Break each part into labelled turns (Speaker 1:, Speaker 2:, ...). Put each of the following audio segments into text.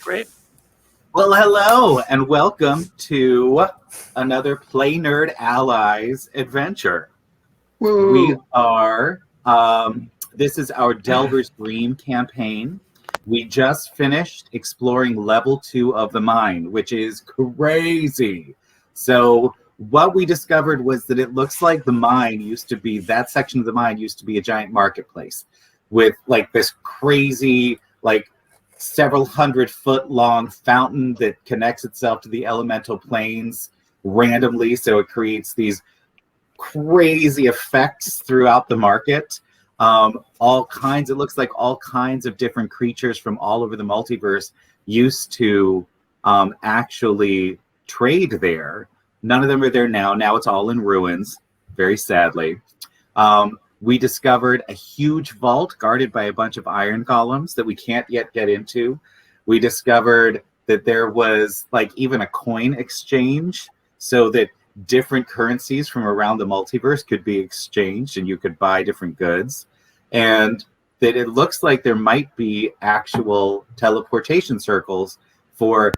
Speaker 1: Great.
Speaker 2: Well, hello, and welcome to another Play Nerd Allies adventure.
Speaker 3: Woo.
Speaker 2: We are, this is our Delver's Dream campaign. We just finished exploring level 2 of the mine, which is crazy. So what we discovered was that it looks like the mine used to be, that section of the mine used to be a giant marketplace with like this crazy, like several 100-foot long fountain that connects itself to the elemental planes randomly. So it creates these crazy effects throughout the market. All kinds, it looks like all kinds of different creatures from all over the multiverse used to actually trade there. None of them are there now. Now it's all in ruins, very sadly. We discovered a huge vault guarded by a bunch of iron columns that we can't yet get into. We discovered that there was like even a coin exchange so that different currencies from around the multiverse could be exchanged and you could buy different goods. And that it looks like there might be actual teleportation circles for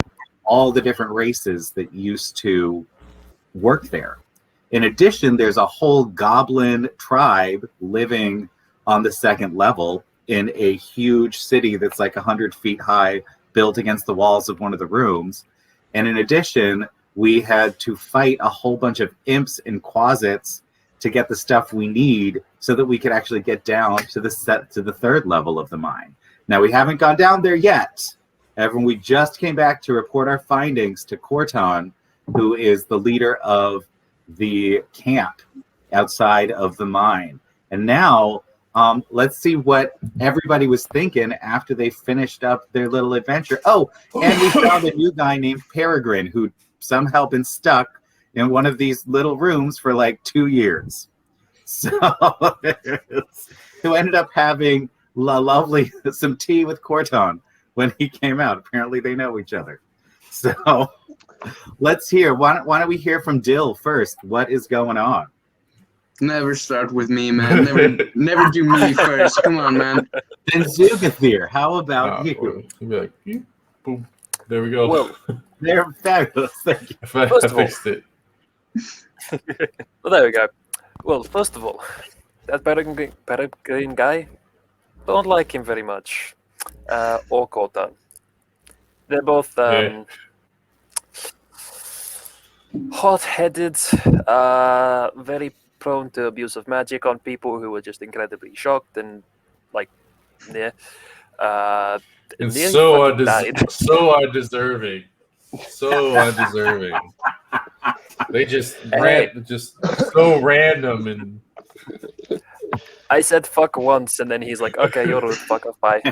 Speaker 2: all the different races that used to work there. In addition, there's a whole goblin tribe living on the second level in a huge city that's like 100 feet high, built against the walls of one of the rooms. And in addition, we had to fight a whole bunch of imps and quasits to get the stuff we need so that we could actually get down to the third level of the mine. Now, we haven't gone down there yet. Everyone, we just came back to report our findings to Corton, who is the leader of the camp outside of the mine. And now let's see what everybody was thinking after they finished up their little adventure. Oh, and we found a new guy named Peregrine who'd somehow been stuck in one of these little rooms for like 2 years. So who ended up having some tea with Corton when he came out. Apparently they know each other. So let's hear. Why don't we hear from Dill first? What is going on?
Speaker 3: Never start with me, man. Never do me first. Come on, man.
Speaker 2: And Zugathir, how about you?
Speaker 4: You'd be like, boom. There we go.
Speaker 1: Well,
Speaker 2: They're fabulous. Thank you.
Speaker 4: I
Speaker 1: First of all-
Speaker 4: fixed it.
Speaker 1: well, there we go. Well, first of all, that Peregrine guy, don't like him very much. Or Kota. They're both hot-headed, very prone to abuse of magic on people who were just incredibly shocked and like, yeah.
Speaker 4: And
Speaker 1: nearly
Speaker 4: so
Speaker 1: fucking died.
Speaker 4: so undeserving. So undeserving. They just just so random and
Speaker 1: I said fuck once, and then he's like, okay, you're rude, fuck off, bye.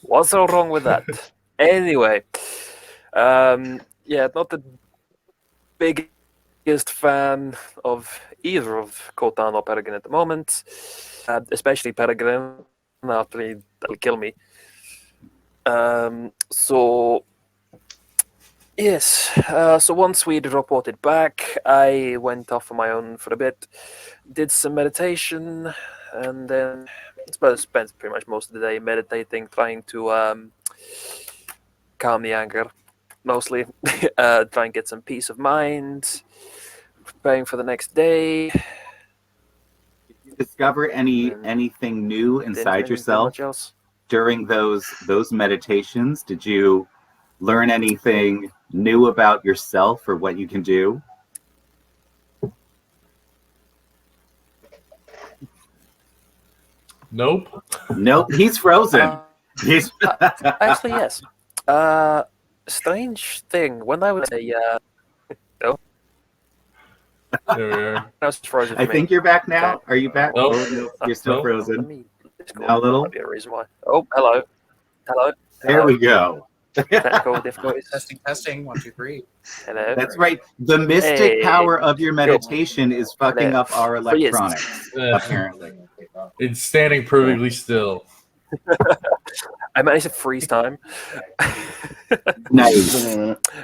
Speaker 1: What's so wrong with that? Anyway, yeah, not the biggest fan of either of Kotan or Peregrine at the moment, especially Peregrine, after that'll kill me. So, yes, so once we'd reported back, I went off on my own for a bit, did some meditation, and then spent pretty much most of the day meditating, trying to calm the anger, mostly, try and get some peace of mind, preparing for the next day.
Speaker 2: Did you discover anything new inside yourself
Speaker 1: Much else.
Speaker 2: during those meditations? Did you learn anything new about yourself or what you can do?
Speaker 4: nope.
Speaker 2: Nope, he's frozen. He's
Speaker 1: Actually, yes. Strange thing. When I was a
Speaker 4: There we are.
Speaker 1: I was frozen.
Speaker 2: I think you're back now. Are you back?
Speaker 4: Nope.
Speaker 2: Oh, no, you're still
Speaker 4: Nope.
Speaker 2: frozen.
Speaker 1: Discord.
Speaker 2: Now a little.
Speaker 1: Might be a reason why. Oh, hello. Hello.
Speaker 2: There we go.
Speaker 1: Technical difficulties.
Speaker 5: Testing. 1, 2, 3.
Speaker 1: Hello.
Speaker 2: That's right. The mystic
Speaker 1: Hey.
Speaker 2: power of your meditation is fucking
Speaker 1: Hello.
Speaker 2: up our
Speaker 1: So yes.
Speaker 2: electronics, apparently.
Speaker 4: It's standing perfectly still.
Speaker 1: I managed to freeze time.
Speaker 2: Nice.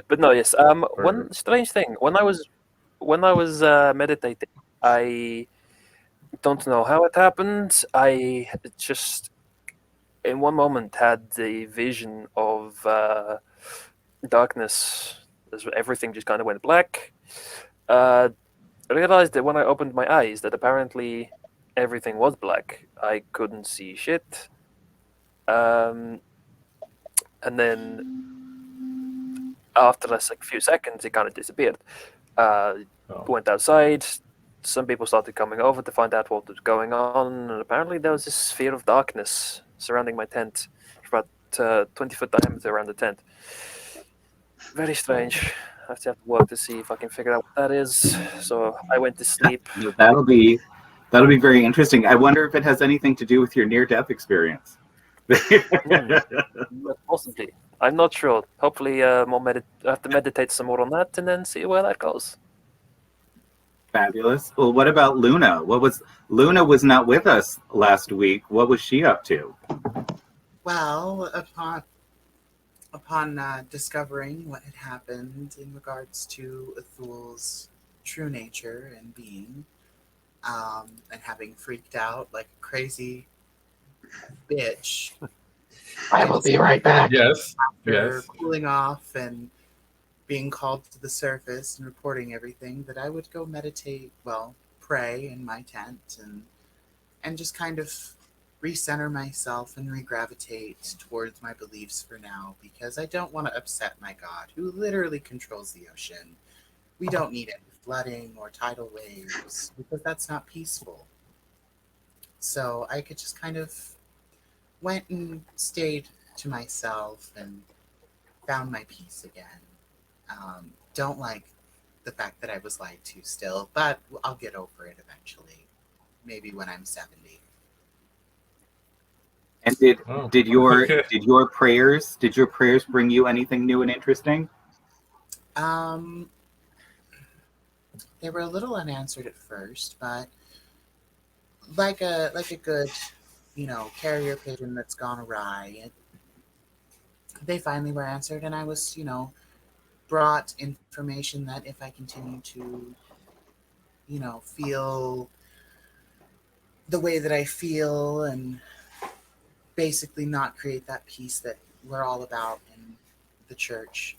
Speaker 1: But no, yes. One strange thing. When I was meditating, I don't know how it happened. I just in one moment had the vision of darkness as everything just kind of went black. I realized that when I opened my eyes that apparently everything was black. I couldn't see shit. And then after a few seconds, it kind of disappeared. Went outside. Some people started coming over to find out what was going on, and apparently there was this sphere of darkness surrounding my tent, about 20-foot diameter around the tent. Very strange. I have to work to see if I can figure out what that is. So I went to sleep.
Speaker 2: That'll be very interesting. I wonder if it has anything to do with your near-death experience.
Speaker 1: Possibly. I'm not sure. Hopefully, I have to meditate some more on that and then see where that goes.
Speaker 2: Fabulous. Well, what about Luna? Luna was not with us last week. What was she up to?
Speaker 5: Well, upon discovering what had happened in regards to Ethul's true nature and being, and having freaked out like a crazy bitch,
Speaker 6: I will be right back.
Speaker 4: Yes.
Speaker 5: after
Speaker 4: Yes.
Speaker 5: cooling off and being called to the surface and reporting everything, that I would go meditate, pray in my tent and just kind of recenter myself and regravitate towards my beliefs for now, because I don't want to upset my God, who literally controls the ocean. We don't need any flooding or tidal waves, because that's not peaceful. So I could just kind of went and stayed to myself and found my peace again. Don't like the fact that I was lied to still, but I'll get over it eventually. Maybe when I'm 70.
Speaker 2: And
Speaker 4: Oh,
Speaker 2: did your
Speaker 4: okay.
Speaker 2: prayers bring you anything new and interesting?
Speaker 5: They were a little unanswered at first, but like a good, carrier pigeon that's gone awry, they finally were answered, and I was, brought information that if I continue to, feel the way that I feel and basically not create that peace that we're all about in the church,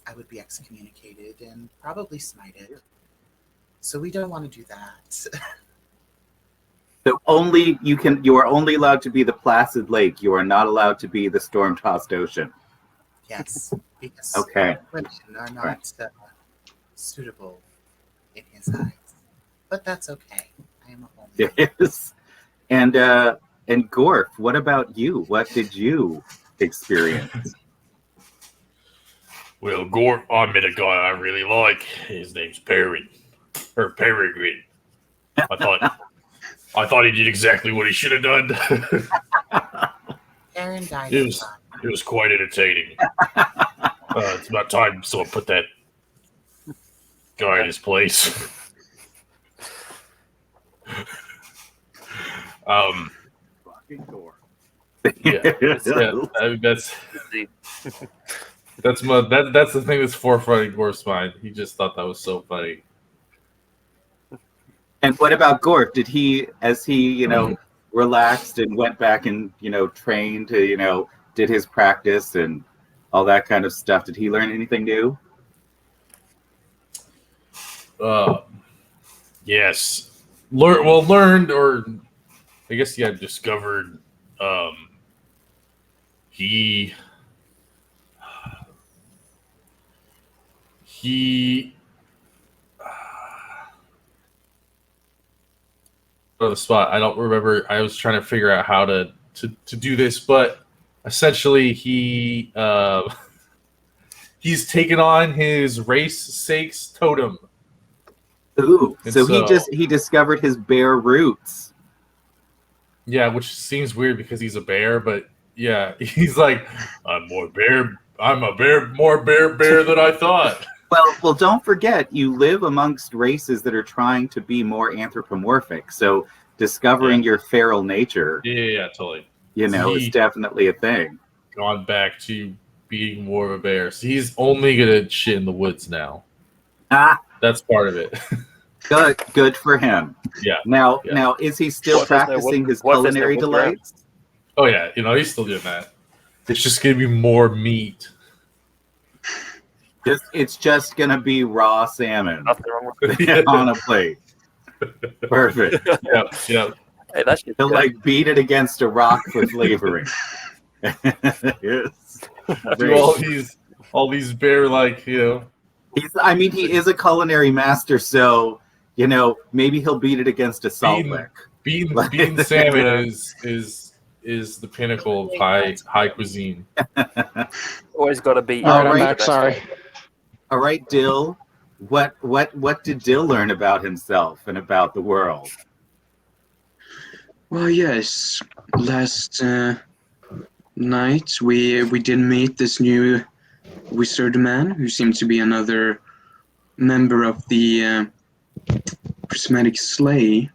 Speaker 5: I would be excommunicated and probably smited. So we don't want to do that.
Speaker 2: So you are only allowed to be the placid lake. You are not allowed to be the storm-tossed ocean.
Speaker 5: Yes, because
Speaker 2: Okay.
Speaker 5: women are not suitable in his eyes. But that's okay. I am a holy man.
Speaker 2: Yes. And Gorf, what about you? What did you experience?
Speaker 7: Well, Gort, I met a guy I really like. His name's Perry. Or Peregrine. I thought he did exactly what he should have done.
Speaker 5: Aaron died.
Speaker 7: It was quite entertaining. It's about time someone put that guy in his place.
Speaker 4: Yeah, I mean, that's that's the thing that's forefronting Gorf's mind. He just thought that was so funny.
Speaker 2: And what about Gorf? Did he, as he, relaxed and went back and, trained to, did his practice and all that kind of stuff, did he learn anything new?
Speaker 7: Yes. Learned, or I guess discovered. He on the spot. I don't remember. I was trying to figure out how to do this, but essentially he's taken on his race sakes totem.
Speaker 2: Ooh,
Speaker 7: And
Speaker 2: so he discovered his bear roots.
Speaker 4: Yeah, which seems weird because he's a bear, but yeah, he's like, I'm a more bear than I thought.
Speaker 2: Well, don't forget, you live amongst races that are trying to be more anthropomorphic. So discovering your feral nature,
Speaker 4: Yeah, totally.
Speaker 2: is definitely a thing.
Speaker 4: Gone back to being more of a bear. So he's only gonna shit in the woods now. That's part of it.
Speaker 2: Good for him.
Speaker 4: Yeah.
Speaker 2: Now, is he still practicing his culinary delights?
Speaker 7: Oh yeah, he's still doing that. It's just gonna be more meat.
Speaker 2: It's just gonna be raw salmon
Speaker 1: Nothing wrong with it.
Speaker 2: on a plate. Perfect.
Speaker 7: Yeah.
Speaker 1: Hey, that's just
Speaker 2: He'll
Speaker 1: good.
Speaker 2: like beat it against a rock for flavoring. Yes.
Speaker 7: Do all these bear
Speaker 2: He is a culinary master, so maybe he'll beat it against a salt lick.
Speaker 7: bean salmon is the pinnacle of high cuisine.
Speaker 1: Always got to beat.
Speaker 6: All right,
Speaker 2: All
Speaker 6: I'm
Speaker 2: right.
Speaker 6: back. Sorry.
Speaker 2: All right, Dill. What did Dill learn about himself and about the world?
Speaker 3: Well, yes. Last night we did meet this new wizard man who seemed to be another member of the prismatic sleigh.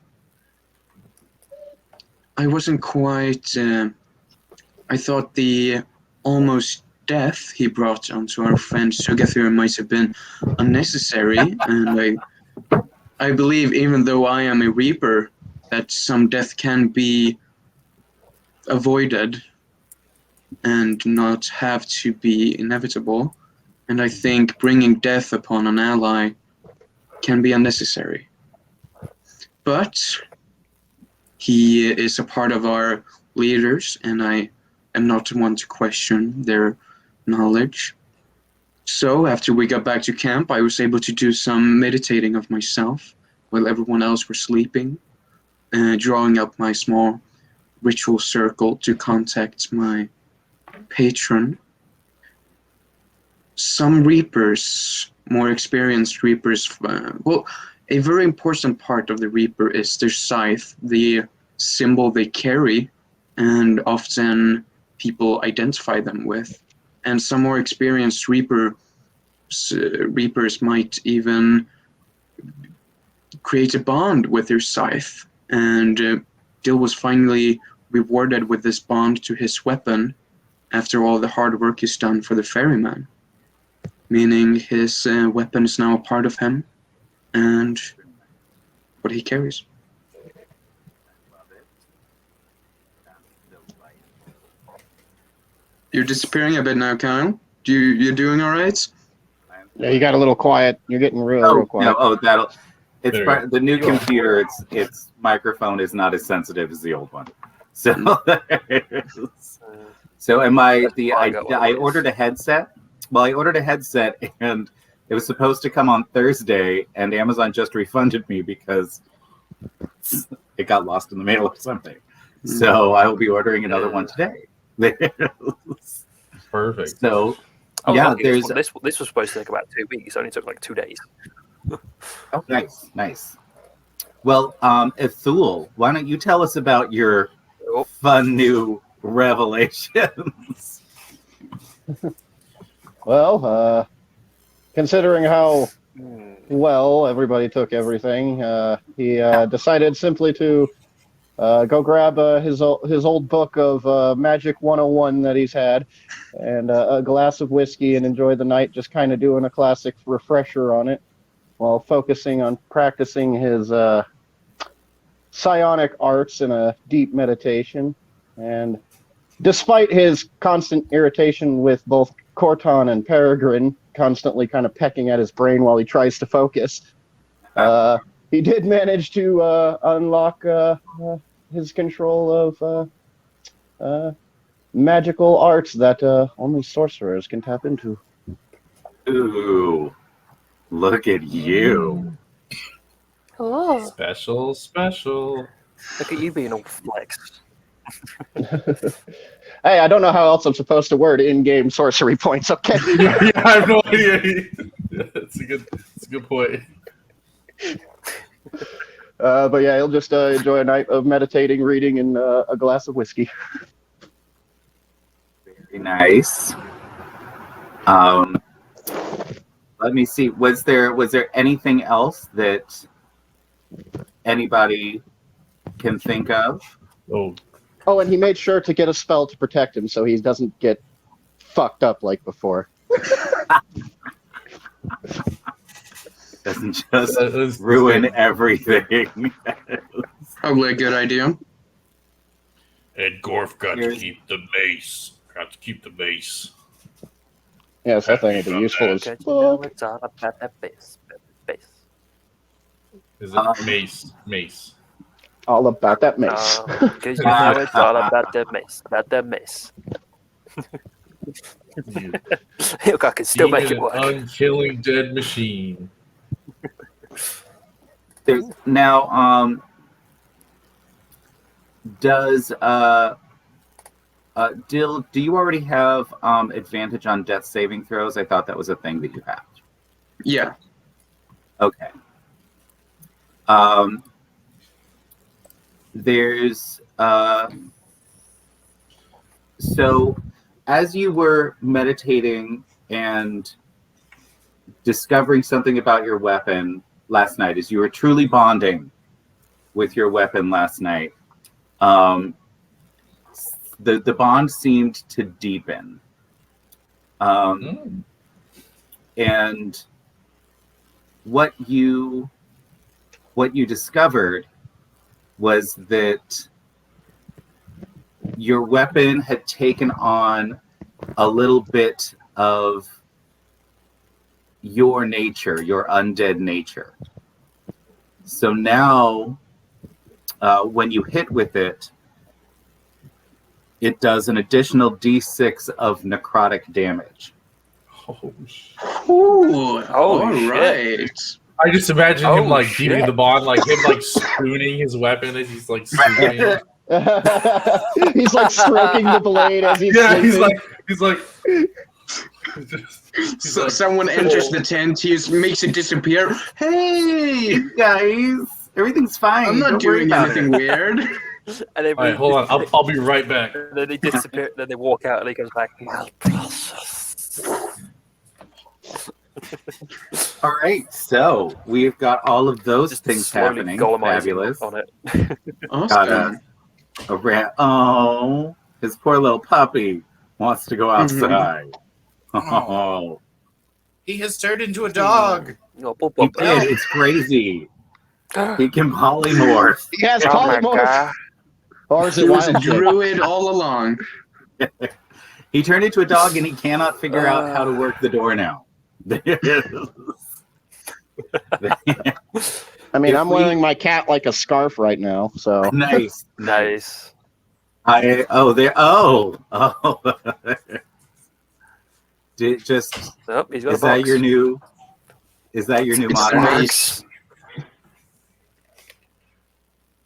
Speaker 3: I wasn't quite. I thought the almost death he brought onto our friend Sugathur might have been unnecessary, and I believe, even though I am a reaper, that some death can be avoided and not have to be inevitable. And I think bringing death upon an ally can be unnecessary. But he is a part of our leaders, and I am not one to question their knowledge. So after we got back to camp, I was able to do some meditating of myself while everyone else were sleeping, drawing up my small ritual circle to contact my patron. Some reapers, more experienced reapers, a very important part of the reaper is their scythe, the symbol they carry, and often people identify them with. And some more experienced reapers might even create a bond with their scythe. And Dill was finally rewarded with this bond to his weapon after all the hard work he's done for the ferryman. Meaning his weapon is now a part of him and what he carries. You're disappearing a bit now, Kyle. You doing all right?
Speaker 6: Yeah, you got a little quiet. You're getting real quiet.
Speaker 2: No, it's
Speaker 7: There you go.
Speaker 2: the new computer. Its microphone is not as sensitive as the old one. So, I ordered a headset. Well, I ordered a headset, and it was supposed to come on Thursday, and Amazon just refunded me because it got lost in the mail or something. So I will be ordering another one today.
Speaker 7: Perfect.
Speaker 2: So,
Speaker 1: This was supposed to take about 2 weeks. It only took like 2 days.
Speaker 2: Oh, nice. Well, Ithul, why don't you tell us about your fun new revelations?
Speaker 6: Well, considering how well everybody took everything, he decided simply to go grab his old book of Magic 101 that he's had, and a glass of whiskey, and enjoy the night just kind of doing a classic refresher on it while focusing on practicing his psionic arts in a deep meditation. And despite his constant irritation with both Corton and Peregrine constantly kind of pecking at his brain while he tries to focus, he did manage to unlock his control of magical arts that only sorcerers can tap into.
Speaker 2: Ooh, look at you.
Speaker 8: Oh,
Speaker 7: Special.
Speaker 1: Look at you being all flexed.
Speaker 6: Hey, I don't know how else I'm supposed to word in-game sorcery points, okay?
Speaker 7: Yeah, I have no idea. That's a good point.
Speaker 6: But yeah, he'll just enjoy a night of meditating, reading, and a glass of whiskey.
Speaker 2: Very nice. Let me see. Was there anything else that anybody can think of?
Speaker 6: Oh, and he made sure to get a spell to protect him so he doesn't get fucked up like before.
Speaker 2: Doesn't just ruin everything.
Speaker 3: Probably a good idea.
Speaker 7: And Gorf got to
Speaker 2: Here's-
Speaker 7: keep the mace. Got to keep the mace.
Speaker 6: Yes, that thing would be useful as
Speaker 1: Because you know
Speaker 6: fuck.
Speaker 1: it's all about that bass.
Speaker 7: Is it mace? Mace.
Speaker 6: All about that mace.
Speaker 1: Because you know it's all about that mace. About that mace.
Speaker 7: You
Speaker 1: Look, I can still make
Speaker 7: demon
Speaker 1: it work.
Speaker 7: unkilling dead machine.
Speaker 2: There's now. Does Dill? Do you already have advantage on death saving throws? I thought that was a thing that you had.
Speaker 3: Yeah.
Speaker 2: Okay. There's so as you were meditating and discovering something about your weapon last night, as you were truly bonding with your weapon last night, the bond seemed to deepen. And what you discovered was that your weapon had taken on a little bit of your nature, your undead nature. So now, when you hit with it, it does an additional D6 of necrotic damage.
Speaker 7: Oh, shit.
Speaker 3: Ooh,
Speaker 1: Holy
Speaker 3: all
Speaker 1: shit.
Speaker 3: right.
Speaker 7: I just imagine him
Speaker 1: Oh,
Speaker 7: like
Speaker 1: shit.
Speaker 7: dealing the bond, like him like spooning his weapon as he's like spooning.
Speaker 6: He's like stroking the blade as he's
Speaker 7: Yeah,
Speaker 6: sleeping.
Speaker 7: he's like.
Speaker 3: So
Speaker 7: like,
Speaker 3: someone enters the tent, he makes it disappear. Hey,
Speaker 2: Guys, everything's fine.
Speaker 3: I'm not
Speaker 2: Don't worry
Speaker 3: doing
Speaker 2: about
Speaker 3: anything
Speaker 2: it.
Speaker 3: weird.
Speaker 1: And then
Speaker 7: All right, hold on. I'll be right back.
Speaker 1: And then they disappear. Then they walk out, and he comes back. Well, precious.
Speaker 2: All right, so we've got all of those
Speaker 1: Just
Speaker 2: things
Speaker 1: slowly
Speaker 2: happening.
Speaker 1: golemizing
Speaker 2: Fabulous.
Speaker 1: on it.
Speaker 3: Awesome.
Speaker 2: A rat. Oh, his poor little puppy wants to go outside. Oh,
Speaker 5: He has turned into a dog.
Speaker 1: No, pop,
Speaker 2: he
Speaker 1: pop.
Speaker 2: did. It's crazy. He can polymorph.
Speaker 6: He has
Speaker 1: Oh my
Speaker 6: polymorph.
Speaker 1: god.
Speaker 6: Or is
Speaker 3: He
Speaker 6: it
Speaker 3: was a
Speaker 6: wild shape?
Speaker 3: druid all along.
Speaker 2: He turned into a dog, and he cannot figure out how to work the door now.
Speaker 6: I mean,
Speaker 2: If
Speaker 6: I'm
Speaker 2: we-
Speaker 6: wearing my cat like a scarf right now, so.
Speaker 2: Nice.
Speaker 1: Nice.
Speaker 2: Did just
Speaker 1: Oh, he's got
Speaker 2: is
Speaker 1: a box.
Speaker 2: that your new? Is that your new
Speaker 3: It's
Speaker 2: monitor?
Speaker 3: nice.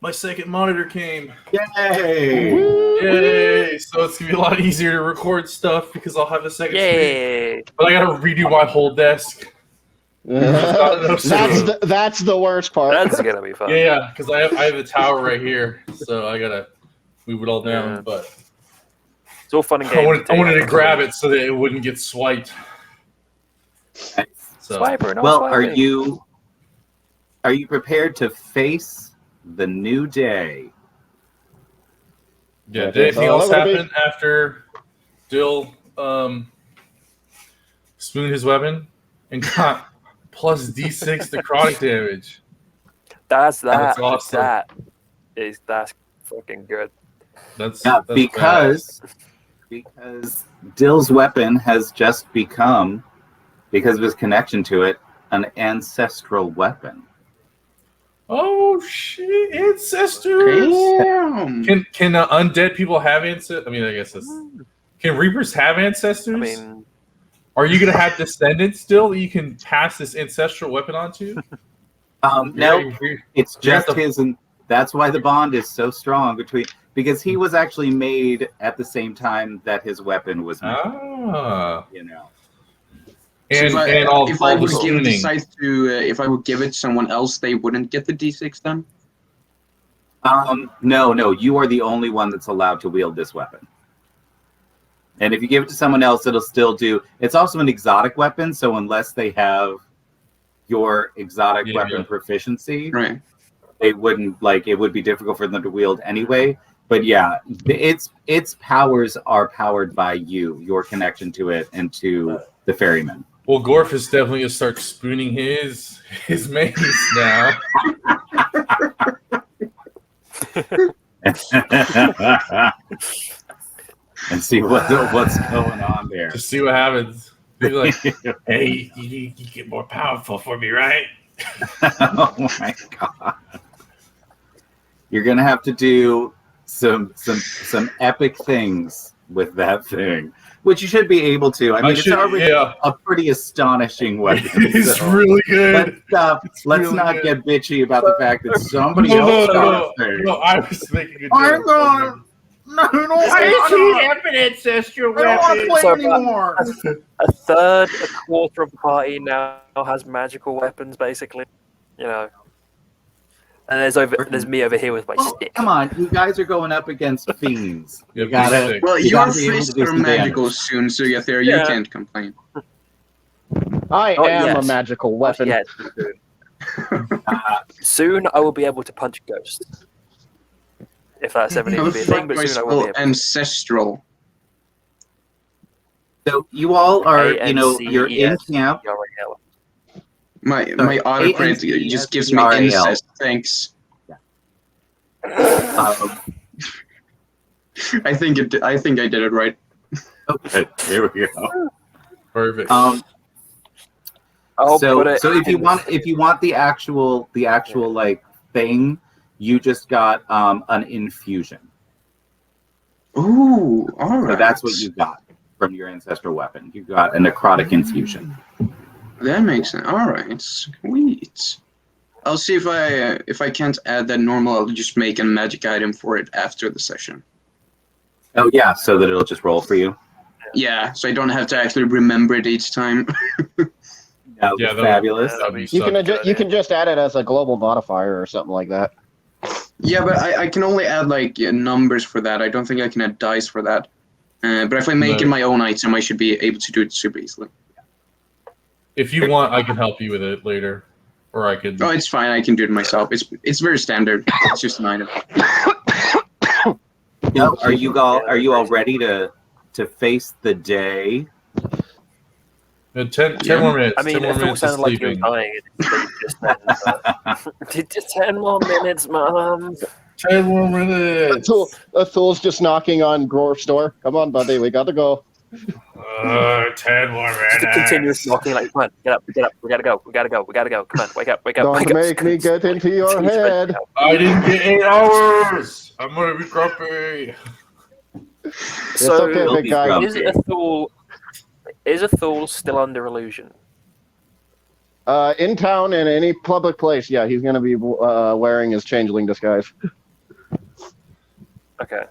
Speaker 7: My second monitor came.
Speaker 2: Yay!
Speaker 7: Yay! So it's gonna be a lot easier to record stuff because I'll have a second screen.
Speaker 1: Yay!
Speaker 7: But I gotta redo my whole desk.
Speaker 6: That's the worst part.
Speaker 1: That's gonna be fun.
Speaker 7: Yeah, because I have a tower right here, so I gotta move it all down.
Speaker 1: Yeah.
Speaker 7: But
Speaker 1: It's all fun and
Speaker 7: I
Speaker 1: games.
Speaker 7: wanted to grab it so that it wouldn't get swiped. So
Speaker 1: Swiper, no
Speaker 2: Well,
Speaker 1: swiping.
Speaker 2: are you prepared to face the new day?
Speaker 7: yeah,
Speaker 6: Yeah,
Speaker 7: did anything
Speaker 6: so
Speaker 7: else
Speaker 6: that would be-
Speaker 7: happen after Dill spooned his weapon and got plus D6 necrotic damage?
Speaker 1: That's
Speaker 7: That's awesome.
Speaker 1: That's fucking good.
Speaker 7: That's
Speaker 2: Because Dill's weapon has just become, because of his connection to it, an ancestral weapon.
Speaker 7: oh shit, ancestors!
Speaker 3: Damn.
Speaker 7: Can undead people have ancestors? I mean, I guess that's. Can reapers have ancestors?
Speaker 1: I mean,
Speaker 7: Are you gonna have descendants still that you can pass this ancestral weapon onto?
Speaker 2: No,
Speaker 7: You're-
Speaker 2: it's just
Speaker 7: the-
Speaker 2: his, and that's why the bond is so strong between. Because he was actually made at the same time that his weapon was made.
Speaker 7: Ah,
Speaker 2: You know.
Speaker 7: and
Speaker 3: So
Speaker 7: and all,
Speaker 3: if I
Speaker 7: all the
Speaker 3: would
Speaker 7: spooning.
Speaker 3: decide to, if I would give it to someone else, they wouldn't get the D6 then.
Speaker 2: No, you are the only one that's allowed to wield this weapon. And if you give it to someone else, it'll still do. It's also an exotic weapon, so unless they have your exotic weapon proficiency,
Speaker 3: Right.
Speaker 2: they wouldn't it would be difficult for them to wield anyway. But yeah, its powers are powered by your connection to it and to the ferryman.
Speaker 7: Well, Gorf is definitely gonna start spooning his mace now.
Speaker 2: and see what's going on there.
Speaker 7: Just see what happens. Be like, hey, you get more powerful for me, right?
Speaker 2: Oh my god! You're gonna have to do some epic things with that thing, which you should be able to. I mean, it's already a pretty astonishing weapon.
Speaker 7: It's really good.
Speaker 2: Let's
Speaker 7: really
Speaker 2: not
Speaker 7: good.
Speaker 2: get bitchy about the fact that somebody else got a thing.
Speaker 7: No, I was making a
Speaker 2: I'm
Speaker 7: joke.
Speaker 2: going. No,
Speaker 9: ancestral
Speaker 2: I don't want to play
Speaker 1: So,
Speaker 2: anymore.
Speaker 1: A third, a quarter of the party now has magical weapons, basically. You know. And there's me over here with my stick.
Speaker 2: Come on, you guys are going up against fiends.
Speaker 7: Yeah,
Speaker 2: You gotta.
Speaker 3: Well,
Speaker 2: you
Speaker 3: your
Speaker 2: gotta be able to
Speaker 3: fists
Speaker 2: do
Speaker 3: are
Speaker 2: some
Speaker 3: magical
Speaker 2: damage.
Speaker 3: soon, so you can't complain.
Speaker 6: I
Speaker 1: Not
Speaker 6: am
Speaker 1: yet.
Speaker 6: a magical weapon.
Speaker 1: Not yet. Soon I will be able to punch ghosts. If that's ever going to be a thing, but soon I will be able.
Speaker 3: Ancestral.
Speaker 2: So you all are, you're in
Speaker 1: ANCES.
Speaker 2: camp.
Speaker 3: My
Speaker 2: Sorry,
Speaker 3: autocorrect just gives me
Speaker 2: ANCESRAL.
Speaker 3: incest. Thanks. I think I did it right.
Speaker 2: Okay, here we go.
Speaker 7: Perfect.
Speaker 1: I'll put it
Speaker 2: So if you
Speaker 1: in-
Speaker 2: want the actual like thing, you just got an infusion.
Speaker 3: Ooh, all right.
Speaker 2: So that's what you got from your ancestral weapon. You got a necrotic infusion.
Speaker 3: That makes sense. All right, sweet. I'll see if I can't add that normal. I'll just make a magic item for it after the session.
Speaker 2: Oh yeah, so that it'll just roll for you.
Speaker 3: Yeah, so I don't have to actually remember it each time.
Speaker 2: That would be fabulous.
Speaker 6: You can just add it as a global modifier or something like that.
Speaker 3: Yeah, but I can only add numbers for that. I don't think I can add dice for that. But if I make it my own item, I should be able to do it super easily.
Speaker 7: If you want, I can help you with it later, or I could.
Speaker 3: Oh, it's fine. I can do it myself. It's very standard. It's just an item.
Speaker 2: Yeah, are you all ready to face the day?
Speaker 7: 10 more minutes.
Speaker 1: I mean,
Speaker 7: 10 more
Speaker 1: if it
Speaker 7: minutes of
Speaker 1: sounded like you were
Speaker 7: sleeping.
Speaker 1: dying, just 10 more minutes, Mom.
Speaker 7: 10 more minutes.
Speaker 6: Athul's just knocking on Grove's door. Come on, buddy, we gotta go.
Speaker 7: 10 more
Speaker 1: Just a continuous knocking, like, come on, get up, we gotta go, come on, wake up,
Speaker 6: Don't
Speaker 1: wake up.
Speaker 6: make me get into your
Speaker 1: He's ready
Speaker 6: head.
Speaker 1: now.
Speaker 7: I didn't get 8 hours. I'm gonna be grumpy.
Speaker 1: So,
Speaker 6: okay, big guy.
Speaker 1: Is Athul still under illusion?
Speaker 6: In town and any public place, yeah, he's gonna be wearing his changeling disguise.
Speaker 1: Okay.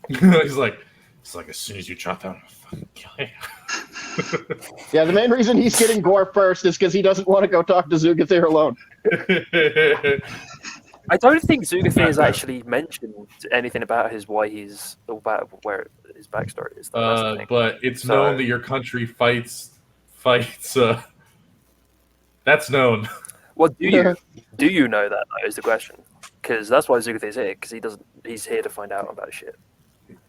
Speaker 7: He's like, as soon as you drop down, I'll fucking kill you.
Speaker 6: Yeah, the main reason he's getting Gore first is because he doesn't want to go talk to Zugathir alone.
Speaker 1: I don't think Zugathir has actually mentioned anything about where his backstory is. That's the thing.
Speaker 7: But it's known that your country fights. That's known.
Speaker 1: Well, do you know that? Though, is the question. Because that's why Zugathir's here. Because he's here to find out about shit.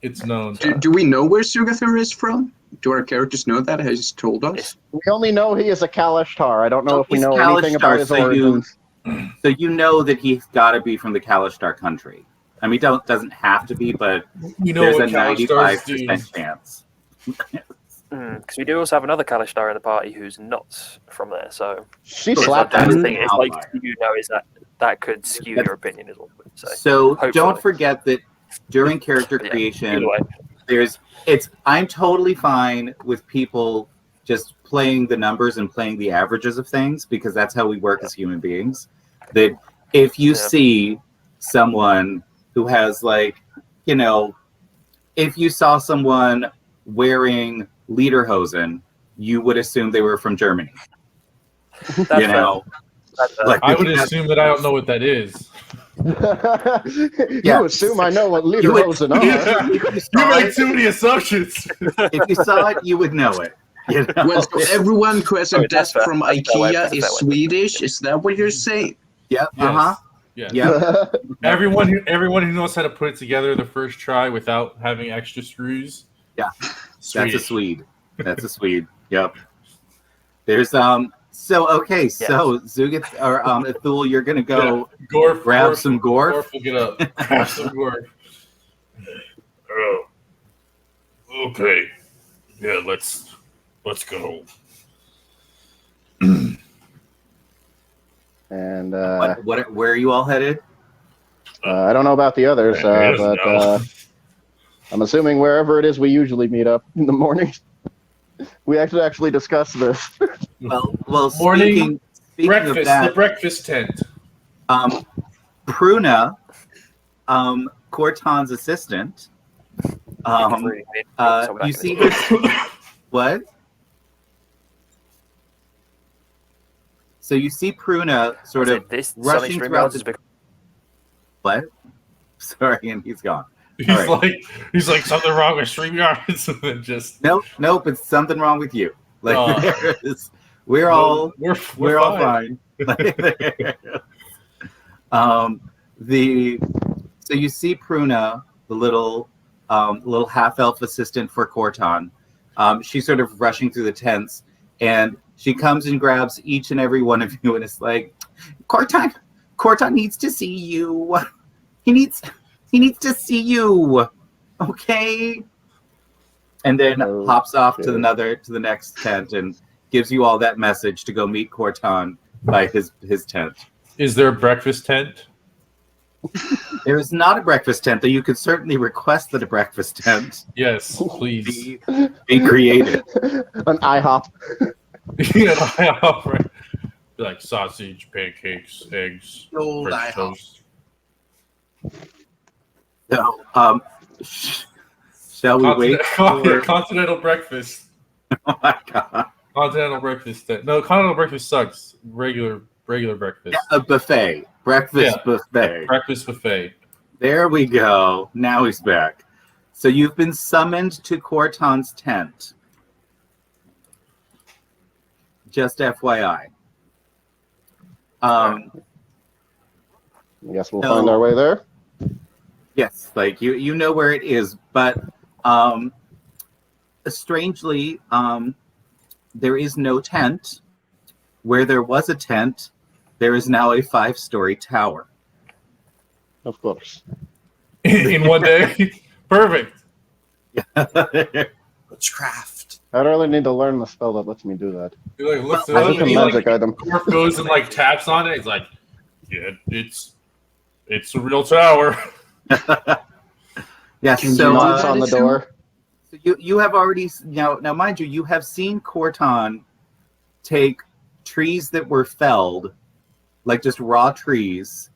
Speaker 7: It's known.
Speaker 3: Do we know where Zugathir is from? Do our characters know that? Has he told us?
Speaker 6: We only know he is a Kalashtar. I don't know if we
Speaker 2: He's
Speaker 6: know anything
Speaker 2: Kalashtar,
Speaker 6: about his origins.
Speaker 2: So you know that he's got to be from the Kalashtar country. I mean, doesn't have to be, but
Speaker 7: You know
Speaker 2: there's a
Speaker 7: what Kalastars
Speaker 2: 95% chance.
Speaker 1: Because we do also have another Kalashtar in the party who's not from there. So
Speaker 6: She
Speaker 2: So
Speaker 6: slapped
Speaker 1: that's
Speaker 6: him.
Speaker 1: the thing. It's like
Speaker 2: Outlier.
Speaker 1: you know is that could skew your opinion as well. So
Speaker 2: So
Speaker 1: hopefully.
Speaker 2: don't forget that during character
Speaker 1: Yeah,
Speaker 2: creation,
Speaker 1: either way.
Speaker 2: I'm totally fine with people just playing the numbers and playing the averages of things because that's how we work as human beings. That if you see someone who has if you saw someone wearing lederhosen, you would assume they were from Germany.
Speaker 1: That's
Speaker 2: you know,
Speaker 1: That's
Speaker 2: like
Speaker 7: I would assume that I don't know what that is.
Speaker 6: You assume I know what lederhosen are.
Speaker 7: You make too many assumptions.
Speaker 2: if you saw it, you would know it. You know?
Speaker 3: Well, so everyone who has a
Speaker 1: Sorry, that's
Speaker 3: desk
Speaker 1: fair.
Speaker 3: from
Speaker 1: That's fair.
Speaker 3: IKEA
Speaker 1: That's
Speaker 3: is
Speaker 1: fair.
Speaker 3: Swedish. Is that what you're saying?
Speaker 2: Yep.
Speaker 7: Yes.
Speaker 2: Uh-huh.
Speaker 7: Yeah.
Speaker 2: Yep.
Speaker 7: Everyone who knows how to put it together the first try without having extra screws.
Speaker 2: Yeah. That's a
Speaker 7: Swedish.
Speaker 2: Swede. That's a Swede. Yep. There's Okay, so Zugith or Ithul, you're gonna go grab some Gorf.
Speaker 7: Gorf will get up. Grab some Gorf.
Speaker 4: Oh, okay. Yeah, let's go.
Speaker 6: And
Speaker 2: Where are you all headed?
Speaker 6: I don't know about the others, but I'm assuming wherever it is we usually meet up in the mornings. We actually discussed this.
Speaker 2: Well,
Speaker 7: Morning
Speaker 2: speaking
Speaker 7: breakfast,
Speaker 2: of that,
Speaker 7: the breakfast tent.
Speaker 2: Pruna, Corton's assistant. You see her. What? So you see Pruna sort of rushing throughout the. What? Sorry, and he's gone.
Speaker 7: He's like something wrong with StreamYard, and then just
Speaker 2: nope. It's something wrong with you. We're all fine. So you see Pruna, the little half elf assistant for Corton. She's sort of rushing through the tents, and she comes and grabs each and every one of you, and it's like, Corton needs to see you. He needs to see you. Okay. And then hops off to the next tent and gives you all that message to go meet Corton by his tent.
Speaker 7: Is there a breakfast tent?
Speaker 2: There is not a breakfast tent, though you could certainly request that a breakfast tent.
Speaker 7: Yes, please.
Speaker 2: Be created.
Speaker 6: An IHOP.
Speaker 7: Yeah, an IHOP, right? Like sausage, pancakes, eggs,
Speaker 5: Old
Speaker 7: French
Speaker 5: IHOP.
Speaker 7: toast.
Speaker 2: So, shall we wait for
Speaker 7: Continental breakfast?
Speaker 2: Oh my god.
Speaker 7: Continental breakfast tent. No, continental breakfast sucks. Regular breakfast.
Speaker 2: Yeah, a buffet. Breakfast buffet.
Speaker 7: Breakfast buffet.
Speaker 2: There we go. Now he's back. So you've been summoned to Corton's tent. Just FYI.
Speaker 6: I guess we'll find our way there.
Speaker 2: Yes, like you know where it is, but strangely, there is no tent. Where there was a tent, there is now a 5-story tower.
Speaker 6: Of course.
Speaker 7: In one day? Perfect.
Speaker 5: Witchcraft.
Speaker 6: I don't really need to learn the spell that lets me do that.
Speaker 7: He like looks
Speaker 2: Well,
Speaker 7: at
Speaker 6: It's a
Speaker 7: it,
Speaker 6: magic item.
Speaker 7: Gorf goes and like taps on it. He's like, "Yeah, it's a real tower."
Speaker 2: Yes.
Speaker 6: Knocks
Speaker 2: So
Speaker 6: on the door.
Speaker 2: you have already now mind you have seen Corton take trees that were felled, like just raw trees,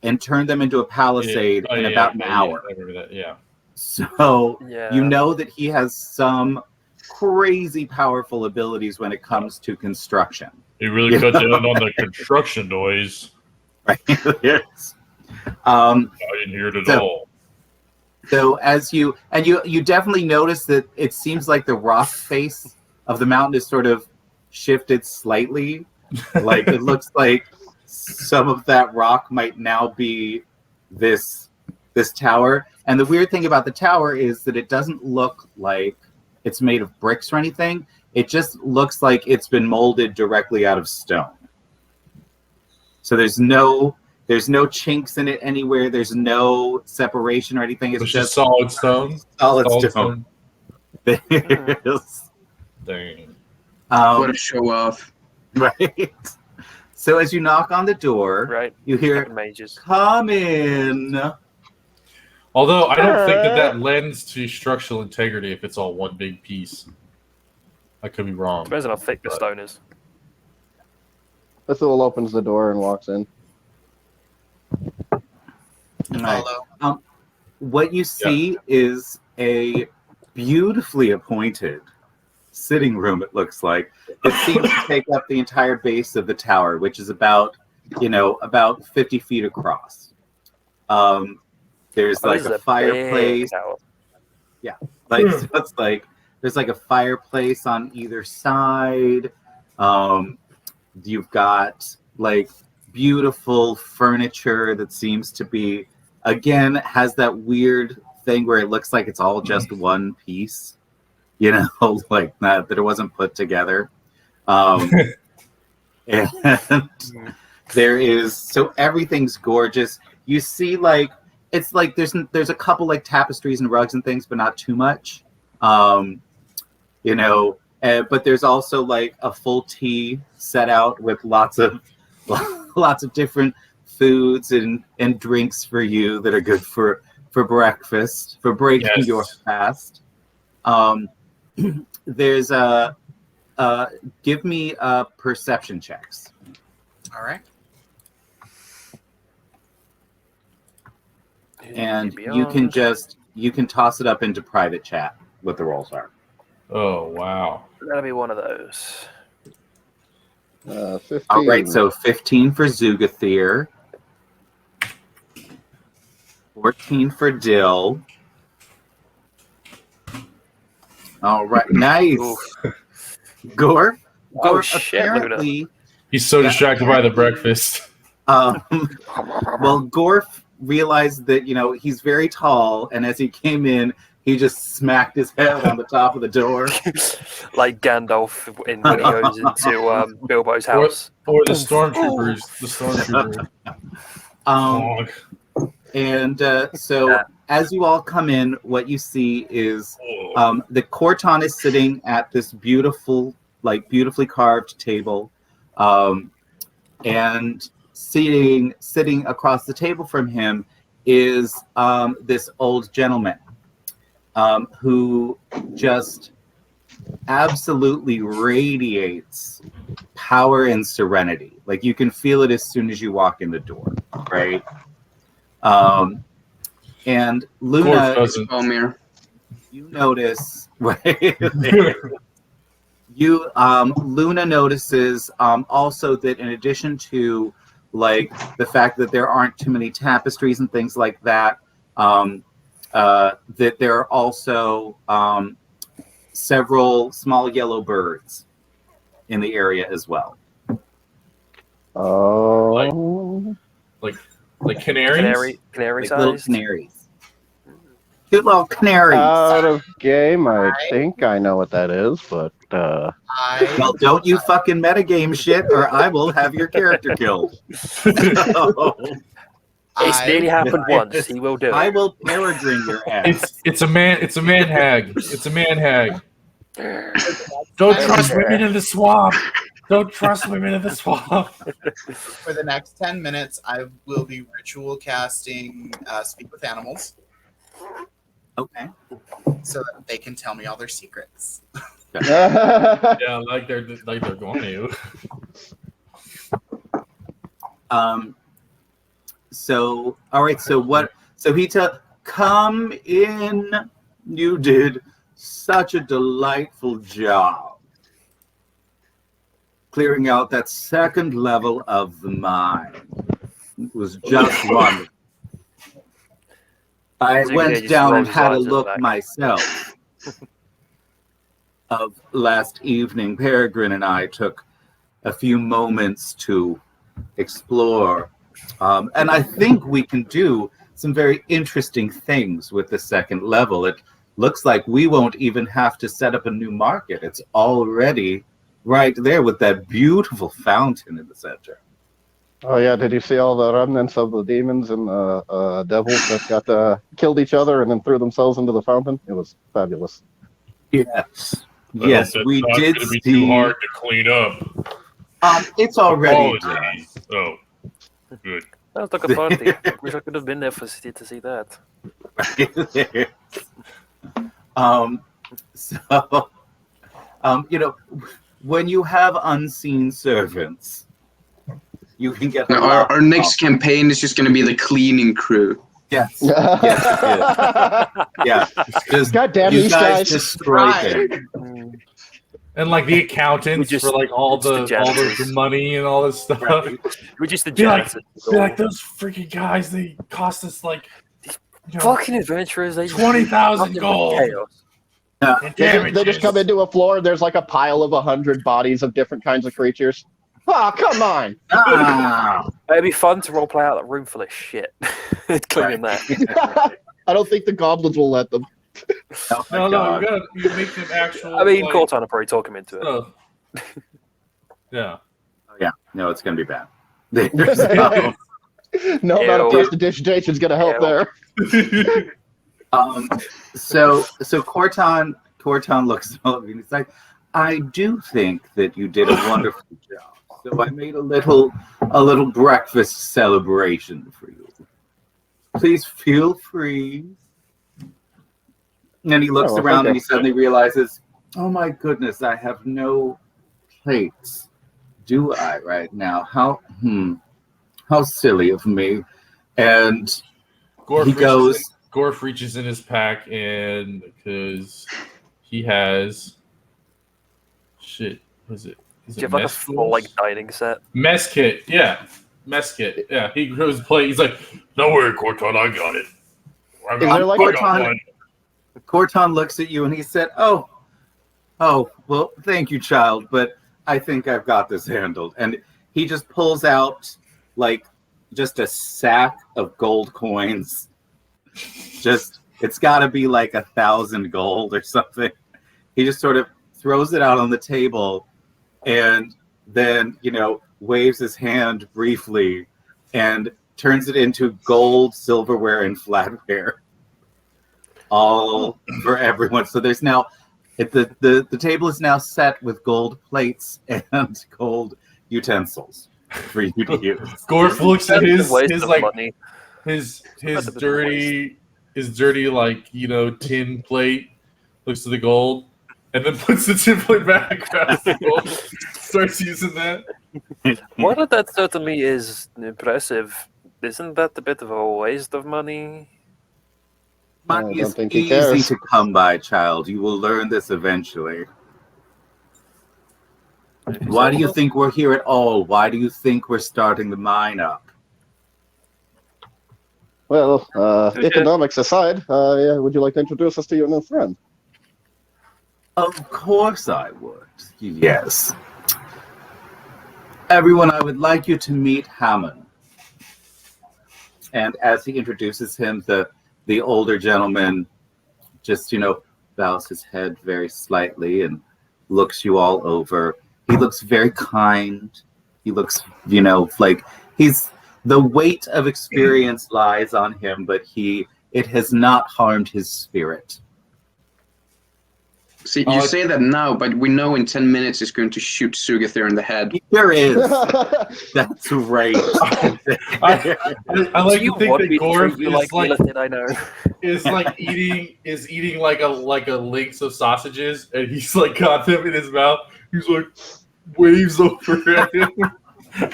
Speaker 2: and turn them into a palisade in about an hour.
Speaker 7: I remember that. Yeah.
Speaker 2: So you know that he has some crazy powerful abilities when it comes to construction.
Speaker 4: He really cut down on the construction noise.
Speaker 2: Right? Yes.
Speaker 4: I didn't hear it at all.
Speaker 2: So as you definitely notice that it seems like the rock face of the mountain is sort of shifted slightly. Like it looks like some of that rock might now be this tower. And the weird thing about the tower is that it doesn't look like it's made of bricks or anything. It just looks like it's been molded directly out of stone. So there's no chinks in it anywhere. There's no separation or anything. It's just
Speaker 7: solid stone.
Speaker 2: Solid stone. There's-
Speaker 7: Dang.
Speaker 3: What a show off.
Speaker 2: Right. So as you knock on the door, you hear,
Speaker 1: mages.
Speaker 2: "Come in."
Speaker 7: Although I don't think that lends to structural integrity if it's all one big piece. I could be wrong.
Speaker 1: Depends on how thick the stone is.
Speaker 6: Ithul opens the door and walks in.
Speaker 2: Right. What you see is a beautifully appointed sitting room, it looks like. It seems to take up the entire base of the tower, which is about 50 feet across. There's like a fireplace. Yeah. Like so it's like there's like a fireplace on either side. You've got like beautiful furniture that seems to be, again, has that weird thing where it looks like it's all just one piece, like that it wasn't put together. And there is, so everything's gorgeous. You see, like, it's like there's a couple like tapestries and rugs and things, but not too much. You know, but there's also like a full tea set out with lots of different foods and drinks for you that are good for breakfast, for breaking your fast. There's give me perception checks.
Speaker 5: All right.
Speaker 2: And you can toss it up into private chat what the rolls are.
Speaker 7: Oh wow.
Speaker 1: That'll be one of those.
Speaker 6: 15.
Speaker 2: All right, so 15 for Zugathir, 14 for Dill. All right, nice. Gorf.
Speaker 1: Oh shit! Look at that.
Speaker 2: Apparently,
Speaker 7: He's so distracted by the breakfast.
Speaker 2: well, Gorf realized that, you know, he's very tall, and as he came in, he just smacked his head on the top of the door.
Speaker 1: Like Gandalf when he goes into Bilbo's house.
Speaker 7: Or the stormtroopers.
Speaker 2: And so as you all come in, what you see is the Corton is sitting at this beautifully carved table, and sitting across the table from him is this old gentleman who just absolutely radiates power and serenity. Like, you can feel it as soon as you walk in the door, right? And Luna, you notice, right? Luna notices also that in addition to like the fact that there aren't too many tapestries and things like that, that there are also several small yellow birds in the area as well.
Speaker 6: Oh.
Speaker 7: Like canaries?
Speaker 1: Canary
Speaker 2: Like little
Speaker 1: size?
Speaker 2: canaries. Cute little canaries.
Speaker 6: Out of game, I think I know what that is, but
Speaker 2: Well, don't you fucking metagame shit, or I will have your character killed.
Speaker 1: It's nearly happened once. He will do it.
Speaker 2: I will peregrine your ass.
Speaker 7: It's a man hag. It's a man hag. Don't trust women in the swamp. Don't trust women in the swamp.
Speaker 5: For the next 10 minutes, I will be ritual casting Speak with Animals.
Speaker 2: Okay.
Speaker 5: So that they can tell me all their secrets.
Speaker 7: Yeah, like they're going to.
Speaker 2: So all right. So what? So he come in. You did such a delightful job clearing out that second level of the mind. It was just wonderful. I went down and had a look myself. Of last evening, Peregrine and I took a few moments to explore, and I think we can do some very interesting things with the second level. It looks like we won't even have to set up a new market. It's already right there with that beautiful fountain in the center.
Speaker 6: Oh yeah, did you see all the remnants of the demons and devils that got killed each other and then threw themselves into the fountain? It was fabulous.
Speaker 2: Yes, yes, we did
Speaker 7: It's
Speaker 2: see.
Speaker 7: too hard to clean up.
Speaker 2: It's already done.
Speaker 7: Apologies. Oh, good.
Speaker 1: That was like a party. I wish I could have been there to see that.
Speaker 2: So, you know, when you have unseen servants, you can get.
Speaker 3: Now, our next campaign is just going to be the cleaning crew.
Speaker 2: Yes. Yes. Yeah. Just,
Speaker 6: God damn
Speaker 2: you
Speaker 6: these
Speaker 2: guys
Speaker 6: guys.
Speaker 2: destroyed them.
Speaker 7: And like the accountants
Speaker 1: just-
Speaker 7: for like all the
Speaker 1: janitors.
Speaker 7: money and all this stuff.
Speaker 2: Right.
Speaker 1: We're just the
Speaker 7: Be like,
Speaker 1: janitors.
Speaker 7: be like those freaking guys. They cost us like
Speaker 1: Fucking adventurers. They
Speaker 7: 20,000 gold.
Speaker 1: Chaos.
Speaker 7: and
Speaker 6: They just come into a floor and there's like a pile of 100 bodies of different kinds of creatures. Oh, come on!
Speaker 2: Ah.
Speaker 1: It'd be fun to roleplay out that room full of shit. Cleaning that.
Speaker 6: I don't think the goblins will let them.
Speaker 2: Oh my
Speaker 7: No,
Speaker 2: God.
Speaker 7: you make them actual.
Speaker 1: I mean,
Speaker 7: like,
Speaker 1: Cortana will probably talk him into it.
Speaker 7: stuff. Yeah.
Speaker 2: Oh, Yeah, no, it's gonna be bad. There's,
Speaker 6: No amount of
Speaker 1: Ew.
Speaker 6: prestidigitation is going to help
Speaker 1: Ew.
Speaker 6: there.
Speaker 2: so Corton looks at all of you and he's like, I do think that you did a wonderful job. So I made a little breakfast celebration for you. Please feel free. And then he looks
Speaker 6: Oh, well,
Speaker 2: around
Speaker 6: thank
Speaker 2: and
Speaker 6: you.
Speaker 2: he suddenly realizes, oh my goodness, I have no plates. Do I right now? How silly of me. And he goes,
Speaker 7: Gorf reaches in his pack and because he has shit. Was it? Is
Speaker 1: Do you
Speaker 7: it
Speaker 1: have like a
Speaker 7: mess
Speaker 1: full like
Speaker 7: tools?
Speaker 1: dining set?
Speaker 7: Mess kit? Yeah, mess kit. Yeah, he goes play. He's like, "Don't worry, Corton, I got it."
Speaker 6: Is there like
Speaker 7: I got one.
Speaker 2: Corton looks at you and he said, oh, well, thank you, child, but I think I've got this handled. And he just pulls out like just a sack of gold coins. It's got to be like 1,000 gold or something. He just sort of throws it out on the table and then, waves his hand briefly and turns it into gold, silverware, and flatware. All for everyone. So there's now the table is now set with gold plates and gold utensils for you to use.
Speaker 7: Gorf looks at
Speaker 1: That's a waste
Speaker 7: his
Speaker 1: of
Speaker 7: like
Speaker 1: money.
Speaker 7: his
Speaker 1: That's a bit of a
Speaker 7: dirty like tin plate, looks at the gold, and then puts the tin plate back, grabs the gold, starts using that.
Speaker 1: While that certainly is impressive, isn't that a bit of a waste of money?
Speaker 2: Money
Speaker 6: I don't
Speaker 2: is
Speaker 6: think he
Speaker 2: easy
Speaker 6: cares.
Speaker 2: to come by, child. You will learn this eventually. Why do you think we're here at all? Why do you think we're starting the mine up?
Speaker 6: Well, economics aside, yeah, would you like to introduce us to your new friend?
Speaker 2: Of course I would. Yes. Everyone, I would like you to meet Hammond. And as he introduces him, the older gentleman just, bows his head very slightly and looks you all over. He looks very kind. He looks, like the weight of experience lies on him, but it has not harmed his spirit.
Speaker 3: See, you say that now, but we know in 10 minutes he's going to shoot Sugathir in the head.
Speaker 2: There is. That's right.
Speaker 7: I like to think that Gorf
Speaker 1: you like Lilith, I know.
Speaker 7: is eating like a links of sausages, and he's like got them in his mouth. He's like waves over at him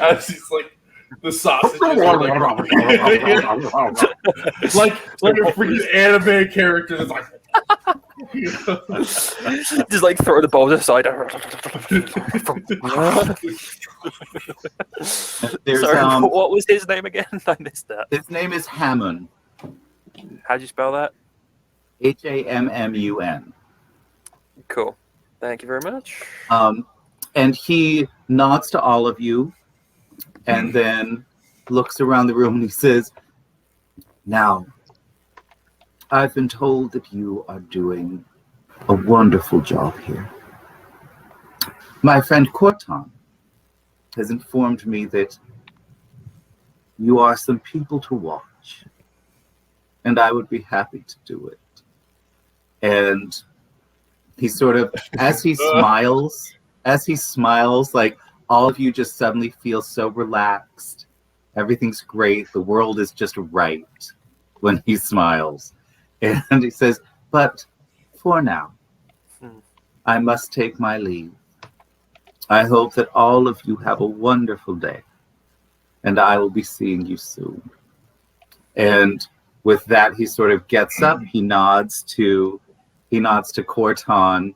Speaker 7: as he's like the sausages are like a freaking anime character that's like
Speaker 1: Just like throw the balls aside. Sorry, what was his name again? I missed that.
Speaker 2: His name is Hammond.
Speaker 1: How'd you spell that?
Speaker 2: Hammun.
Speaker 1: Cool. Thank you very much.
Speaker 2: And he nods to all of you and then looks around the room and he says, now, I've been told that you are doing a wonderful job here. My friend Corton has informed me that you are some people to watch, and I would be happy to do it. And he sort of, as he smiles, like all of you just suddenly feel so relaxed. Everything's great. The world is just right when he smiles. And he says, but for now, I must take my leave. I hope that all of you have a wonderful day, and I will be seeing you soon. And with that, he sort of gets up, he nods to Corton,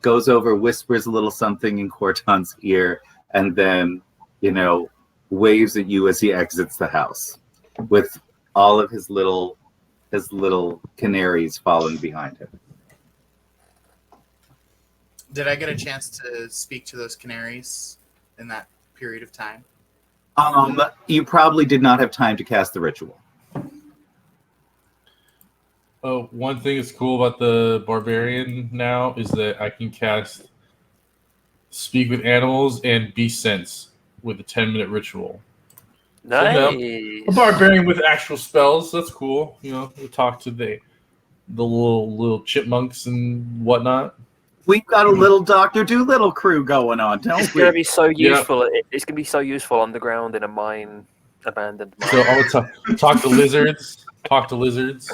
Speaker 2: goes over, whispers a little something in Corton's ear, and then, waves at you as he exits the house with all of his little canaries following behind him.
Speaker 5: Did I get a chance to speak to those canaries in that period of time?
Speaker 2: You probably did not have time to cast the ritual.
Speaker 7: Oh, one thing that's cool about the barbarian now is that I can cast
Speaker 4: speak with animals, and be sense with a 10-minute ritual.
Speaker 1: Nice.
Speaker 4: A barbarian with actual spells. That's cool. You know, we talk to the little chipmunks and whatnot.
Speaker 2: We've got a little Dr. Doolittle crew going on, don't
Speaker 1: It's gonna
Speaker 2: we?
Speaker 1: be so useful. It's gonna be so useful underground in a mine, abandoned mine.
Speaker 4: So I would talk to lizards. Talk to lizards.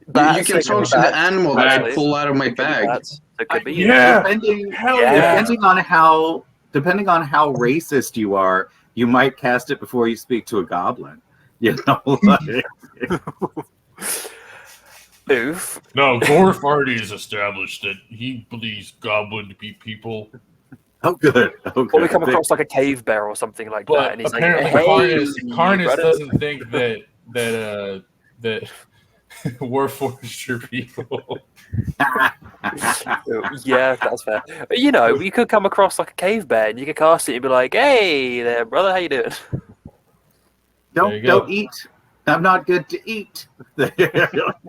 Speaker 3: You
Speaker 1: Bats,
Speaker 3: can talk to the animal that I
Speaker 1: actually.
Speaker 3: pull out of my
Speaker 1: It could be
Speaker 3: bag.
Speaker 1: bats. It could be
Speaker 2: Depending,
Speaker 4: Hell
Speaker 1: yeah.
Speaker 2: depending on how racist you are, you might cast it before you speak to a goblin. You know, like,
Speaker 1: Oof.
Speaker 4: No, Gorf already has established that he believes goblin to be people.
Speaker 2: oh good.
Speaker 1: Or we come across like a cave bear or something like that,
Speaker 4: But
Speaker 1: and he's
Speaker 4: apparently,
Speaker 1: like, "Hey,
Speaker 4: Karnas
Speaker 1: brother."
Speaker 4: doesn't think that Warforged are people.
Speaker 1: Yeah, that's fair. But, you know, you could come across like a cave bear, and you could cast it and be like, "Hey there, brother, how you doing?"
Speaker 4: There you go.
Speaker 2: Don't eat. I'm not good to eat.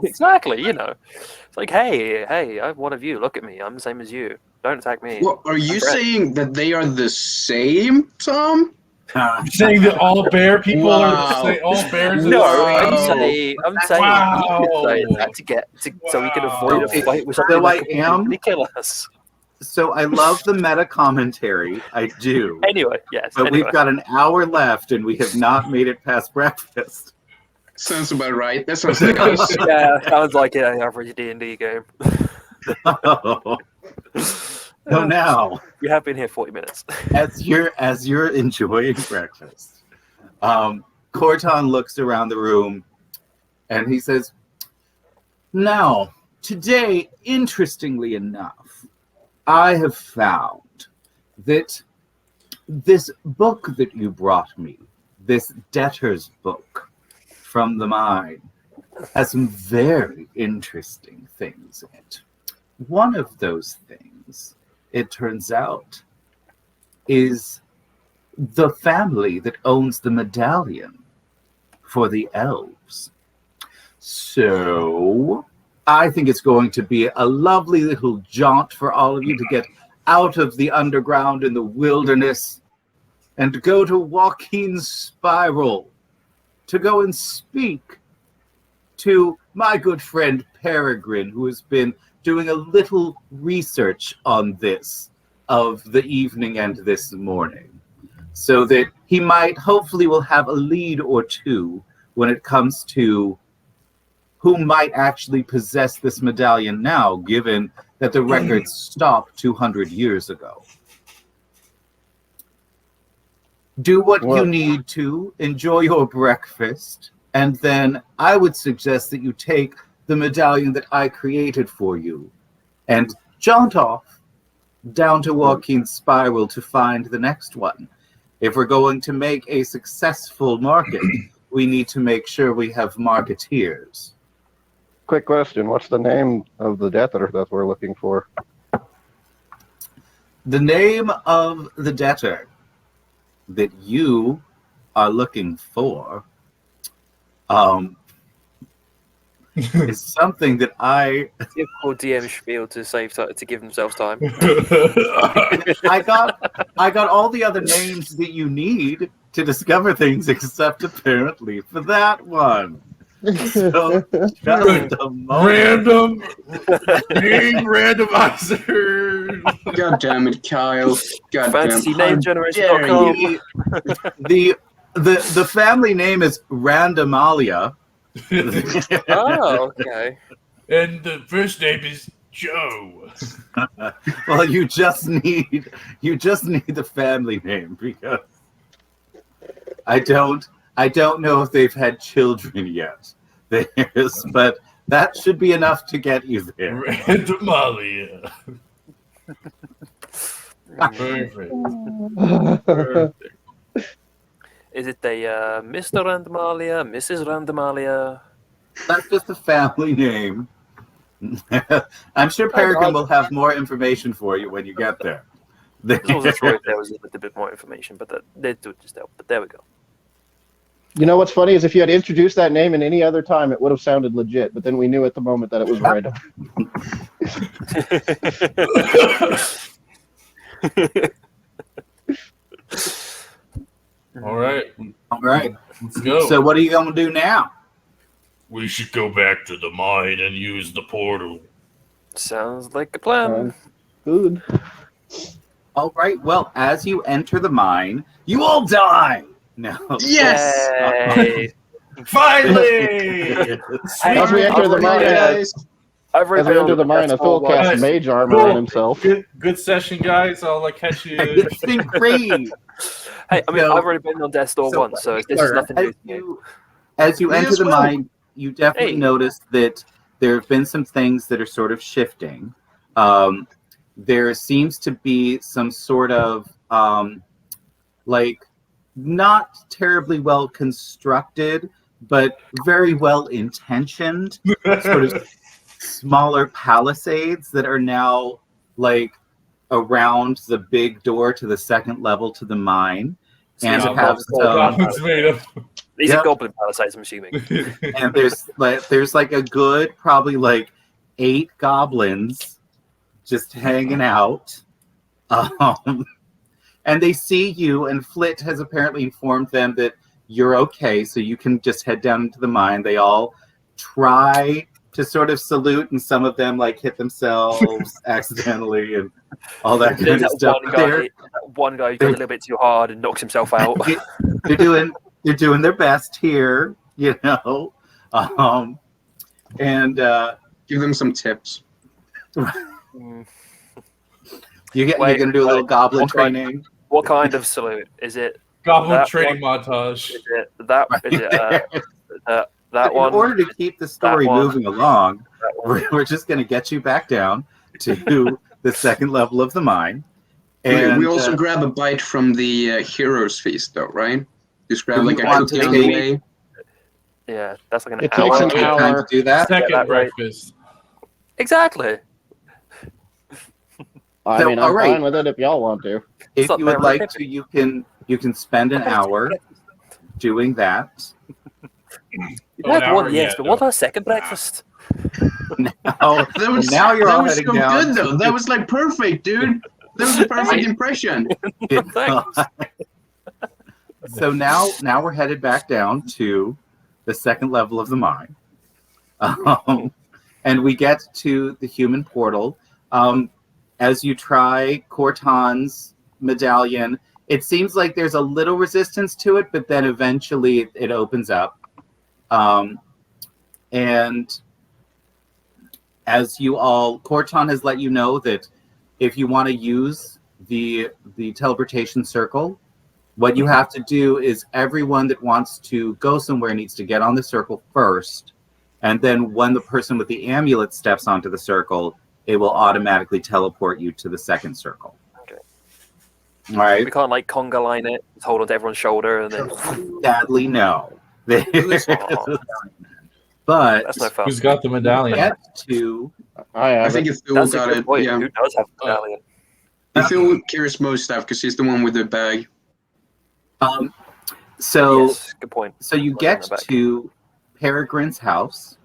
Speaker 1: Exactly. You know, it's like, hey, I'm one of you. Look at me. I'm the same as you. Don't attack me.
Speaker 3: Well, are you
Speaker 1: I'm Brett.
Speaker 3: saying that they are the same, Tom?
Speaker 4: You're saying that all bear people are
Speaker 3: Wow.
Speaker 4: saying all bears are
Speaker 1: No,
Speaker 3: Wow.
Speaker 1: I'm saying
Speaker 4: Wow.
Speaker 1: you could say that so we can avoid a
Speaker 2: Wow.
Speaker 1: fight with
Speaker 2: So
Speaker 1: something
Speaker 2: I
Speaker 1: that could
Speaker 2: am-
Speaker 1: potentially kill us.
Speaker 2: So I love the meta commentary. I do.
Speaker 1: Anyway, yes.
Speaker 2: But
Speaker 1: anyway.
Speaker 2: we've got an hour left and we have not made it past breakfast.
Speaker 3: Sounds about right. That sounds like us.
Speaker 1: Yeah, sounds like an average D&D game.
Speaker 2: So now,
Speaker 1: We have been here 40 minutes.
Speaker 2: as you're enjoying breakfast, Corton looks around the room and he says, "Now, today, interestingly enough, I have found that this book that you brought me, this debtor's book from the mine, has some very interesting things in it. One of those things, it turns out, is the family that owns the medallion for the elves. So I think it's going to be a lovely little jaunt for all of you to get out of the underground in the wilderness and to go to Joaquin's Spiral to go and speak to my good friend Peregrine, who has been doing a little research on this of the evening and this morning, so that he might hopefully will have a lead or two when it comes to who might actually possess this medallion now, given that the records stopped 200 years ago. Do what you need to, enjoy your breakfast, and then I would suggest that you take the medallion that I created for you and jaunt off down to Joaquin's Spiral to find the next one. If we're going to make a successful market, we need to make sure we have marketeers.
Speaker 6: Quick question: what's the name of the debtor that we're looking for?
Speaker 2: The name of the debtor that you are looking for is something that I
Speaker 1: Typical DM spiel to give themselves time.
Speaker 2: I got all the other names that you need to discover things except apparently for that one. So just a moment.
Speaker 4: Random name randomizer.
Speaker 3: God damn it, Kyle. God
Speaker 1: Fantasy
Speaker 3: damn.
Speaker 1: name
Speaker 3: How
Speaker 1: generation.com.
Speaker 2: The family name is Randomalia.
Speaker 1: Oh, okay.
Speaker 4: And the first name is Joe.
Speaker 2: Well, you just need the family name because I don't know if they've had children yet. But that should be enough to get you there.
Speaker 4: Randomalia. Perfect.
Speaker 1: Is it the Mr. Randomalia, Mrs. Randomalia?
Speaker 2: That's just a family name. I'm sure Peregrine will have more information for you when you get there.
Speaker 1: I wasn't sure if there was a little bit more information, but they do just help. But there we go.
Speaker 6: You know what's funny is if you had introduced that name in any other time, it would have sounded legit. But then we knew at the moment that it was random.
Speaker 4: All right,
Speaker 2: All right.
Speaker 4: let's go.
Speaker 2: So what are you going to do now?
Speaker 7: We should go back to the mine and use the portal.
Speaker 1: Sounds like a plan.
Speaker 6: Good.
Speaker 2: All right. Well, as you enter the mine, you all die. No.
Speaker 3: Yes!
Speaker 1: Yay.
Speaker 7: Finally!
Speaker 6: As we enter the mine,
Speaker 1: I've
Speaker 6: as we enter the mine, Athul casts
Speaker 4: Guys,
Speaker 6: mage armor on himself.
Speaker 4: Good session, guys. I'll catch you.
Speaker 2: It's been great.
Speaker 1: Hey, I mean,
Speaker 2: So-
Speaker 1: I've already been on Death's Door once, so this is nothing new to me.
Speaker 2: As you
Speaker 3: Me
Speaker 2: enter
Speaker 3: as
Speaker 2: the
Speaker 3: well.
Speaker 2: mine, you definitely
Speaker 1: Hey.
Speaker 2: notice that there have been some things that are sort of shifting. There seems to be some sort of like not terribly well constructed, but very well intentioned sort of smaller palisades that are now like around the big door to the second level to the mine. And
Speaker 1: These are
Speaker 2: have
Speaker 4: Goblins made of.
Speaker 1: These
Speaker 2: Yep.
Speaker 1: are goblin palisades, I'm assuming.
Speaker 2: and there's like a good probably like 8 goblins just hanging out. And they see you, and Flit has apparently informed them that you're okay, so you can just head down into the mine. They all try to sort of salute, and some of them like hit themselves accidentally and all that kind
Speaker 1: There's
Speaker 2: of
Speaker 1: that
Speaker 2: stuff.
Speaker 1: one guy who goes a little bit too hard and knocks himself out.
Speaker 2: They're doing their best here, you know. And
Speaker 3: Give them some tips.
Speaker 1: Mm.
Speaker 2: you're
Speaker 1: Wait,
Speaker 2: gonna do a little goblin
Speaker 1: what kind-
Speaker 2: training.
Speaker 1: What kind of salute? Is it
Speaker 4: Goblin
Speaker 1: That
Speaker 4: training montage.
Speaker 1: is it that
Speaker 2: Right
Speaker 1: is it
Speaker 2: there.
Speaker 1: that
Speaker 2: In
Speaker 1: one?
Speaker 2: order to keep the story
Speaker 1: one.
Speaker 2: moving along,
Speaker 1: That one?
Speaker 2: we're just going to get you back down to the second level of the mine. And
Speaker 3: we also grab a bite from the heroes feast, though, right? Just grab
Speaker 2: Do
Speaker 3: like
Speaker 2: you
Speaker 3: a
Speaker 2: want to
Speaker 3: cookie on the
Speaker 2: take-
Speaker 3: way.
Speaker 1: Yeah, that's like an
Speaker 6: It
Speaker 1: hour.
Speaker 6: takes an
Speaker 2: take time
Speaker 6: hour.
Speaker 2: to do that.
Speaker 4: Second
Speaker 1: that right.
Speaker 4: breakfast.
Speaker 1: Exactly.
Speaker 6: I
Speaker 2: So,
Speaker 6: mean,
Speaker 2: all
Speaker 6: I'm
Speaker 2: right.
Speaker 6: fine with it if y'all want to.
Speaker 2: If
Speaker 1: not
Speaker 2: you would
Speaker 1: very
Speaker 2: like
Speaker 1: effective.
Speaker 2: to, you can spend an hour doing that.
Speaker 1: You had
Speaker 4: hour,
Speaker 1: one, yes,
Speaker 4: yeah,
Speaker 1: but
Speaker 4: no.
Speaker 1: what about second breakfast?
Speaker 2: Now,
Speaker 3: That was,
Speaker 2: now you're
Speaker 3: that
Speaker 2: all
Speaker 3: was
Speaker 2: heading
Speaker 3: so
Speaker 2: down.
Speaker 3: good, though. That was like perfect, dude. That was a perfect impression.
Speaker 1: Thanks.
Speaker 2: So now we're headed back down to the second level of the mine. And we get to the human portal. As you try Corton's medallion, it seems like there's a little resistance to it, but then eventually it opens up. And as you all, Corton has let you know that if you want to use the teleportation circle, what you have to do is everyone that wants to go somewhere needs to get on the circle first. And then when the person with the amulet steps onto the circle, it will automatically teleport you to the second circle.
Speaker 1: Okay.
Speaker 2: All right.
Speaker 1: We can't like conga line it, just hold on to everyone's shoulder, and then
Speaker 2: Sadly, no.
Speaker 1: Oh,
Speaker 2: But
Speaker 1: that's no fun.
Speaker 4: Who's got the medallion?
Speaker 2: get to
Speaker 6: I
Speaker 3: I
Speaker 6: have
Speaker 3: think
Speaker 6: it.
Speaker 3: Ithul
Speaker 1: That's a
Speaker 3: got
Speaker 1: good
Speaker 3: it.
Speaker 1: point.
Speaker 3: Yeah.
Speaker 1: Who does have the medallion?
Speaker 3: Ithul carries most stuff because he's the one with the bag.
Speaker 2: so
Speaker 1: Yes, good point.
Speaker 2: So you
Speaker 1: Right
Speaker 2: get
Speaker 1: in the back.
Speaker 2: to Peregrine's house.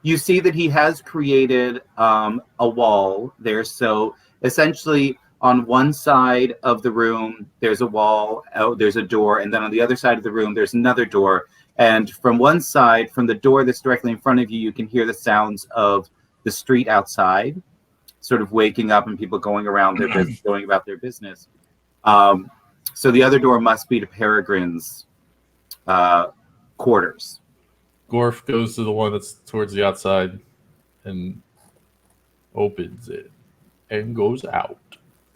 Speaker 2: You see that he has created a wall there. So essentially, on one side of the room, there's a wall, there's a door, and then on the other side of the room, there's another door. And from one side, from the door that's directly in front of you, you can hear the sounds of the street outside, sort of waking up and people going around their business, going about their business. So the other door must be to Peregrine's quarters.
Speaker 4: Gorf goes to the one that's towards the outside and opens it and goes out.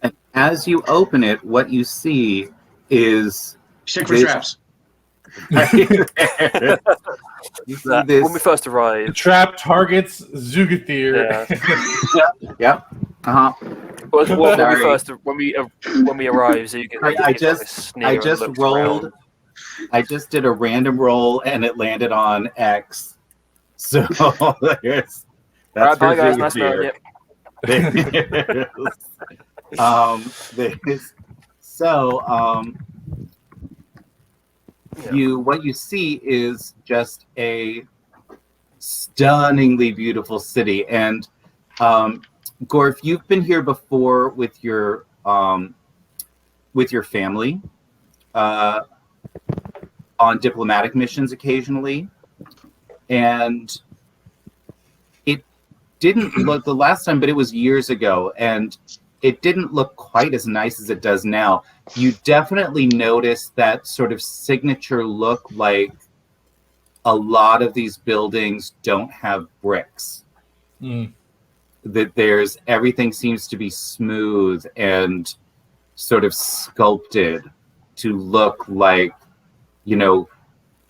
Speaker 2: And as you open it, what you see is
Speaker 3: Check for
Speaker 2: This-
Speaker 3: traps.
Speaker 2: you see
Speaker 1: When we
Speaker 2: this.
Speaker 1: first
Speaker 4: The
Speaker 1: arrived,
Speaker 4: trap targets Zugathir.
Speaker 2: Yep. Uh-huh.
Speaker 1: when we arrived, so you can.
Speaker 2: I just rolled. I just did a random roll and it landed on X. So that's
Speaker 1: Alright, bye
Speaker 2: for
Speaker 1: guys. Nice knowing
Speaker 2: Zugathir.
Speaker 1: you.
Speaker 2: What you see is just a stunningly beautiful city. And Gorf, you've been here before with your family. on diplomatic missions occasionally, and it didn't look the last time, but it was years ago, and it didn't look quite as nice as it does now. You definitely notice that sort of signature look, like a lot of these buildings don't have bricks. That there's everything seems to be smooth and sort of sculpted to look like, you know,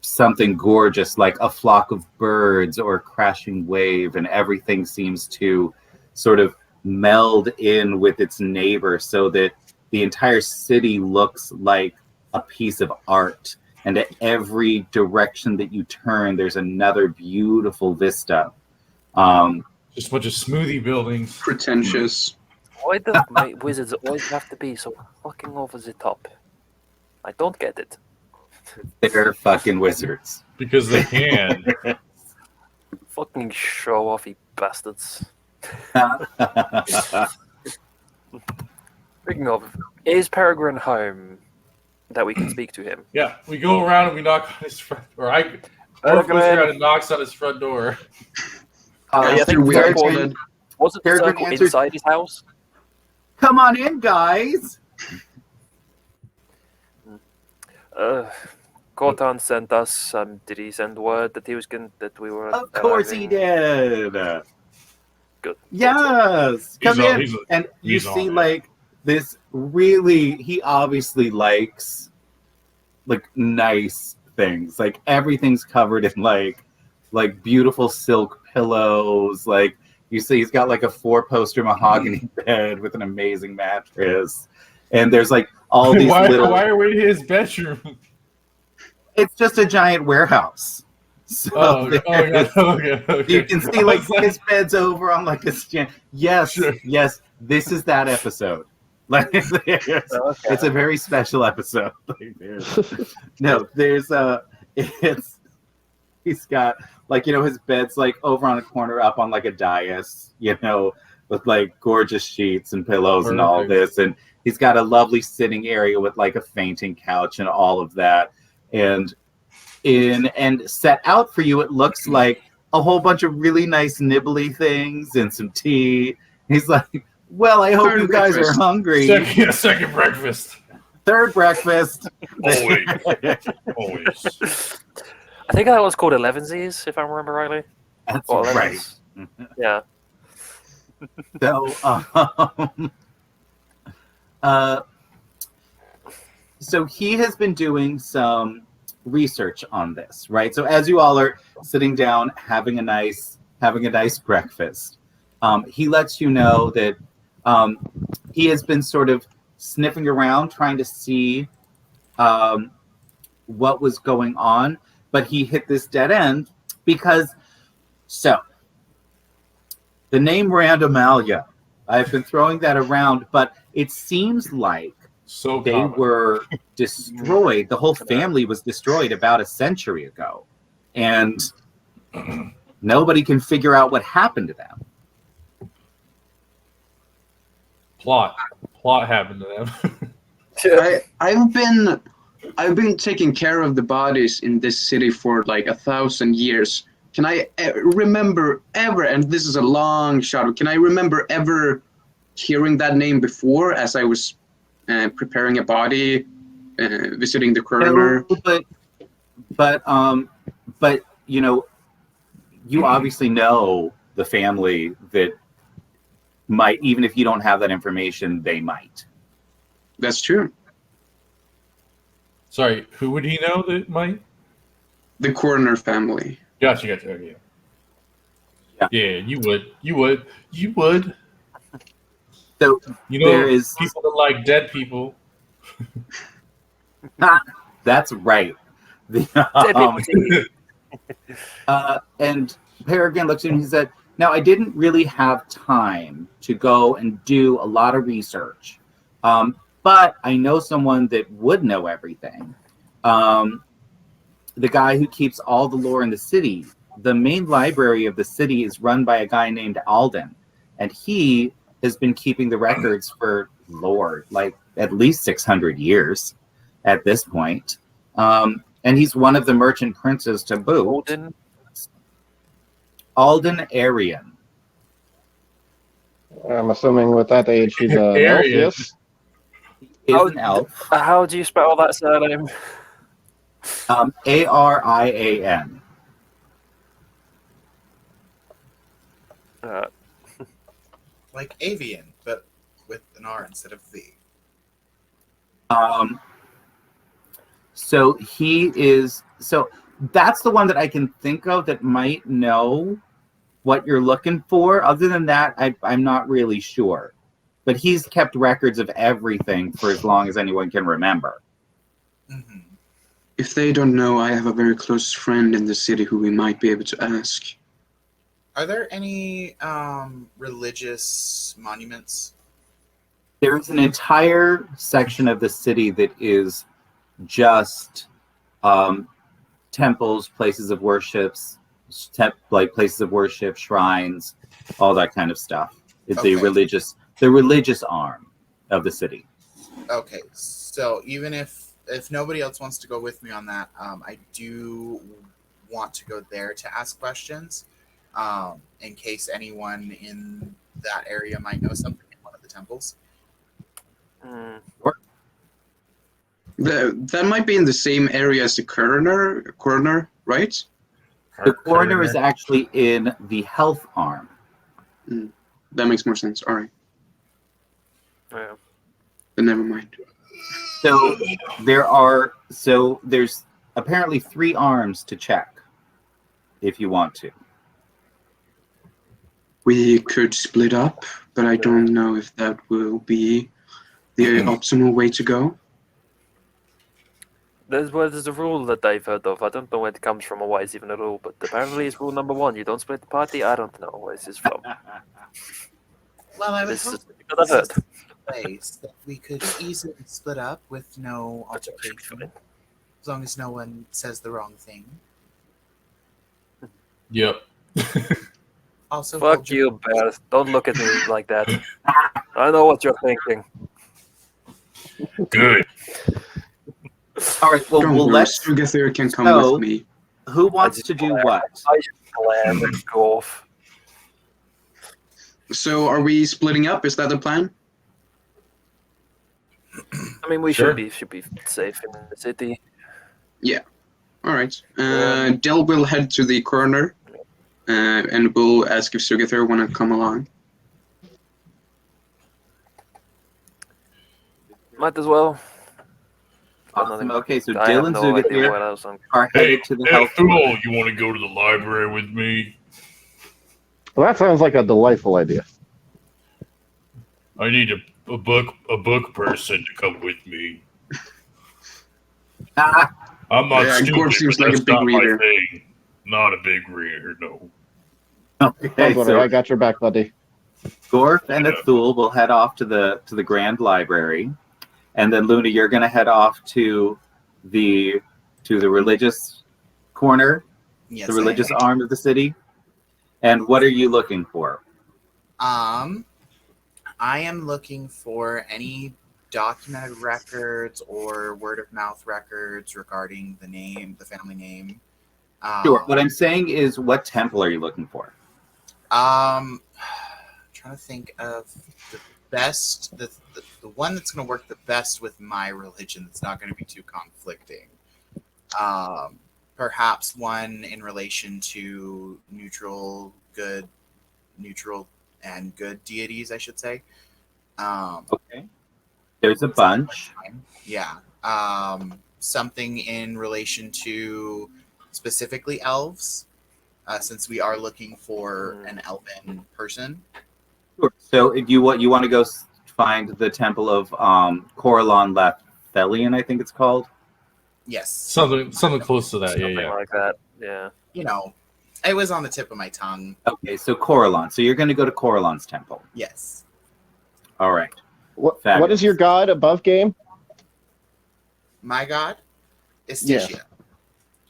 Speaker 2: something gorgeous, like a flock of birds or a crashing wave, and everything seems to sort of meld in with its neighbor so that the entire city looks like a piece of art. And at every direction that you turn, there's another beautiful vista.
Speaker 4: Just a bunch of smoothie buildings.
Speaker 3: Pretentious.
Speaker 1: Why do wizards always have to be so fucking over the top? I don't get it.
Speaker 2: They're fucking wizards.
Speaker 4: Because they can.
Speaker 1: Fucking show-offy bastards. Speaking of, is Peregrine home that we can speak to him?
Speaker 4: Yeah, we go around and we knock on his front door. Orc goes around and knocks on his front door.
Speaker 1: I think
Speaker 3: we
Speaker 1: Peregrine, was it the
Speaker 2: Peregrine
Speaker 1: circle
Speaker 2: answered-
Speaker 1: inside his house?
Speaker 2: Come on in, guys.
Speaker 1: Corton sent us. Did he send word that he was that we were?
Speaker 2: Of course he did.
Speaker 1: Good.
Speaker 2: Yes. Come in. And you
Speaker 4: he's
Speaker 2: see,
Speaker 4: on it.
Speaker 2: like, this really, he obviously likes, like, nice things. Like, everything's covered in, like beautiful silk pillows. Like, you see he's got, like, a 4-poster mahogany bed with an amazing mattress. And there's, like, all these little...
Speaker 4: Why are we in his bedroom?
Speaker 2: It's just a giant warehouse. So
Speaker 4: Okay.
Speaker 2: you can see, like, his bed's over on, like, a stand. Yes,
Speaker 4: Sure.
Speaker 2: yes, this is that episode. Like, it's a very special episode. Like, he's got, like, you know, his bed's, like, over on a corner up on, like, a dais, you know, with, like, gorgeous sheets and pillows and all this. And he's got a lovely sitting area with, like, a fainting couch and all of that. And set out for you, it looks like a whole bunch of really nice nibbly things and some tea. He's like, well, I hope you guys are hungry.
Speaker 4: Second breakfast.
Speaker 2: Third breakfast.
Speaker 4: Always.
Speaker 1: I think that was called 11sies, if I remember rightly.
Speaker 2: That's
Speaker 1: Or
Speaker 2: right.
Speaker 1: 11s. Yeah.
Speaker 2: So he has been doing some research on this, right? So as you all are sitting down having a nice breakfast, he lets you know that he has been sort of sniffing around trying to see what was going on, but he hit this dead end because the name Randomalia, I've been throwing that around, but it seems like they were destroyed. The whole family was destroyed about a century ago, and nobody can figure out what happened to them.
Speaker 4: Plot happened to them.
Speaker 3: I've been taking care of the bodies in this city for like 1,000 years. Can I remember ever, and this is a long shot, can I remember ever hearing that name before as I was preparing a body, visiting the coroner?
Speaker 2: No, but you know, you obviously know the family that might, even if you don't have that information, they might.
Speaker 3: That's true.
Speaker 4: Sorry, who would he know that might?
Speaker 3: The coroner family.
Speaker 4: Gotcha. Yeah, you would.
Speaker 2: So
Speaker 4: You know,
Speaker 2: there is
Speaker 4: people that like dead people.
Speaker 2: that's right. And Peregrine looks at him and he said, now, I didn't really have time to go and do a lot of research, but I know someone that would know everything. The guy who keeps all the lore in the city. The main library of the city is run by a guy named Alden, and he has been keeping the records for lore, like at least 600 years. at this point. And he's one of the merchant princes to boot.
Speaker 1: Odin.
Speaker 2: Alden Arian.
Speaker 6: I'm assuming with that age he's an elf,
Speaker 7: Arian.
Speaker 6: yes?
Speaker 2: He is
Speaker 1: How-
Speaker 2: an elf.
Speaker 1: How do you spell that surname?
Speaker 2: Arian.
Speaker 5: Like avian, but with an R instead of V.
Speaker 2: So he is. So that's the one that I can think of that might know what you're looking for. Other than that, I'm not really sure. But he's kept records of everything for as long as anyone can remember.
Speaker 5: Mm-hmm.
Speaker 3: If they don't know, I have a very close friend in the city who we might be able to ask.
Speaker 5: Are there any religious monuments?
Speaker 2: There's an entire section of the city that is just temples, places of worships, like places of worship, shrines, all that kind of stuff. It's
Speaker 5: Okay.
Speaker 2: the religious arm of the city.
Speaker 5: Okay, so even if nobody else wants to go with me on that, I do want to go there to ask questions, in case anyone in that area might know something in one of the temples.
Speaker 1: Hmm.
Speaker 3: That might be in the same area as the coroner, right?
Speaker 2: The coroner is actually in the health arm.
Speaker 3: That makes more sense. All right,
Speaker 1: Yeah.
Speaker 3: but never mind.
Speaker 2: So there's apparently 3 arms to check if you want to.
Speaker 3: We could split up, but I don't know if that will be the optimal way to go.
Speaker 1: There's a rule that I've heard of. I don't know where it comes from or why it's even a rule, but apparently it's rule number 1. You don't split the party. I don't know where this is from.
Speaker 5: Well, I would
Speaker 1: This is
Speaker 5: hope
Speaker 1: what I've heard.
Speaker 5: this is a place that we could easily split up with no altercation, as long as no one says the wrong thing.
Speaker 7: Yep.
Speaker 5: Also,
Speaker 1: Fuck
Speaker 5: hold your-
Speaker 1: you, Bear. Don't look at me like that. I know what you're thinking.
Speaker 7: Good.
Speaker 2: All right, well,
Speaker 3: Don't
Speaker 2: we'll
Speaker 3: worry,
Speaker 2: let
Speaker 3: Sugathir can come
Speaker 2: So-
Speaker 3: with me.
Speaker 2: who wants to do what?
Speaker 1: I should glad and go off.
Speaker 3: So are we splitting up? Is that the plan?
Speaker 1: I mean, we
Speaker 7: Sure.
Speaker 1: should be safe in the city.
Speaker 3: All right. Del will head to the coroner, and we'll ask if Sugathir want to come along.
Speaker 1: Might as well.
Speaker 2: Awesome. Okay, so
Speaker 1: I have
Speaker 2: Dylan
Speaker 1: no idea
Speaker 2: Zugathir
Speaker 1: what else I'm.
Speaker 2: are
Speaker 7: Hey,
Speaker 2: headed to the
Speaker 7: hey,
Speaker 2: health
Speaker 7: Thule,
Speaker 2: arm.
Speaker 7: you want to go to the library with me?
Speaker 6: Well, that sounds like a delightful idea.
Speaker 7: I need a book person to come with me.
Speaker 2: Ah,
Speaker 7: I'm not
Speaker 3: Yeah,
Speaker 7: stupid,
Speaker 3: Gorb seems
Speaker 7: but
Speaker 3: like a
Speaker 7: that's
Speaker 3: big
Speaker 7: not
Speaker 3: reader.
Speaker 7: my thing. Not a big reader, no.
Speaker 2: okay,
Speaker 6: Don't worry, I
Speaker 2: so
Speaker 6: got your back, buddy.
Speaker 2: Gorf and Athul will head off to the Grand Library, and then Luna, you're going to head off to the religious corner,
Speaker 5: Yes,
Speaker 2: the religious arm of the city. And what are you looking for?
Speaker 5: I am looking for any documented records or word of mouth records regarding the family name.
Speaker 2: Sure. What I'm saying is, what temple are you looking for?
Speaker 5: Trying to think of the best, the one that's going to work the best with my religion. That's not going to be too conflicting. Perhaps one in relation to neutral and good deities, I should say.
Speaker 2: Okay. There's a bunch.
Speaker 5: Yeah. Something in relation to specifically elves, since we are looking for an elven person.
Speaker 2: Sure. So if you want to go find the temple of Coralon Lathelion, I think it's called.
Speaker 5: Yes.
Speaker 7: Something close to that,
Speaker 1: Something
Speaker 7: yeah.
Speaker 1: like that. Yeah.
Speaker 5: You know, it was on the tip of my tongue.
Speaker 2: Okay, so Coralon. So you're going to go to Coralon's temple.
Speaker 5: Yes.
Speaker 2: All right.
Speaker 6: What
Speaker 2: Fabulous.
Speaker 6: is your god above game?
Speaker 5: My god,
Speaker 6: Yes.
Speaker 5: Istitia.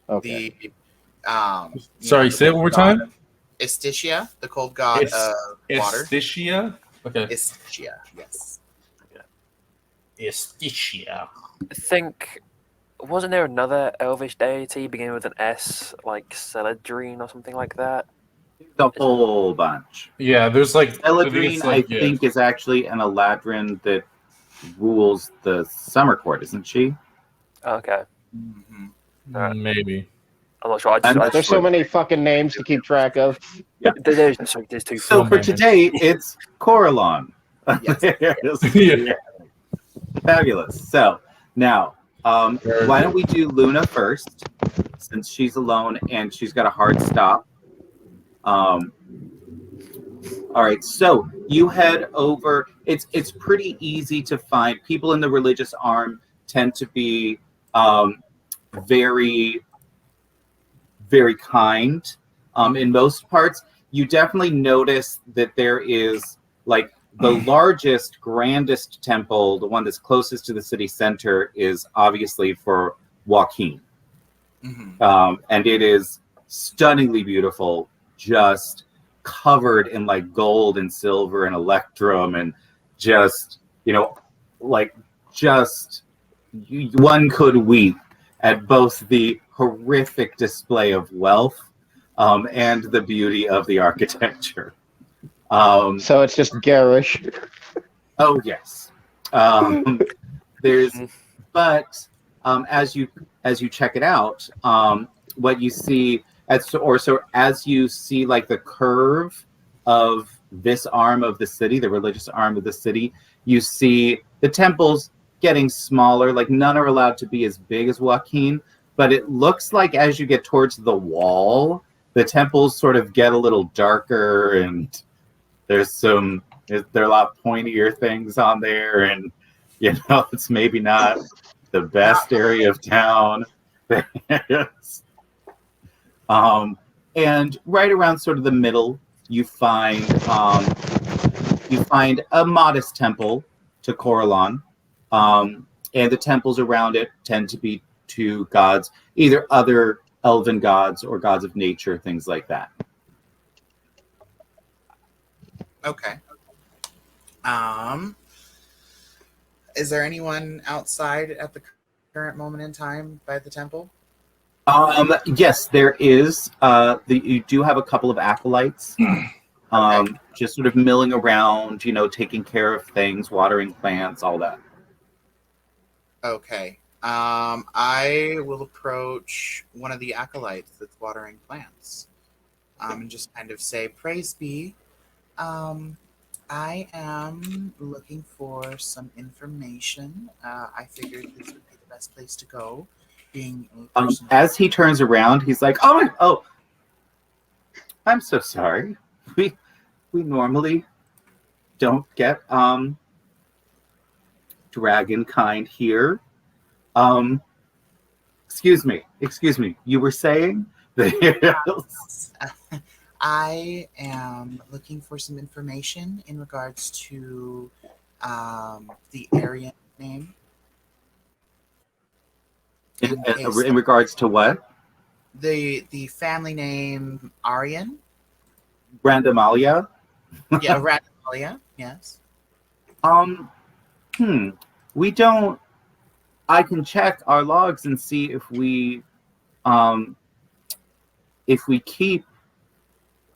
Speaker 6: Okay.
Speaker 5: The
Speaker 7: Sorry, say it one more time.
Speaker 5: Istitia, the cold god of water.
Speaker 7: Estitia? Okay.
Speaker 5: Istitia, yes.
Speaker 7: Estitia.
Speaker 1: I think, wasn't there another elvish deity beginning with an S, like Celadrine or something like that?
Speaker 2: The whole bunch.
Speaker 7: Yeah, there's like
Speaker 2: Eladrine, I think, is actually an Eladrin that rules the Summer Court, isn't she?
Speaker 1: Okay,
Speaker 5: Mhm.
Speaker 7: maybe.
Speaker 1: I'm not sure. I
Speaker 2: I'm not
Speaker 6: There's so many fucking names to keep track of.
Speaker 1: there's too
Speaker 2: So
Speaker 1: few.
Speaker 2: for today, it's Coralon.
Speaker 5: Yes.
Speaker 7: Yeah.
Speaker 2: Fabulous. So now, why don't we do Luna first, since she's alone and she's got a hard stop. All right. So you head over. It's pretty easy to find. People in the religious arm tend to be very, very kind. In most parts, you definitely notice that there is like the largest, grandest temple, the one that's closest to the city center, is obviously for Joaquin. And it is stunningly beautiful, just covered in like gold and silver and electrum, and just, one could weep at both the horrific display of wealth and the beauty of the architecture.
Speaker 6: So it's just garish.
Speaker 2: Oh yes. But as you check it out, what you see as you see like the curve of this arm of the city, the religious arm of the city, you see the temples getting smaller. Like none are allowed to be as big as Joaquin, but it looks like as you get towards the wall, the temples sort of get a little darker, and there are a lot pointier things on there, and it's maybe not the best area of town. And right around sort of the middle, you find a modest temple to Coralon, and the temples around it tend to be to gods, either other elven gods or gods of nature, things like that.
Speaker 5: Okay. Is there anyone outside at the current moment in time by the temple?
Speaker 2: Yes, there is. You do have a couple of acolytes, just sort of milling around, taking care of things, watering plants, all that.
Speaker 5: Okay. I will approach one of the acolytes that's watering plants, and just kind of say, "Praise be. I am looking for some information. I figured this would be the best place to go." Being
Speaker 2: as he turns around, he's like, "Oh, I'm so sorry. We normally don't get dragon kind here. Excuse me. You were saying?"
Speaker 5: I am looking for some information in regards to the Aryan name.
Speaker 2: In regards to what?
Speaker 5: The family name Aryan.
Speaker 2: Randamalia?
Speaker 5: Yeah, Randamalia. Yes.
Speaker 2: We don't. I can check our logs and see if we keep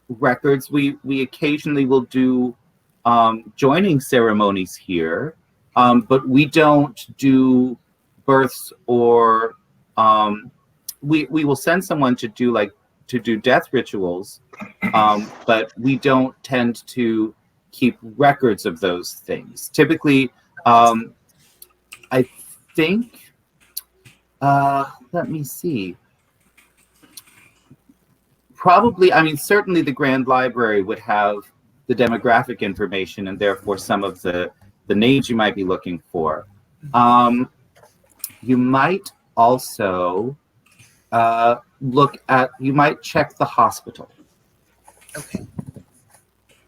Speaker 2: records. We occasionally will do joining ceremonies here, but we don't do births or we will send someone to do death rituals, but we don't tend to keep records of those things. Typically, I think, let me see. Probably, certainly the Grand Library would have the demographic information and therefore some of the names you might be looking for. You might also you might check the hospital.
Speaker 5: Okay.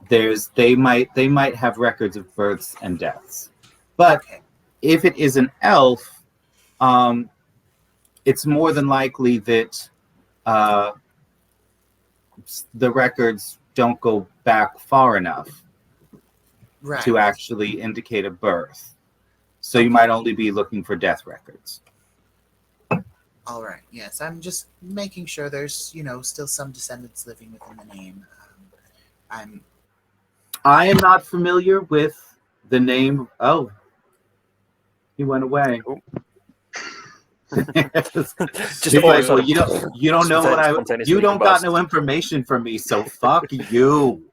Speaker 2: They might have records of births and deaths. But if it is an elf, it's more than likely that the records don't go back far enough to actually indicate a birth. So you might only be looking for death records.
Speaker 5: All right. Yes, I'm just making sure there's, still some descendants living within the name.
Speaker 2: I am not familiar with the name. Oh, he went away.
Speaker 1: Oh.
Speaker 2: He's like, well, you don't know what you don't got no information from me, so fuck you.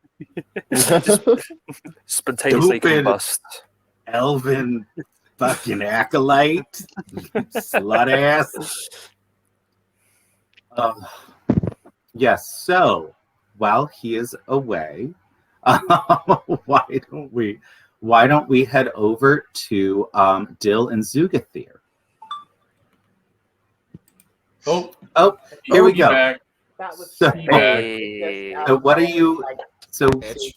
Speaker 1: Spontaneously
Speaker 2: Stupid
Speaker 1: combust.
Speaker 2: Elven fucking acolyte, slut ass. Yes. So while he is away, why don't we head over to Dill and Zugathir? Oh, here we go.
Speaker 7: Back.
Speaker 9: That was
Speaker 2: So,
Speaker 1: Hey.
Speaker 2: so what are you? So,
Speaker 5: Bitch.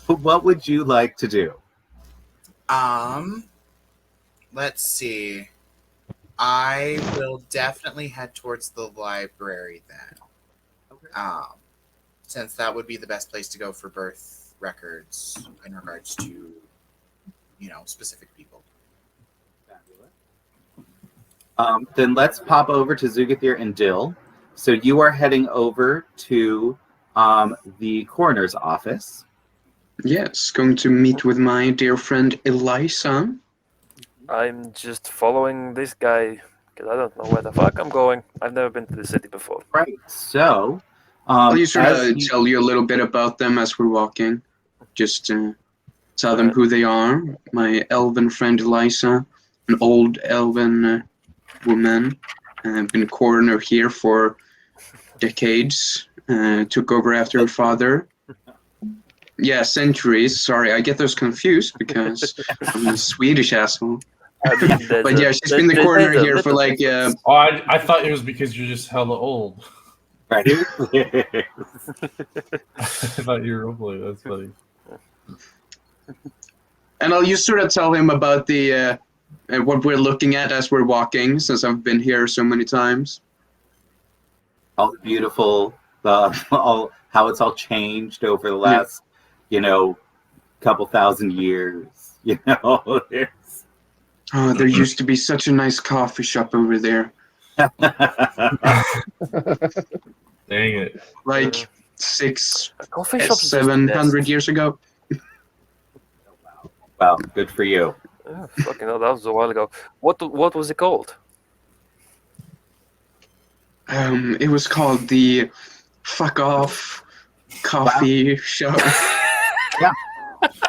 Speaker 2: what would you like to do?
Speaker 5: Let's see. I will definitely head towards the library then. Since that would be the best place to go for birth records in regards to, specific people.
Speaker 2: Then let's pop over to Zugathir and Dill. So you are heading over to the coroner's office.
Speaker 3: Yes, going to meet with my dear friend Eliza.
Speaker 1: I'm just following this guy because I don't know where the fuck I'm going. I've never been to the city before.
Speaker 2: Right. So,
Speaker 3: I'll just sort of tell you a little bit about them as we're walking. Just tell them who they are. My elven friend Eliza, an old elven woman, been a coroner here for decades. Took over after her father. Yeah, centuries. Sorry, I get those confused because I'm a Swedish asshole. But yeah, she's been the coroner here for like.
Speaker 7: Oh, I thought it was because you're just hella old.
Speaker 2: Right.
Speaker 7: I thought you were old. That's funny.
Speaker 3: And I'll just sort of tell him about the what we're looking at as we're walking, since I've been here so many times.
Speaker 2: All beautiful, how it's all changed over the last, couple thousand years. There's...
Speaker 3: Oh, there used to be such a nice coffee shop over there.
Speaker 7: Dang it!
Speaker 3: Like
Speaker 1: 700
Speaker 3: years ago.
Speaker 2: Wow, good for you.
Speaker 1: Oh, fucking hell, that was a while ago. What was it called?
Speaker 3: It was called the Fuck Off Coffee Shop.
Speaker 2: Yeah.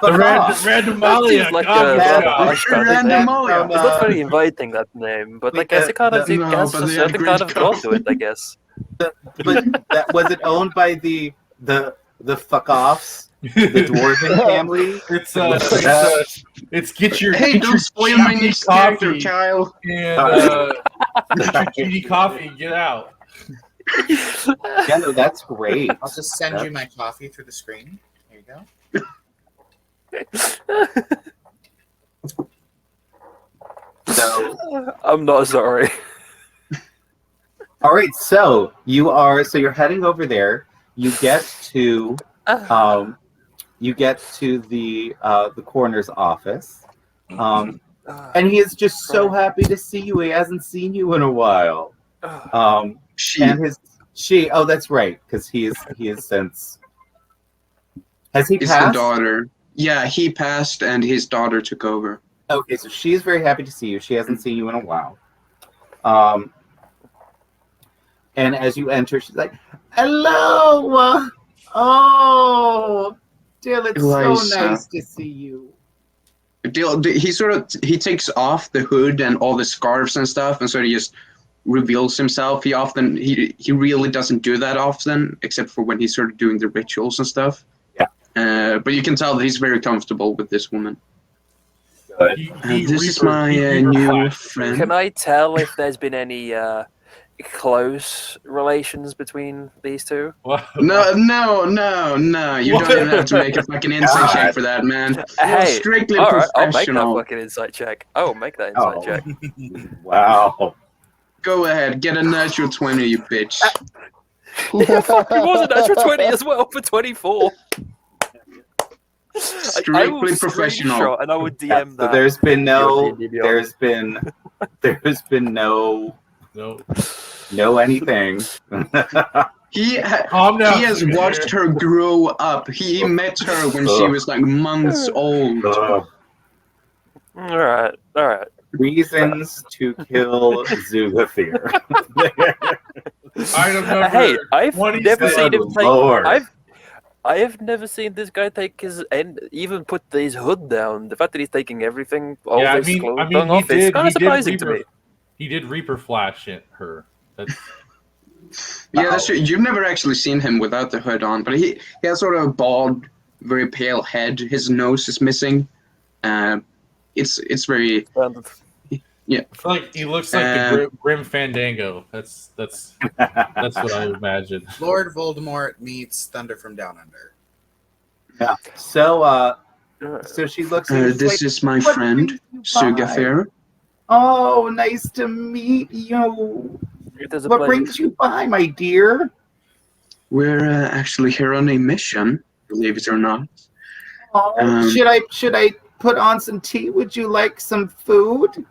Speaker 7: The Randomalia
Speaker 1: Like
Speaker 7: coffee shop.
Speaker 3: Randomalia.
Speaker 1: It's not very inviting, that name, but I guess it kind of has
Speaker 3: but
Speaker 1: a
Speaker 3: they have
Speaker 1: certain
Speaker 3: great
Speaker 1: kind of draw to
Speaker 3: coffee.
Speaker 1: it, I guess.
Speaker 2: But that was it owned by the fuck offs, the dwarven family.
Speaker 7: It's get your
Speaker 3: Hey, don't spoil my next character, child.
Speaker 7: and get your cutie coffee and get out.
Speaker 2: Yeah, no, that's great.
Speaker 5: I'll just send you my coffee through the screen. Here you go.
Speaker 2: So,
Speaker 1: I'm not sorry.
Speaker 2: all right, so you're heading over there. You get to the coroner's office, and he is just so happy to see you. He hasn't seen you in a while.
Speaker 3: She.
Speaker 2: Oh, that's right, because he is since. Has he
Speaker 3: His
Speaker 2: passed?
Speaker 3: daughter. Yeah, he passed, and his daughter took over.
Speaker 2: Okay, so she's very happy to see you. She hasn't seen you in a while. And as you enter, she's like, "Hello! Oh, Dill, it's
Speaker 3: Eliza.
Speaker 2: so nice to see you."
Speaker 3: He takes off the hood and all the scarves and stuff, and sort of just reveals himself. He really doesn't do that often, except for when he's sort of doing the rituals and stuff.
Speaker 2: Yeah.
Speaker 3: But you can tell that he's very comfortable with this woman. This is
Speaker 7: Reaper-
Speaker 3: my
Speaker 7: Reaper
Speaker 3: new
Speaker 7: Flash.
Speaker 3: friend.
Speaker 1: Can I tell if there's been any close relations between these two?
Speaker 7: What?
Speaker 3: No. You
Speaker 7: What?
Speaker 3: don't even have to make a fucking insight check for that, man.
Speaker 1: Hey,
Speaker 3: Strictly
Speaker 1: all right, I'll make that
Speaker 3: professional.
Speaker 1: fucking insight check. Oh, make that insight
Speaker 2: Oh.
Speaker 1: check.
Speaker 2: Wow.
Speaker 3: Go ahead, get a natural 20, you bitch.
Speaker 1: Yeah, fuck, it was a natural 20 as well for 24.
Speaker 3: Strictly
Speaker 1: will
Speaker 3: professional.
Speaker 1: screenshot and I would DM
Speaker 2: Yeah, so
Speaker 1: that.
Speaker 2: there's been no,
Speaker 1: Your D&D
Speaker 2: there's been no
Speaker 4: No.
Speaker 2: anything.
Speaker 4: Calm down.
Speaker 3: He has
Speaker 4: Senior.
Speaker 3: watched her grow up. He met her when she was like months old.
Speaker 2: Ugh.
Speaker 1: All right.
Speaker 2: Reasons to kill Zugathir.
Speaker 4: Item number
Speaker 1: Hey, I've
Speaker 4: 27.
Speaker 1: never seen him take.
Speaker 2: Lord.
Speaker 1: I have never seen this guy take his and even put his hood down. The fact that he's taking everything, all
Speaker 4: Yeah,
Speaker 1: this clothes off, is kind of surprising to me.
Speaker 4: He did Reaper Flash at her. That's
Speaker 3: Yeah, that's true. You've never actually seen him without the hood on, but he has sort of a bald, very pale head. His nose is missing. It's very
Speaker 4: I feel like he looks like the Grim Fandango. That's what I imagine.
Speaker 5: Lord Voldemort meets Thunder from Down Under.
Speaker 2: Yeah. So she looks at you,
Speaker 3: this
Speaker 2: like,
Speaker 3: is my
Speaker 2: "What
Speaker 3: friend,
Speaker 2: brings you by?"
Speaker 3: Sugafair.
Speaker 2: Oh, nice to meet you.
Speaker 1: It is a
Speaker 2: What
Speaker 1: pleasure.
Speaker 2: brings you by, my dear?
Speaker 3: We're actually here on a mission, believe it or not.
Speaker 2: Oh, should I put on some tea? Would you like some food?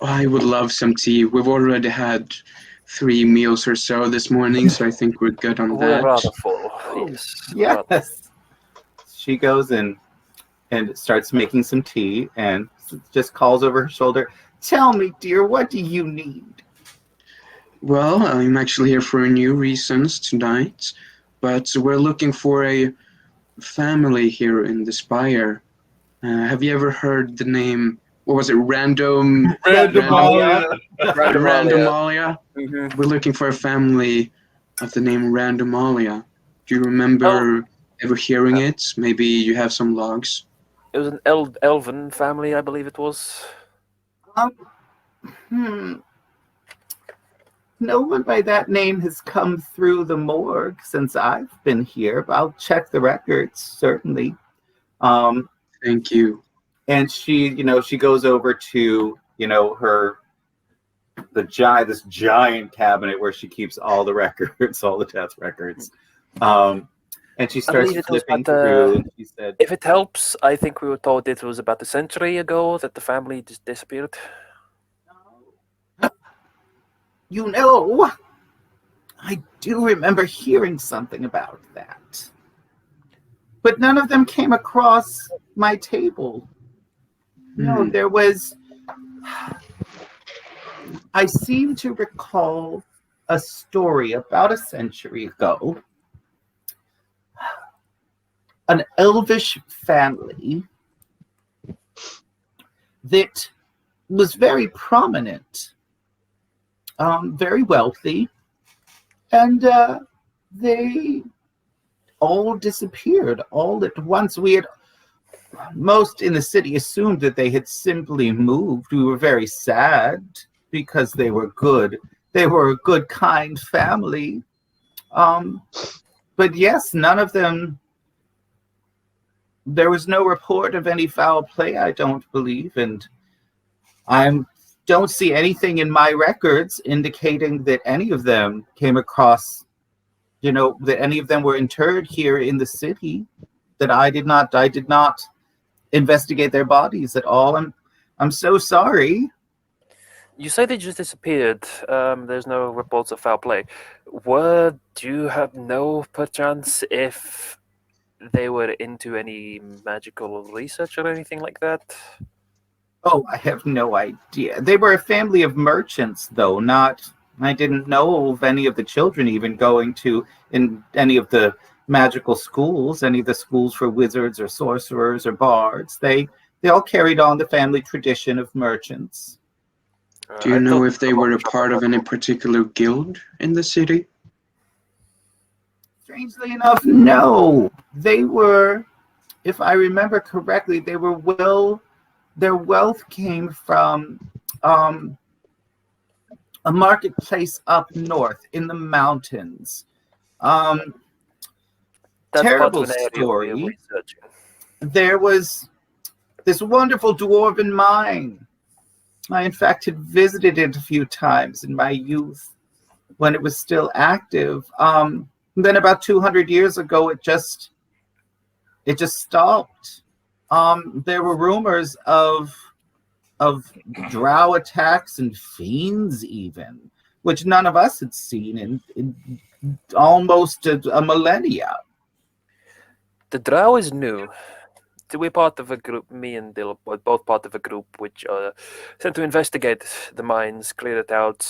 Speaker 3: I would love some tea. We've already had 3 meals or so this morning, so I think we're good on
Speaker 1: We're
Speaker 3: that.
Speaker 1: rather full. Yes.
Speaker 2: Yes. She goes in and starts making some tea and just calls over her shoulder. Tell me, dear, what do you need?
Speaker 3: Well, I'm actually here for new reasons tonight, but we're looking for a family here in the Spire. Have you ever heard the name? What was it?
Speaker 2: Randomalia.
Speaker 3: Randomalia.
Speaker 1: Mhm.
Speaker 3: We're looking for a family of the name Randomalia. Do you remember ever hearing it? Maybe you have some logs.
Speaker 1: It was an elven family, I believe it was.
Speaker 2: No one by that name has come through the morgue since I've been here, but I'll check the records, certainly.
Speaker 3: Thank you.
Speaker 2: And she goes over to, this giant cabinet where she keeps all the records, all the death records. And she starts
Speaker 1: believe it was
Speaker 2: flipping
Speaker 1: about,
Speaker 2: through, and she said,
Speaker 1: If it helps, I think we were told it was about a century ago that the family just disappeared.
Speaker 2: I do remember hearing something about that. But none of them came across my table. No, there was... I seem to recall a story about a century ago. An elvish family that was very prominent, very wealthy, and they all disappeared all at once. Most in the city assumed that they had simply moved. We were very sad because they were good. They were a good, kind family. But yes, none of them, there was no report of any foul play, I don't believe, and I don't see anything in my records indicating that any of them came across, that any of them were interred here in the city. That I did not investigate their bodies at all. I'm so sorry.
Speaker 1: You say they just disappeared. There's no reports of foul play. Do you have no perchance if they were into any magical research or anything like that?
Speaker 2: Oh, I have no idea. They were a family of merchants, though. I didn't know of any of the children even going to in any of the magical schools, any of the schools for wizards or sorcerers or bards. They all carried on the family tradition of merchants.
Speaker 3: Do you know if they were a part of any particular guild in the city?
Speaker 2: Strangely enough, no. They were, if I remember correctly, their wealth came from a marketplace up north in the mountains. Terrible story. There was this wonderful dwarven mine. I, in fact, had visited it a few times in my youth when it was still active. Then about 200 years ago, it just stopped. There were rumors of drow attacks and fiends even, which none of us had seen in almost a millennia.
Speaker 1: The drow is new. We're part of a group, me and Dill, both part of a group which sent to investigate the mines, clear it out,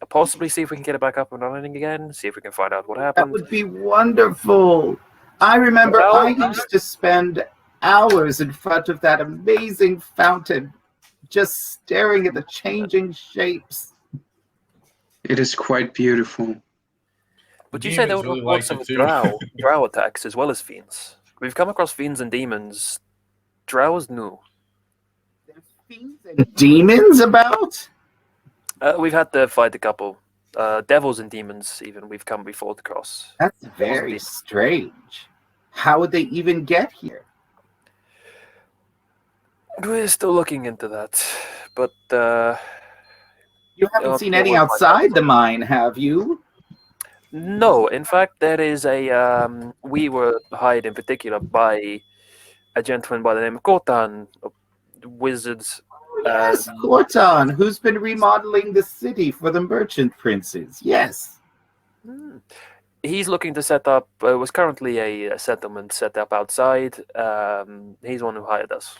Speaker 1: possibly see if we can get it back up and running again, see if we can find out what
Speaker 2: That
Speaker 1: happened.
Speaker 2: would be wonderful. I remember
Speaker 1: Well,
Speaker 2: I used to spend hours in front of that amazing fountain, just staring at the changing shapes.
Speaker 3: It is quite beautiful.
Speaker 1: But you say there
Speaker 4: Demons
Speaker 1: were
Speaker 4: really
Speaker 1: lots
Speaker 4: liked
Speaker 1: of
Speaker 4: it too.
Speaker 1: drow attacks as well as fiends. We've come across fiends and demons. Drow is new.
Speaker 2: There's fiends and demons about?
Speaker 1: We've had to fight a couple. Devils and demons, even, we fought across.
Speaker 2: That's very strange. How would they even get here?
Speaker 1: We're still looking into that. But,
Speaker 2: You haven't seen
Speaker 1: yeah,
Speaker 2: any
Speaker 1: we'll find
Speaker 2: outside
Speaker 1: out.
Speaker 2: the mine, have you?
Speaker 1: No, in fact, there is a. We were hired in particular by a gentleman by the name of Kotan, a wizard.
Speaker 2: Yes, Corton, who's been remodeling the city for the merchant princes. Yes.
Speaker 1: He's looking to set up. Was currently a settlement set up outside. He's the one who hired us.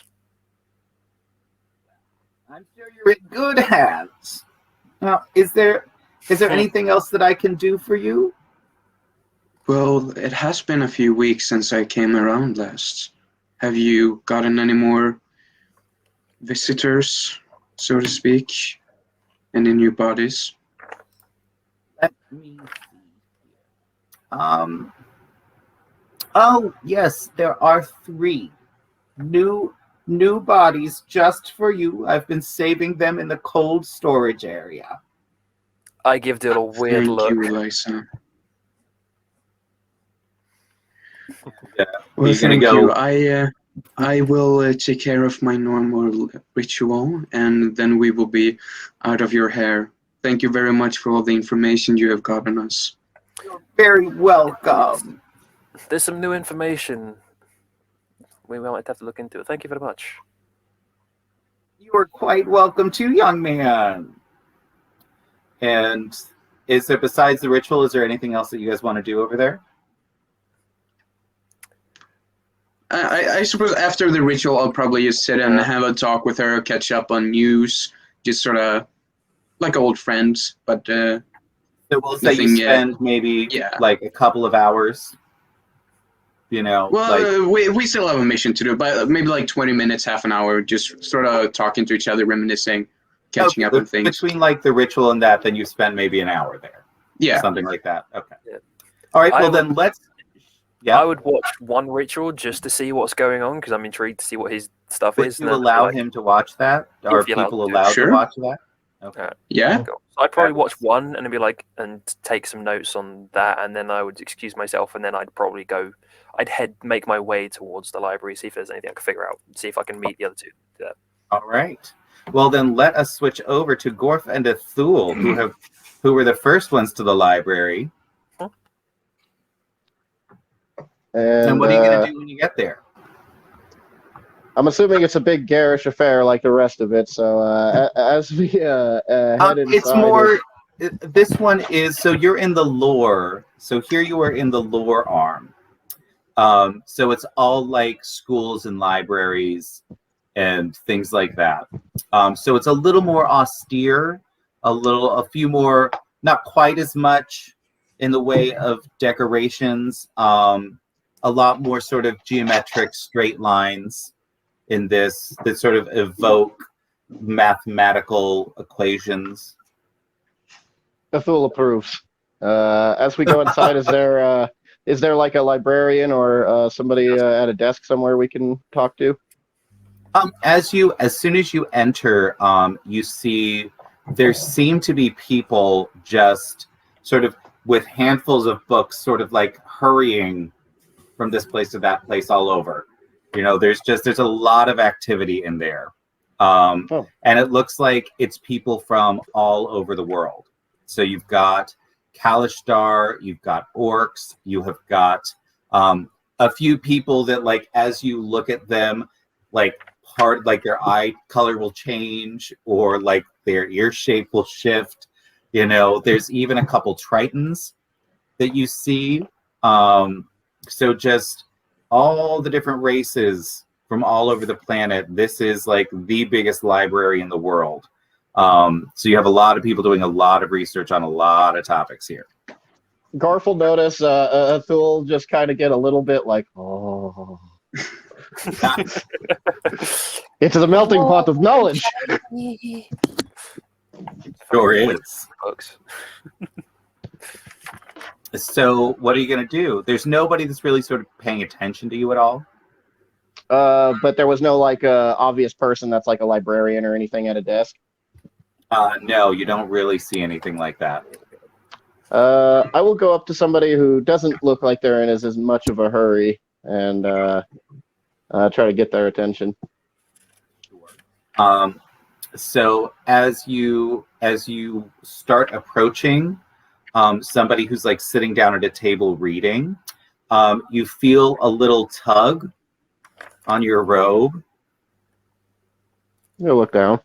Speaker 2: I'm sure you're in good hands. Now, is there anything else that I can do for you?
Speaker 3: Well, it has been a few weeks since I came around last. Have you gotten any more visitors, so to speak, any new bodies?
Speaker 2: Let me see. Oh, yes, there are 3 new bodies just for you. I've been saving them in the cold storage area.
Speaker 1: I give Dill a weird
Speaker 3: Thank
Speaker 1: look.
Speaker 3: you, Eliza.
Speaker 2: Yeah.
Speaker 3: Well,
Speaker 2: You're gonna
Speaker 3: thank
Speaker 2: go-
Speaker 3: you. I will take care of my normal ritual, and then we will be out of your hair. Thank you very much for all the information you have gotten us.
Speaker 2: You're very welcome.
Speaker 1: There's some new information. We might have to look into it. Thank you very much.
Speaker 2: You are quite welcome too, young man. And is there, besides the ritual, is there anything else that you guys want to do over there?
Speaker 3: I suppose after the ritual, I'll probably just sit and have a talk with her, catch up on news, just sort of like old friends. But
Speaker 2: So we'll say
Speaker 3: nothing
Speaker 2: you
Speaker 3: yet.
Speaker 2: spend maybe
Speaker 3: Yeah.
Speaker 2: like a couple of hours. You know,
Speaker 3: Well, we still have a mission to do, but maybe like 20 minutes, half an hour, just sort of talking to each other, reminiscing, catching up on things.
Speaker 2: Between like the ritual and that, then you spend maybe an hour there.
Speaker 3: Yeah.
Speaker 2: Something like that. Okay.
Speaker 1: Yeah.
Speaker 2: All right. Well,
Speaker 1: I
Speaker 2: then let's. Yeah.
Speaker 1: I would watch one ritual just to see what's going on because I'm intrigued to see what his stuff
Speaker 2: Would
Speaker 1: is.
Speaker 2: you
Speaker 1: and then
Speaker 2: allow
Speaker 1: like,
Speaker 2: him to watch that? Are
Speaker 1: If you're allowed
Speaker 2: people
Speaker 1: to.
Speaker 2: allowed
Speaker 3: Sure.
Speaker 2: to watch that? Okay.
Speaker 3: Yeah.
Speaker 1: go. So I'd probably watch one and then be like, and take some notes on that, and then I would excuse myself, and then I'd probably go. I'd make my way towards the library, see if there's anything I can figure out, see if I can meet the other two. Yeah.
Speaker 2: All right. Well, then let us switch over to Gorf and Athul, who were the first ones to the library. And what are you going to do when you get there?
Speaker 6: I'm assuming it's a big garish affair like the rest of it. So as we head inside,
Speaker 2: It's more. This one is so you're in the lore. So here you are in the lore arm. So it's all like schools and libraries and things like that. So it's a little more austere, a few more, not quite as much in the way of decorations. A lot more sort of geometric straight lines in this that sort of evoke mathematical equations.
Speaker 6: Athul approves. As we go inside, is there like a librarian or somebody at a desk somewhere we can talk to?
Speaker 2: As soon as you enter, you see there seem to be people just sort of with handfuls of books, sort of like hurrying from this place to that place all over. You know, there's a lot of activity in there. And it looks like it's people from all over the world. So you've got Kalishtar, you've got orcs, you have got a few people that like as you look at them, like their eye color will change or like their ear shape will shift. There's even a couple tritons that you see. So just all the different races from all over the planet. This is like the biggest library in the world. So you have a lot of people doing a lot of research on a lot of topics here.
Speaker 6: Garf will notice Thule just kind of get a little bit like, oh. It's a melting pot of knowledge.
Speaker 2: Sure is.
Speaker 1: Folks.
Speaker 2: So what are you going to do? There's nobody that's really sort of paying attention to you at all?
Speaker 6: But there was no like obvious person that's like a librarian or anything at a desk?
Speaker 2: No, you don't really see anything like that.
Speaker 6: I will go up to somebody who doesn't look like they're in as much of a hurry and try to get their attention.
Speaker 2: So as you start approaching somebody who's like sitting down at a table reading, you feel a little tug on your robe.
Speaker 6: You look down.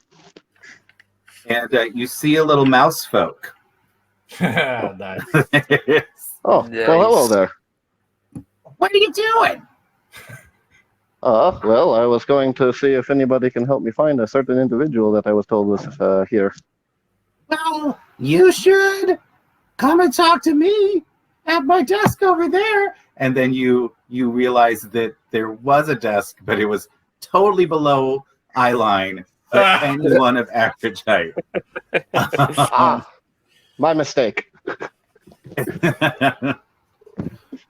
Speaker 2: And you see a little mouse folk.
Speaker 4: Nice.
Speaker 6: Oh,
Speaker 1: Nice.
Speaker 6: well, hello there.
Speaker 2: What are you doing?
Speaker 6: Well, I was going to see if anybody can help me find a certain individual that I was told was here.
Speaker 2: Well, you should come and talk to me at my desk over there. And then you realize that there was a desk, but it was totally below eye line for anyone of average height.
Speaker 6: My mistake.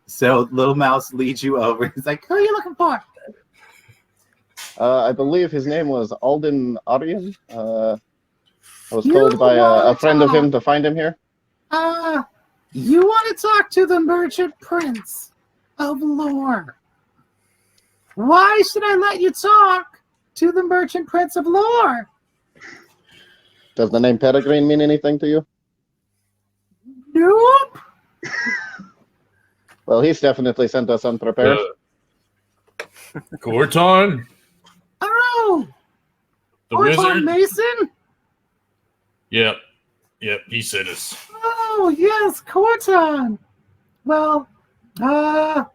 Speaker 2: So little mouse leads you over. He's like, "Who are you looking for?"
Speaker 6: I believe his name was Alden Aryan. I was told by a friend of him to find him here.
Speaker 2: You want to talk to the Merchant Prince of Lore. Why should I let you talk to the Merchant Prince of Lore?
Speaker 6: Does the name Peregrine mean anything to you?
Speaker 2: Nope.
Speaker 6: Well, he's definitely sent us unprepared.
Speaker 4: Corton,
Speaker 2: Oh,
Speaker 4: the
Speaker 2: Orton
Speaker 4: wizard.
Speaker 2: Mason?
Speaker 4: Yep, he sent us.
Speaker 2: Oh, yes, Corton. Well, do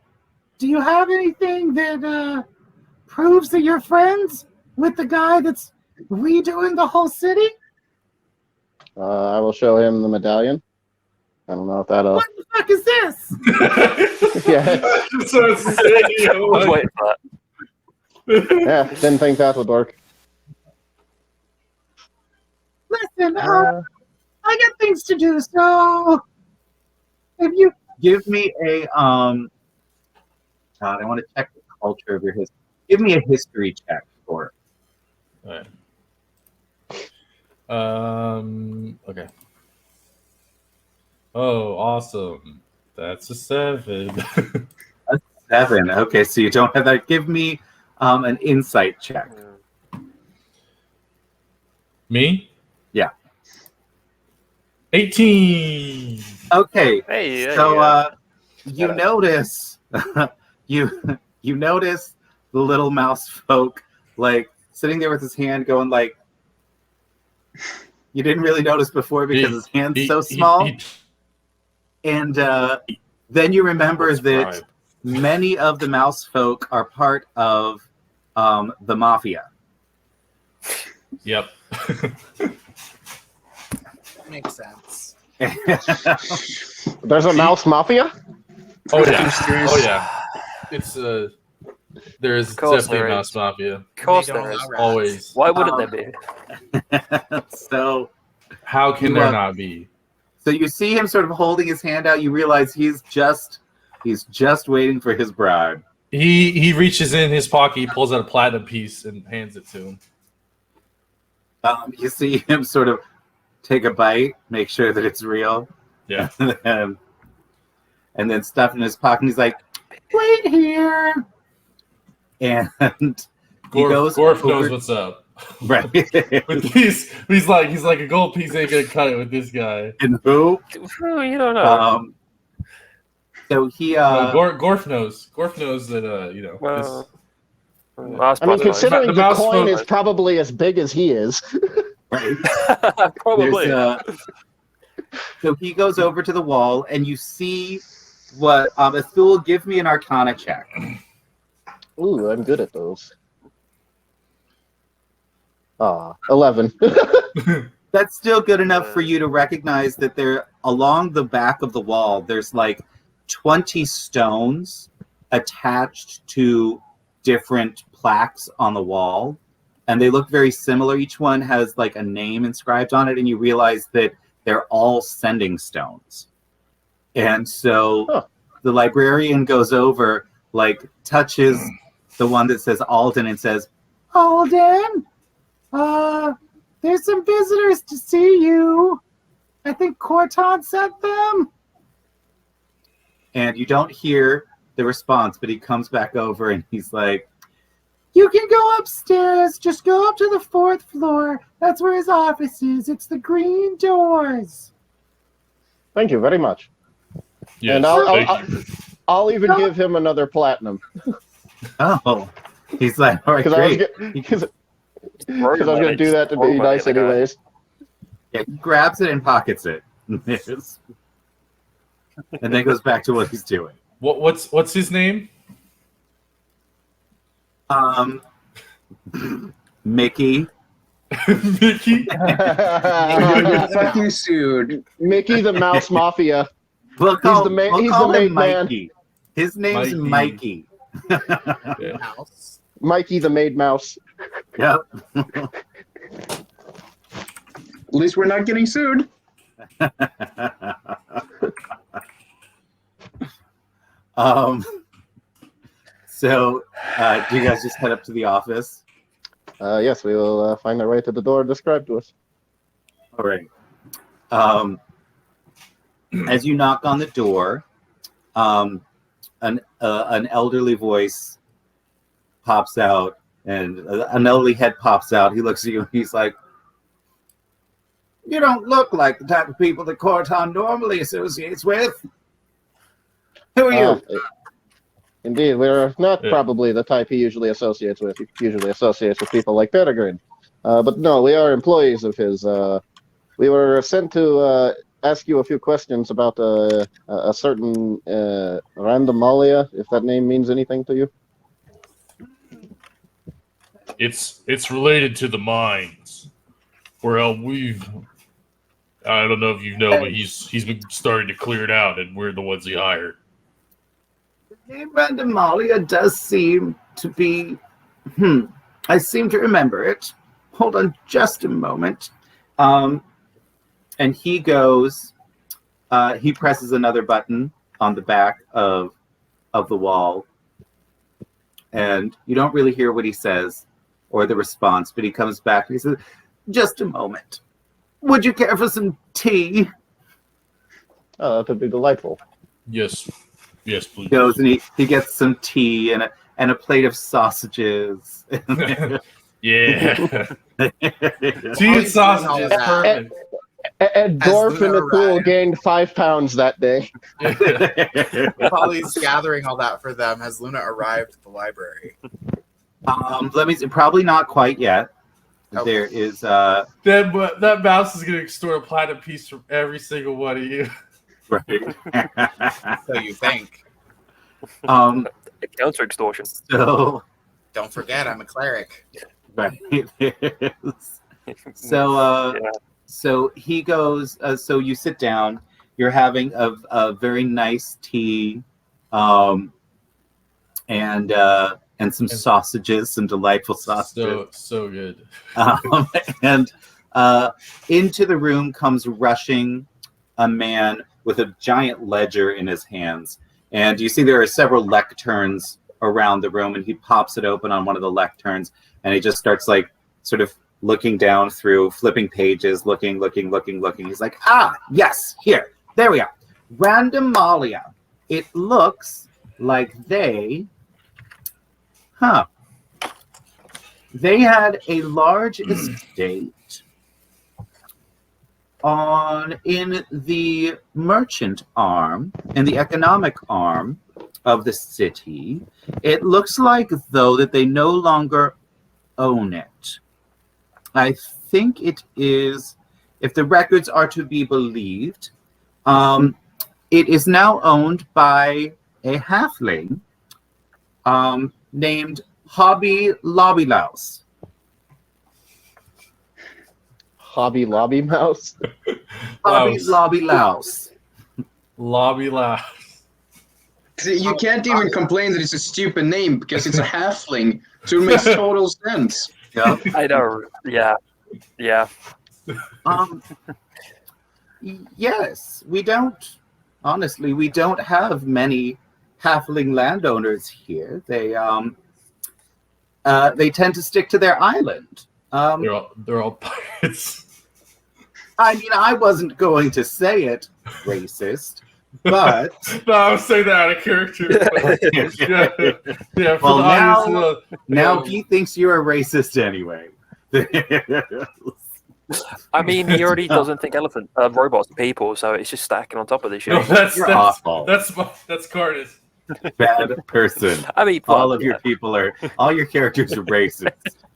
Speaker 2: you have anything that proves that you're friends with the guy that's redoing the whole city?
Speaker 6: I will show him the medallion. I don't know if that'll...
Speaker 2: What the fuck is this?
Speaker 6: Yeah.
Speaker 4: So insane,
Speaker 1: I was waiting for that.
Speaker 6: Yeah, didn't think that would work.
Speaker 2: Listen, I got things to do, so if you give me a God, I want to check the culture of your history. Give me a history check for it.
Speaker 4: All right. Okay. Oh, awesome. That's a 7.
Speaker 2: 7. Okay, so you don't have that. Give me an insight check.
Speaker 4: Me?
Speaker 2: Yeah.
Speaker 4: 18.
Speaker 2: Okay.
Speaker 1: Hey,
Speaker 2: So you notice you notice the little mouse folk like sitting there with his hand going like you didn't really notice before because his hand's so small. And then you remember that many of the mouse folk are part of the mafia.
Speaker 4: Yep.
Speaker 5: Makes sense.
Speaker 6: There's a mouse mafia?
Speaker 4: Oh yeah. It's there is definitely a mouse mafia.
Speaker 1: Of course
Speaker 5: They don't
Speaker 1: there is.
Speaker 5: allow rats.
Speaker 4: Always.
Speaker 1: Why wouldn't there be?
Speaker 2: So
Speaker 4: How can
Speaker 2: You,
Speaker 4: there not be?
Speaker 2: so you see him sort of holding his hand out. You realize he's just waiting for his bribe.
Speaker 4: He reaches in his pocket, he pulls out a platinum piece and hands it to him.
Speaker 2: You see him sort of take a bite, make sure that it's real.
Speaker 4: Yeah.
Speaker 2: and then stuff in his pocket. And he's like, "Wait here." And he goes.
Speaker 4: Gorf
Speaker 2: over-
Speaker 4: knows what's up.
Speaker 2: Right.
Speaker 4: With these, he's like a gold piece ain't gonna cut it with this guy.
Speaker 2: And who?
Speaker 1: You don't know.
Speaker 2: So he
Speaker 4: Gorf knows. Gorf knows that
Speaker 1: Well,
Speaker 4: this.
Speaker 6: I mean, considering
Speaker 4: The
Speaker 6: the
Speaker 4: mouse
Speaker 6: coin
Speaker 4: phone-
Speaker 6: is probably as big as he is.
Speaker 2: right.
Speaker 1: Probably.
Speaker 2: So he goes over to the wall, and you see what Athul, give me an Arcana check.
Speaker 6: Ooh, I'm good at those. 11.
Speaker 2: That's still good enough for you to recognize that there, along the back of the wall, there's like 20 stones attached to different plaques on the wall, and they look very similar. Each one has like a name inscribed on it, and you realize that they're all sending stones. And so the librarian goes over, like touches the one that says Alden and says, Alden, there's some visitors to see you. I think Corton sent them. And you don't hear the response, but he comes back over and he's like, you can go upstairs. Just go up to the 4th floor. That's where his office is. It's the green doors.
Speaker 6: Thank you very much.
Speaker 4: Yes,
Speaker 6: And
Speaker 4: thank you.
Speaker 6: I'll even give him another platinum.
Speaker 2: Oh, he's like, all right, great.
Speaker 6: Because I was going to do that to be nice anyways.
Speaker 2: Yeah, he grabs it and pockets it. And then goes back to what he's doing.
Speaker 4: What's his name?
Speaker 2: Mickey.
Speaker 4: Mickey.
Speaker 3: Fucking sued.
Speaker 6: Mickey the Mouse Mafia.
Speaker 2: We'll call
Speaker 6: He's the
Speaker 2: him
Speaker 6: main man.
Speaker 2: Mikey. His name's Mikey.
Speaker 4: Yeah.
Speaker 5: Mouse.
Speaker 6: Mikey the Maid Mouse.
Speaker 2: Yep.
Speaker 3: At least we're not getting sued.
Speaker 2: So, do you guys just head up to the office?
Speaker 6: Yes, we will find our way to the door described to us.
Speaker 2: All right. As you knock on the door, an elderly voice pops out, and an elderly head pops out. He looks at you, and he's like, "You don't look like the type of people that Corton normally associates with. Who are you?"
Speaker 6: Indeed, we're not probably the type he usually associates with. He usually associates with people like Peregrine. But no, we are employees of his. We were sent to ask you a few questions about a certain Randomalia, if that name means anything to you.
Speaker 4: It's related to the mines. Well, I don't know if you know, but he's been starting to clear it out, and we're the ones he hired.
Speaker 2: The name Randomalia does seem to be. I seem to remember it. Hold on just a moment. And he goes. He presses another button on the back of the wall, and you don't really hear what he says or the response. But he comes back and he says, "Just a moment. Would you care for some tea?"
Speaker 6: Oh, that would be delightful.
Speaker 4: Yes, please.
Speaker 2: He goes and he gets some tea and a plate of sausages.
Speaker 4: Yeah. Tea and sausages. Perfect.
Speaker 6: And Dorf in the pool gained 5 pounds that day.
Speaker 5: While he's gathering all that for them, has Luna arrived at the library?
Speaker 2: Let me see. Probably not quite yet.
Speaker 5: Okay.
Speaker 2: There is
Speaker 4: That mouse is going to extort a platinum piece from every single one of you.
Speaker 2: right.
Speaker 5: So you think.
Speaker 1: It counts for extortion.
Speaker 2: So
Speaker 5: Don't forget, I'm a cleric.
Speaker 2: right. So so he goes. So you sit down. You're having a very nice tea, and some sausages, some delightful sausages.
Speaker 4: So good.
Speaker 2: And into the room comes rushing a man with a giant ledger in his hands. And you see there are several lecterns around the room, and he pops it open on one of the lecterns, and he just starts like sort of looking down through, flipping pages, looking. He's like, yes, here, there we are. Randomalia. It looks like they had a large estate in the merchant arm, in the economic arm of the city, it looks like though that they no longer own it. I think it is, if the records are to be believed, it is now owned by a halfling named Hobby Lobbylouse.
Speaker 6: Hobby Lobby Mouse.
Speaker 2: Hobby
Speaker 4: Louse.
Speaker 2: Lobbylouse.
Speaker 4: Lobby laugh.
Speaker 3: See, you can't even complain that it's a stupid name because it's a halfling, so it makes total sense.
Speaker 2: Yeah.
Speaker 1: I know. Yeah.
Speaker 2: Yes, we don't. Honestly, we don't have many halfling landowners here. They tend to stick to their island.
Speaker 4: They're all pirates.
Speaker 2: I mean, I wasn't going to say it, racist, but
Speaker 4: No, I was saying that out of character. But yeah. For
Speaker 2: Well,
Speaker 4: the audience,
Speaker 2: now he thinks you're a racist anyway.
Speaker 1: I mean, he already doesn't think robots are people, so it's just stacking on top of this shit.
Speaker 4: no, that's
Speaker 2: You're awful.
Speaker 4: that's Cardis.
Speaker 2: Bad person.
Speaker 1: I mean,
Speaker 2: All of your people are, all your characters are racist.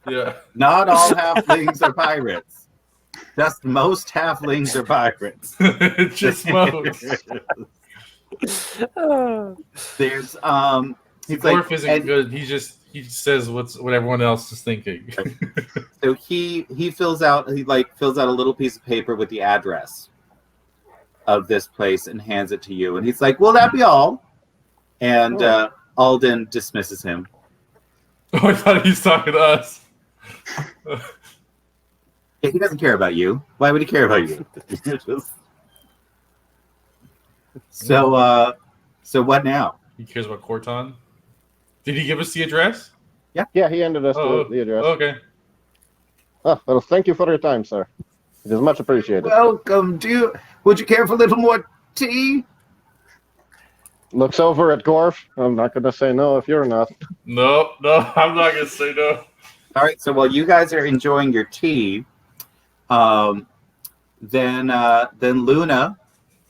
Speaker 4: Yeah.
Speaker 2: Not all halflings are pirates. Just most halflings are pirates.
Speaker 4: Just most.
Speaker 2: There's he's
Speaker 4: Dwarf
Speaker 2: like,
Speaker 4: isn't good. He says what everyone else is thinking.
Speaker 2: so he fills out a little piece of paper with the address of this place and hands it to you, and he's like, "Will that be all?" And Alden dismisses him.
Speaker 4: Oh, I thought he was talking to us.
Speaker 2: He doesn't care about you. Why would he care about you? So what now?
Speaker 4: He cares about Corton. Did he give us the address?
Speaker 6: Yeah, he handed us the address.
Speaker 4: Okay.
Speaker 6: Oh, well, thank you for your time, sir. It is much appreciated.
Speaker 2: Welcome. Would you care for a little more tea?
Speaker 6: Looks over at Gorf. I'm not going to say no if you're not.
Speaker 4: No, I'm not gonna say no.
Speaker 2: All right. So while you guys are enjoying your tea, then Luna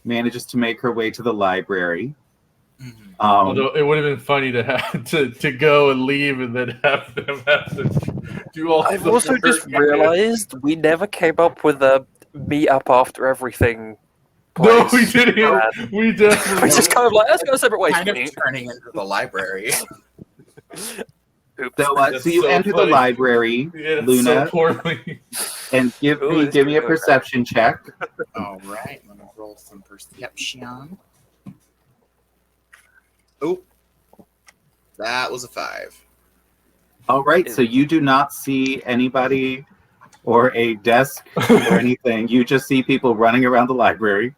Speaker 2: manages to make her way to the library.
Speaker 4: Although it would have been funny to have to go and leave and then have them have to do all.
Speaker 1: I've
Speaker 4: the
Speaker 1: also
Speaker 4: work.
Speaker 1: just realized we never came up with a meet up after everything.
Speaker 4: No, we
Speaker 1: place.
Speaker 4: didn't. We definitely.
Speaker 1: We're just kind of like, let's go separate ways.
Speaker 5: Kind of turning into the library.
Speaker 1: Oops.
Speaker 2: So you
Speaker 4: so
Speaker 2: enter the
Speaker 4: funny.
Speaker 2: library,
Speaker 4: Yeah,
Speaker 2: Luna,
Speaker 4: so poorly.
Speaker 2: and give
Speaker 1: Ooh, this
Speaker 2: me a
Speaker 1: could go
Speaker 2: perception check.
Speaker 5: All right, let me roll some perception. Oh, that was a 5.
Speaker 2: All right. So you do not see anybody or a desk or anything. You just see people running around the library.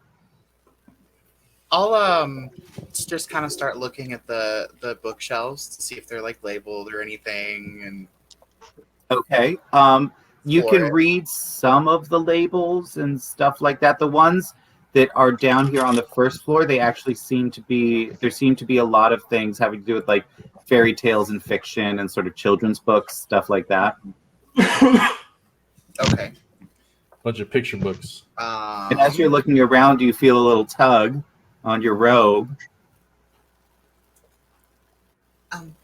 Speaker 5: I'll just kind of start looking at the bookshelves to see if they're like labeled or anything, and
Speaker 2: Okay. You
Speaker 5: For
Speaker 2: can
Speaker 5: it.
Speaker 2: read some of the labels and stuff like that. The ones that are down here on the first floor, there seem to be a lot of things having to do with like fairy tales and fiction and sort of children's books, stuff like that.
Speaker 5: okay.
Speaker 4: Bunch of picture books.
Speaker 2: And as you're looking around, you feel a little tug on your robe.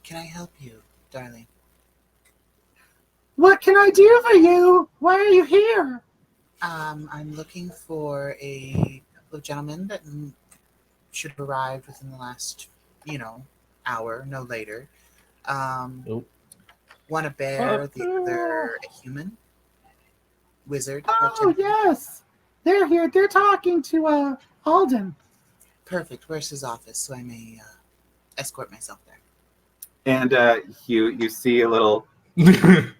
Speaker 5: Can I help you, darling?
Speaker 2: What can I do for you? Why are you here?
Speaker 5: I'm looking for a couple of gentlemen that should have arrived within the last, hour, no later.
Speaker 4: Nope.
Speaker 5: One a bear, the other a human. Wizard.
Speaker 2: Oh,
Speaker 5: lieutenant.
Speaker 2: yes. They're here. They're talking to Alden.
Speaker 5: Perfect. Where's his office so I may escort myself there?
Speaker 2: And you see a little...
Speaker 5: Can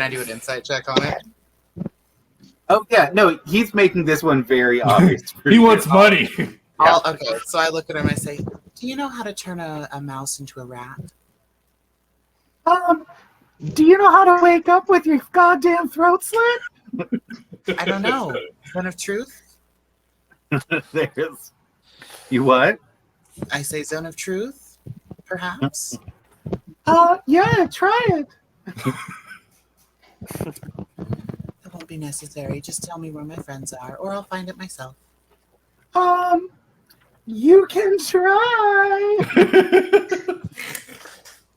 Speaker 5: I do an insight check on it?
Speaker 2: Oh, yeah. No, he's making this one very obvious.
Speaker 4: He wants money.
Speaker 5: Okay, so I look at him and I say, do you know how to turn a mouse into a rat?
Speaker 2: Do you know how to wake up with your goddamn throat slit?
Speaker 5: I don't know. Zone of truth?
Speaker 2: There's... You what?
Speaker 5: I say zone of truth, perhaps?
Speaker 2: Yeah, try it.
Speaker 5: Well, won't be necessary. Just tell me where my friends are, or I'll find it myself.
Speaker 2: You can try.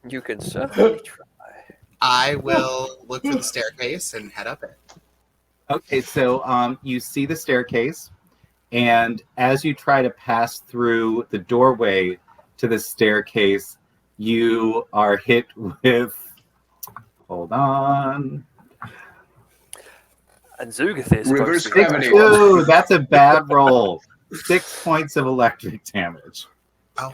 Speaker 1: You can certainly try.
Speaker 5: I will look for the staircase and head up it.
Speaker 2: Okay, so you see the staircase, and as you try to pass through the doorway to the staircase, you are hit with. Hold on.
Speaker 1: And Zugath is
Speaker 3: Reverse
Speaker 1: supposed to be
Speaker 3: gravity.
Speaker 2: Ooh, that's a bad roll. 6 points of electric damage.
Speaker 5: Oh,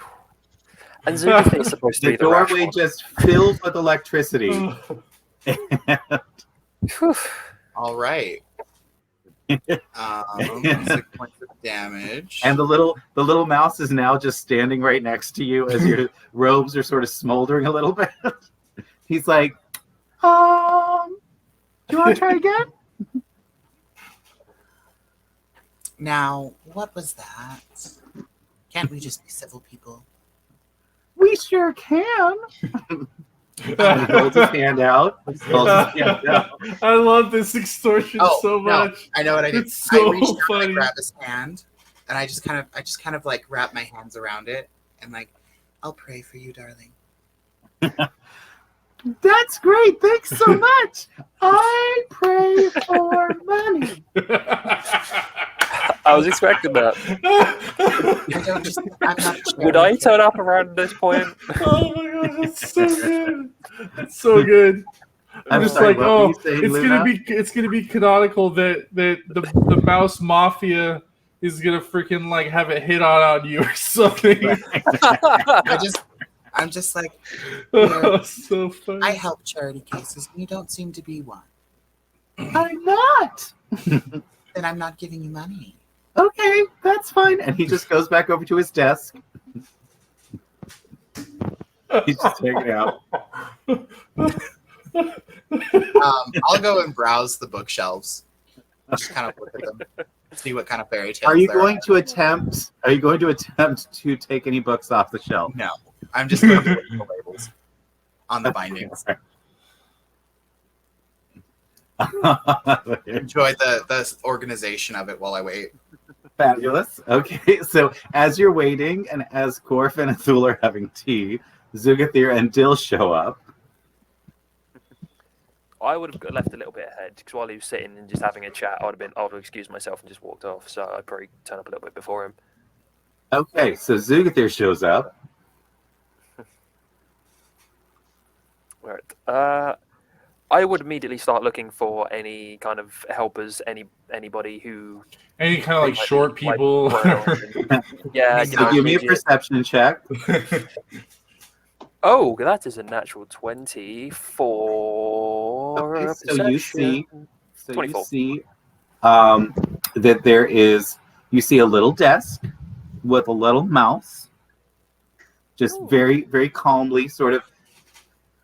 Speaker 1: And Zugath is supposed to
Speaker 2: The
Speaker 1: be the rash
Speaker 2: doorway
Speaker 1: one.
Speaker 2: just fills with electricity.
Speaker 1: Phew.
Speaker 5: all right. 6 points of damage.
Speaker 2: And the little mouse is now just standing right next to you as your robes are sort of smoldering a little bit. He's like, do you want to try again?
Speaker 5: Now, what was that? Can't we just be civil people?
Speaker 2: We sure can. And he holds his hand out. He holds his hand out.
Speaker 7: I love this extortion so
Speaker 5: no,
Speaker 7: much.
Speaker 5: I know what I did.
Speaker 7: It's so
Speaker 5: I reached out and
Speaker 7: funny.
Speaker 5: I grabbed his hand, and I just kind of like wrap my hands around it and like, I'll pray for you, darling.
Speaker 2: That's great. Thanks so much. I pray for money.
Speaker 1: I was expecting that.
Speaker 5: I'm not
Speaker 1: Would I turn up around this point?
Speaker 7: Oh my god, that's so good. That's so good. I'm just
Speaker 2: sorry,
Speaker 7: like,
Speaker 2: what were you saying, Luna?
Speaker 7: it's gonna be canonical that the mouse mafia is gonna freaking like have a hit on you or something.
Speaker 5: I'm just like,
Speaker 7: Oh, so funny.
Speaker 5: I help charity cases, and you don't seem to be one.
Speaker 2: I'm not.
Speaker 5: Then I'm not giving you money.
Speaker 2: Okay, that's fine. And he just goes back over to his desk. He's just hanging out.
Speaker 5: I'll go and browse the bookshelves. Just kind of look at them, see what kind of fairy tales.
Speaker 2: Are you
Speaker 5: there
Speaker 2: going to attempt to take any books off the shelf?
Speaker 5: No, I'm just going to look at the labels on the bindings. Enjoy the organization of it while I wait.
Speaker 2: Fabulous. Okay, so as you're waiting, and as Corf and Athul are having tea, Zugathir and Dill show up.
Speaker 1: I would have left a little bit ahead because while he was sitting and just having a chat, I would have excused myself and just walked off. So I'd probably turn up a little bit before him.
Speaker 2: Okay, so Zugathir shows up.
Speaker 1: Right. I would immediately start looking for any kind of helpers, anybody who.
Speaker 7: Any kind of like
Speaker 1: might be,
Speaker 7: short people.
Speaker 1: Yeah.
Speaker 2: So give me a perception check.
Speaker 1: Oh, that is a natural 20 for
Speaker 2: Okay, so you see,
Speaker 1: perception. 24.
Speaker 2: you see that there is. You see a little desk with a little mouse, just very, very calmly, sort of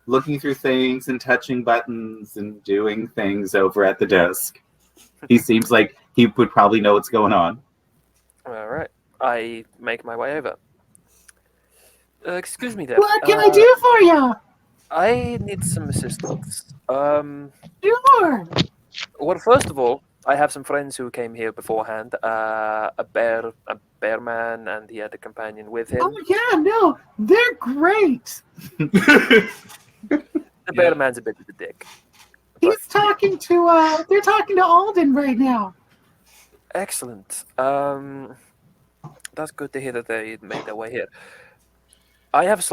Speaker 2: looking through things and touching buttons and doing things over at the desk. He seems like he would probably know what's going on.
Speaker 1: All right. I make my way over. Excuse me there.
Speaker 2: What can I do for you?
Speaker 1: I need some assistance.
Speaker 2: Sure.
Speaker 1: Well, first of all, I have some friends who came here beforehand. A bear man, and he had a companion with him.
Speaker 2: Oh yeah, no, they're great.
Speaker 1: The bear man's a bit of a dick.
Speaker 2: He's talking to. They're talking to Alden right now.
Speaker 1: Excellent. That's good to hear that they made their way here. I have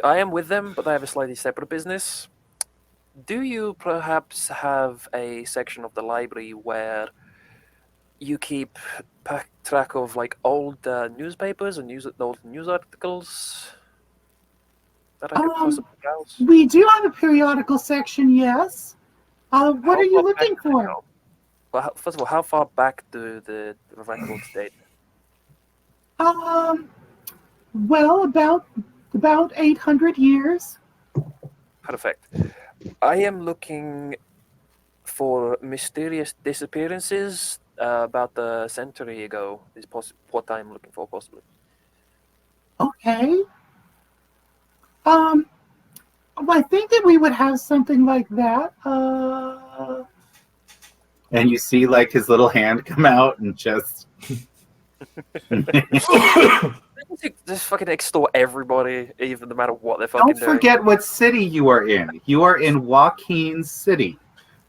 Speaker 1: I am with them, but I have a slightly separate business. Do you perhaps have a section of the library where you keep track of like old newspapers and old news articles that I could possibly browse?
Speaker 9: We do have a periodical section, yes. What are you looking for?
Speaker 1: Well, first of all, how far back do the records date?
Speaker 9: Well, about 800 years.
Speaker 1: Perfect. I am looking for mysterious disappearances about a century ago. Is what I'm looking for, possibly.
Speaker 9: Okay. I think that we would have something like that.
Speaker 2: and you see like his little hand come out and just.
Speaker 1: Just fucking extort everybody, even no matter what they're fucking
Speaker 2: Don't
Speaker 1: doing.
Speaker 2: forget what city you are in. You are in Joaquin City.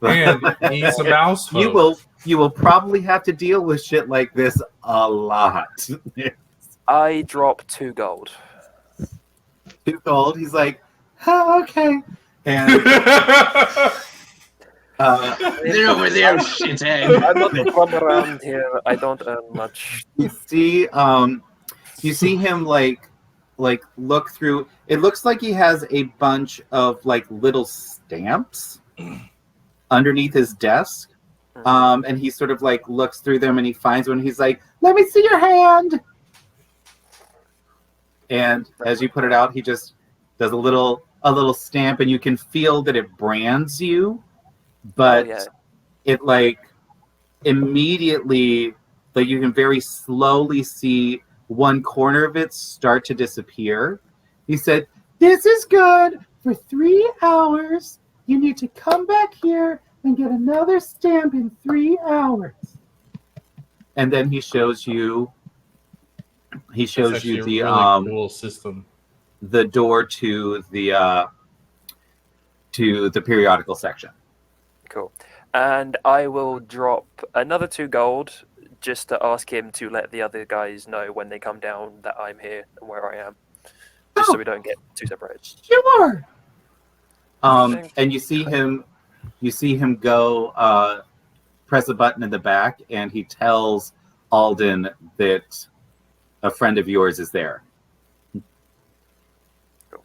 Speaker 4: And he's a mouse folk.
Speaker 2: You will probably have to deal with shit like this a lot.
Speaker 1: I drop 2 gold.
Speaker 2: 2 gold. He's like, oh, okay. And
Speaker 3: They're over there, shithead.
Speaker 1: I'm not from around here. I don't earn much.
Speaker 2: you see him like look through. It looks like he has a bunch of like little stamps underneath his desk. And he sort of like looks through them and he finds one. He's like, let me see your hand. And as you put it out, he just does a little stamp, and you can feel that it brands you, but it like immediately, like you can very slowly see one corner of it start to disappear. He said, this is good for 3 hours. You need to come back here and get another stamp in 3 hours. And then he shows you
Speaker 4: That's actually
Speaker 2: the
Speaker 4: a really cool system.
Speaker 2: the door to the periodical section.
Speaker 1: Cool. And I will drop another 2 gold just to ask him to let the other guys know when they come down that I'm here and where I am. Just so we don't get too separated.
Speaker 2: Sure. And you see him go press a button in the back, and he tells Alden that a friend of yours is there.
Speaker 1: Cool.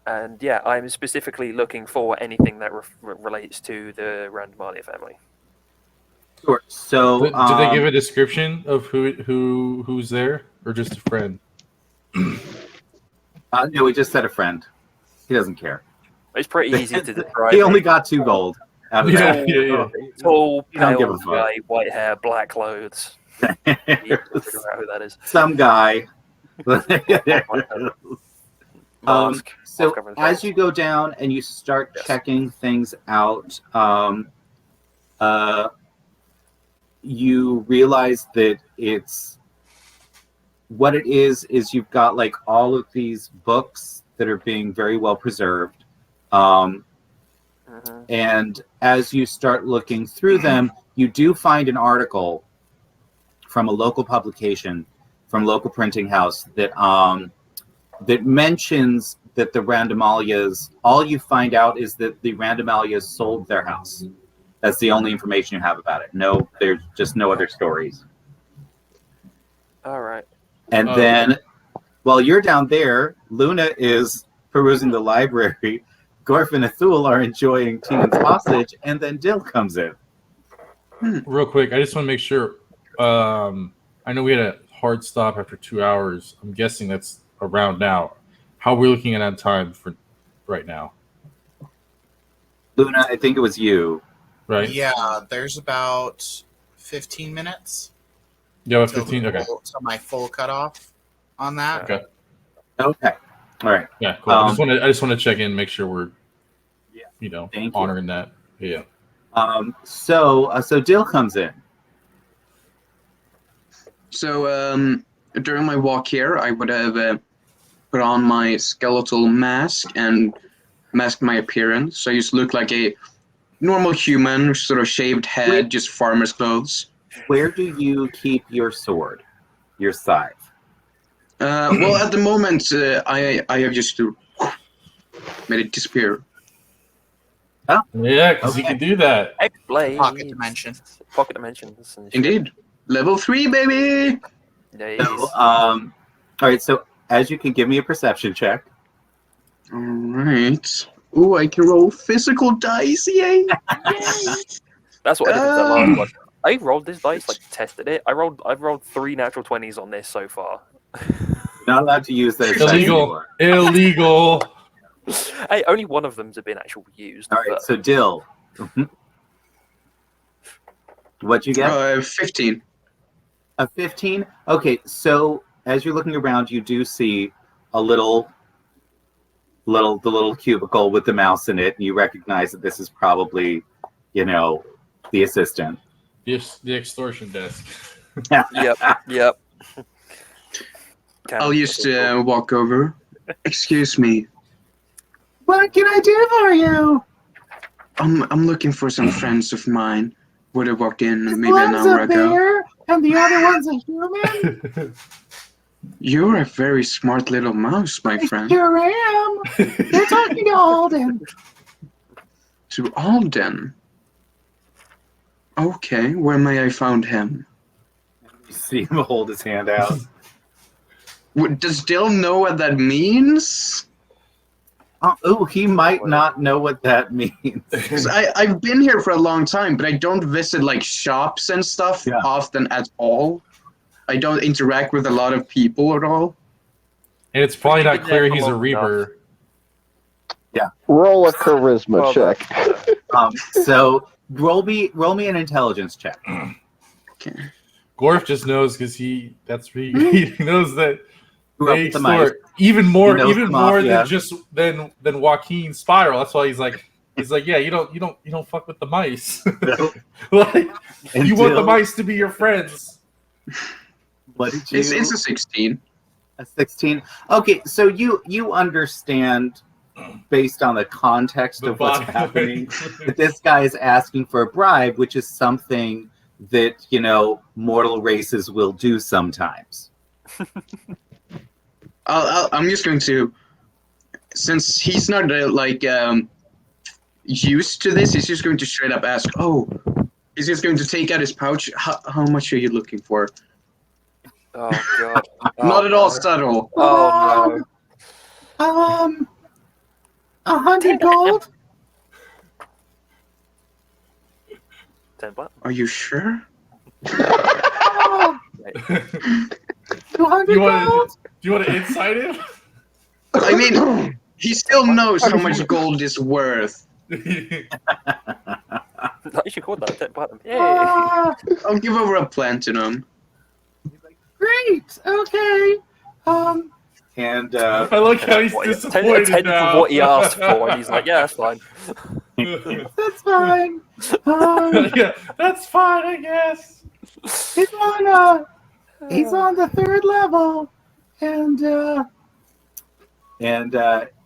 Speaker 1: And yeah, I'm specifically looking for anything that relates to the Randomalia family.
Speaker 2: Sure. So
Speaker 4: Did they give a description of who's there, or just a friend?
Speaker 2: No, he just said a friend. He doesn't care.
Speaker 1: It's pretty easy to describe.
Speaker 2: He only got 2 gold out of that.
Speaker 1: Tall,
Speaker 2: You don't give
Speaker 1: pale
Speaker 2: a fuck.
Speaker 1: guy, white hair, black clothes. You can figure out who that is.
Speaker 2: Some guy.
Speaker 1: Mask.
Speaker 2: So
Speaker 1: Mask covering
Speaker 2: as
Speaker 1: face.
Speaker 2: you go down and you start checking things out, you realize that what it is you've got like all of these books that are being very well preserved. And as you start looking through them, you do find an article from a local publication, from local printing house that mentions that the Randomalias, all you find out is that the Randomalias sold their house. That's the only information you have about it. No, there's just no other stories.
Speaker 1: All right.
Speaker 2: And then while you're down there, Luna is perusing the library. Gorf and Athul are enjoying tea and sausage, and then Dill comes in.
Speaker 4: Real quick, I just want to make sure. I know we had a hard stop after 2 hours. I'm guessing that's around now. How are we looking at on time for right now?
Speaker 2: Luna, I think it was you.
Speaker 4: Right?
Speaker 5: Yeah, there's about 15 minutes.
Speaker 4: Yeah, about
Speaker 5: till
Speaker 4: 15.
Speaker 5: the
Speaker 4: Okay.
Speaker 5: full- till my full cutoff on that.
Speaker 4: Okay.
Speaker 2: Okay. All right.
Speaker 4: Yeah. Cool. I just want to check in, make sure we're,
Speaker 2: Thank you.
Speaker 4: honoring that. Yeah.
Speaker 2: So Dill comes in.
Speaker 3: So during my walk here, I would have put on my skeletal mask and masked my appearance. So I just look like a normal human, sort of shaved head, just farmer's clothes.
Speaker 2: Where do you keep your sword, your scythe?
Speaker 3: Well, at the moment, I have just made it disappear.
Speaker 4: Yeah, because you can do that.
Speaker 1: X-Blade.
Speaker 5: Pocket dimension.
Speaker 1: Pocket dimensions. And shit.
Speaker 3: Indeed. Level 3, baby!
Speaker 1: Nice.
Speaker 2: So, all right. So as you can give me a perception check.
Speaker 3: All right. Ooh, I can roll physical dice, yay!
Speaker 1: That's what I did with that last one. I rolled this dice, like tested it. I've rolled 3 natural 20s on this so far.
Speaker 2: Not allowed to use those. dice
Speaker 4: Illegal.
Speaker 2: anymore.
Speaker 4: Illegal.
Speaker 1: Hey, only one of them's been actually used.
Speaker 2: All right.
Speaker 1: but-
Speaker 2: So Dill, what'd you get?
Speaker 3: 15.
Speaker 2: A 15? Okay, so as you're looking around, you do see a little cubicle with the mouse in it, and you recognize that this is probably, the assistant.
Speaker 4: The extortion desk.
Speaker 1: Yep.
Speaker 3: I'll just walk over. Excuse me.
Speaker 9: What can I do for you?
Speaker 3: I'm looking for some friends of mine. Would have walked in
Speaker 9: This
Speaker 3: maybe an
Speaker 9: one's
Speaker 3: hour
Speaker 9: a
Speaker 3: ago.
Speaker 9: bear, and the other one's a human.
Speaker 3: You're a very smart little mouse, my
Speaker 9: I
Speaker 3: friend.
Speaker 9: sure am. You're talking to Alden.
Speaker 3: To Alden. Okay, where may I find him?
Speaker 2: You see him hold his hand out.
Speaker 3: Does Dill know what that means?
Speaker 2: He might not know what that means.
Speaker 3: 'Cause I've been here for a long time, but I don't visit like shops and stuff often at all. I don't interact with a lot of people at all.
Speaker 4: And it's probably
Speaker 1: You've
Speaker 4: not
Speaker 1: been
Speaker 4: clear
Speaker 1: there for
Speaker 4: he's a
Speaker 1: long
Speaker 4: Reaper.
Speaker 6: Roll a charisma check.
Speaker 2: So roll me an intelligence check.
Speaker 3: Okay.
Speaker 4: Gorf just knows because he knows that
Speaker 2: Grew up
Speaker 4: they
Speaker 2: with the mice.
Speaker 4: extort even more
Speaker 2: He knows the
Speaker 4: than
Speaker 2: mafia.
Speaker 4: just than Joaquin Spiral. That's why he's like, yeah, you don't fuck with the mice. Like you want the mice to be your friends.
Speaker 2: What did you?
Speaker 3: It's a 16.
Speaker 2: A 16. Okay, so you understand based on the context of what's happening that this guy is asking for a bribe, which is something that mortal races will do sometimes.
Speaker 3: I'm just going to, since he's not used to this, he's just going to straight up ask, he's just going to take out his pouch. How much are you looking for?
Speaker 1: Oh god.
Speaker 3: Not at all subtle.
Speaker 1: Oh no.
Speaker 9: 100 gold.
Speaker 1: 10 what?
Speaker 3: Are you sure?
Speaker 9: 200 gold.
Speaker 4: Do you want to insight him?
Speaker 3: I mean, he still knows how much gold is worth.
Speaker 1: You should call that 10 bottom. Yay.
Speaker 3: I'll give over a platinum.
Speaker 9: Great. Okay.
Speaker 2: And
Speaker 4: I like how he's disappointed
Speaker 1: 10
Speaker 4: now.
Speaker 1: for what he asked for, and he's like, yeah, that's fine.
Speaker 9: That's fine.
Speaker 4: Yeah, that's fine, I guess.
Speaker 9: He's on the 3rd level, and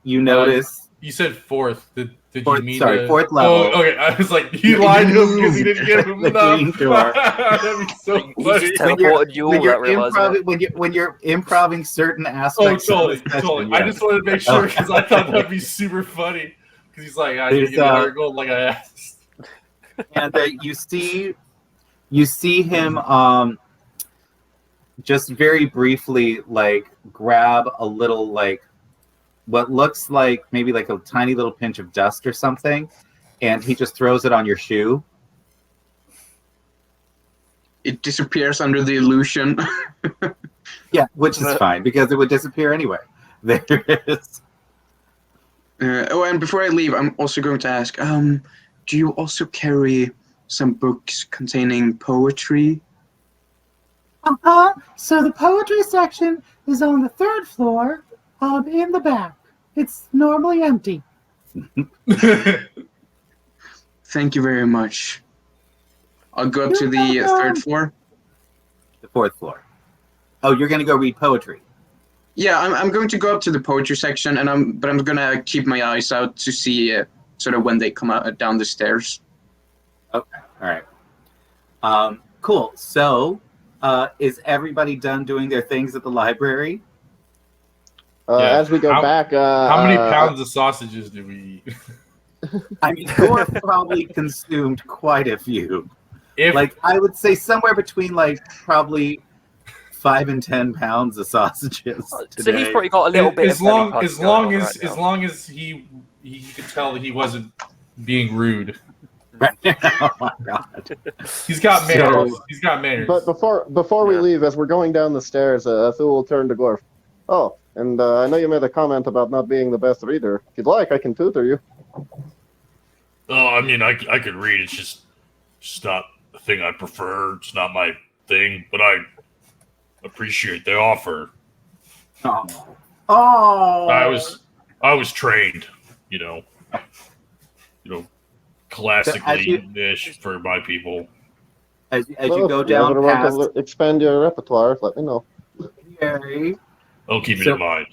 Speaker 2: you notice
Speaker 4: You said fourth. Did
Speaker 2: Fourth-
Speaker 4: you mean
Speaker 2: sorry,
Speaker 4: the-
Speaker 2: fourth level.
Speaker 4: Oh, okay. I was like, he lied to him because he didn't give him
Speaker 2: The green
Speaker 4: enough.
Speaker 2: door.
Speaker 4: That'd be so
Speaker 1: He
Speaker 4: funny.
Speaker 1: just teleported you
Speaker 2: when you're
Speaker 1: without realizing it.
Speaker 2: when you're improving certain
Speaker 4: Oh,
Speaker 2: aspects.
Speaker 4: totally,
Speaker 2: of the session,
Speaker 4: totally.
Speaker 2: yes.
Speaker 4: I just wanted to make sure
Speaker 2: Okay.
Speaker 4: because I thought that'd be super funny. Because he's like, I didn't
Speaker 2: There's,
Speaker 4: give you 100 gold like I asked.
Speaker 2: And you see him just very briefly grab a little what looks like maybe a tiny little pinch of dust or something, and he just throws it on your shoe.
Speaker 3: It disappears under the illusion.
Speaker 2: Yeah, which is fine because it would disappear anyway. There it is.
Speaker 3: And before I leave, I'm also going to ask, do you also carry some books containing poetry?
Speaker 9: so the poetry section is on the 3rd floor, in the back. It's normally empty.
Speaker 3: Thank you very much. I'll go up to the 3rd floor.
Speaker 2: The 4th floor. Oh, you're gonna go read poetry.
Speaker 3: Yeah, I'm going to go up to the poetry section, but I'm gonna keep my eyes out to see sort of when they come out down the stairs.
Speaker 2: Okay. All right. Cool. So, is everybody done doing their things at the library?
Speaker 4: Yeah.
Speaker 6: As we go back,
Speaker 4: How many pounds of sausages do we eat?
Speaker 2: I mean, Thor probably consumed quite a few.
Speaker 4: If
Speaker 2: I would say somewhere between probably 5 and 10 pounds of sausages
Speaker 1: So
Speaker 2: today.
Speaker 1: he's probably got a little bit
Speaker 4: as
Speaker 1: of belly
Speaker 4: long
Speaker 1: punch
Speaker 4: as
Speaker 1: going
Speaker 4: long
Speaker 1: on
Speaker 4: as
Speaker 1: right
Speaker 4: as
Speaker 1: now.
Speaker 4: long as he could tell that he wasn't being rude.
Speaker 2: Oh my god.
Speaker 4: He's got manners.
Speaker 2: So-
Speaker 4: He's got manners.
Speaker 6: But before we leave, as we're going down the stairs, Thul will turn to Glorf. Oh, and I know you made a comment about not being the best reader. If you'd like, I can tutor you.
Speaker 4: Oh, I mean, I could read. It's just not the thing I prefer. It's not my thing, but I appreciate the offer.
Speaker 2: Oh.
Speaker 4: I was trained, classically ish for my people.
Speaker 2: As
Speaker 6: Well,
Speaker 2: you go
Speaker 6: if you
Speaker 2: down
Speaker 6: ever want
Speaker 2: past
Speaker 6: to expand your repertoire, let me know.
Speaker 2: Gary,
Speaker 4: I'll keep it
Speaker 2: So-
Speaker 4: in mind.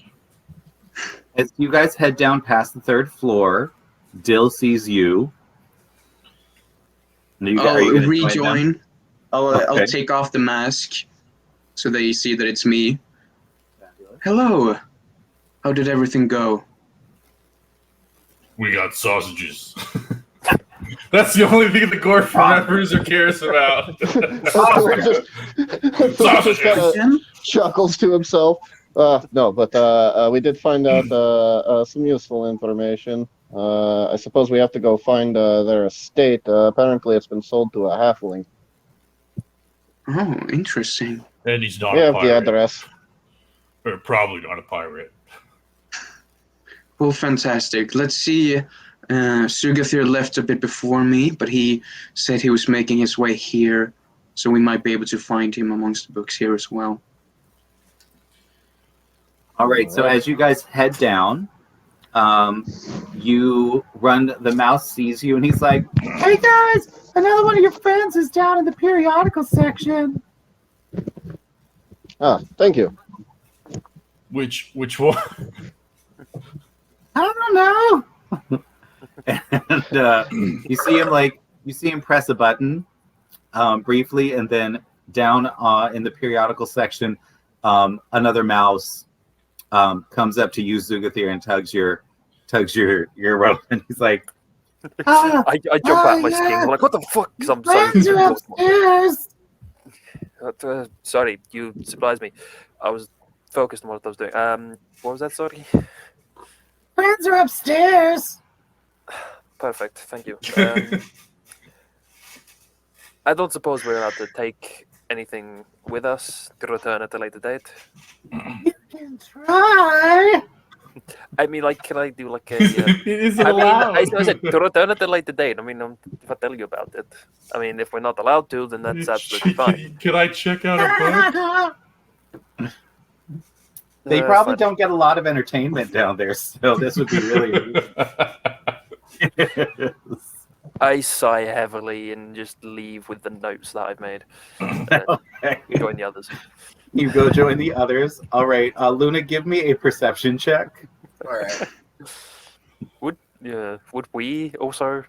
Speaker 2: as you guys head down past the third floor, Dill sees you. And are
Speaker 3: I'll
Speaker 2: you gonna join them?
Speaker 3: rejoin. I'll
Speaker 2: Okay.
Speaker 3: take off the mask so they see that it's me. Hello. How did everything go?
Speaker 4: We got sausages. That's the only thing the Gorf remembers or cares about.
Speaker 6: Just kind of chuckles to himself. No, but we did find out some useful information. I suppose we have to go find their estate. Apparently, it's been sold to a halfling.
Speaker 3: Oh, interesting.
Speaker 4: And he's not
Speaker 6: We
Speaker 4: a
Speaker 6: have the
Speaker 4: pirate.
Speaker 6: address.
Speaker 4: Or probably not a pirate.
Speaker 3: Well, fantastic. Let's see. Sugathir left a bit before me, but he said he was making his way here, so we might be able to find him amongst the books here as well.
Speaker 2: All right. So as you guys head down, you run. The mouse sees you, and he's like,
Speaker 9: Hey guys, another one of your friends is down in the periodical section.
Speaker 6: Ah, thank you.
Speaker 4: Which one?
Speaker 9: I don't know.
Speaker 2: and you see him press a button briefly, and then down in the periodical section, another mouse comes up to you, Zugathir, and tugs your rope, and he's like,
Speaker 1: I jump out my skin.
Speaker 9: yeah.
Speaker 1: I'm like, what the fuck? 'Cause I'm
Speaker 9: Friends are upstairs.
Speaker 1: sorry, you surprised me. I was focused on what I was doing. What was that? Sorry.
Speaker 9: Friends are upstairs.
Speaker 1: Perfect. Thank you. I don't suppose we're allowed to take anything with us to return at a later date.
Speaker 9: You can try.
Speaker 1: I mean, like, can I do like a?
Speaker 7: Is it
Speaker 1: I mean,
Speaker 7: allowed?
Speaker 1: I said to return at a later date. I mean, if I tell you about it, I mean, if we're not allowed to, then that's absolutely fine.
Speaker 7: Can I check out a book?
Speaker 2: they probably
Speaker 1: Fine.
Speaker 2: don't get a lot of entertainment down there, so this would be really.
Speaker 1: I sigh heavily and just leave with the notes that I've made. And then
Speaker 2: Okay.
Speaker 1: join the others.
Speaker 2: You go join the others. All right, Luna, give me a perception check.
Speaker 5: All right.
Speaker 1: Would we also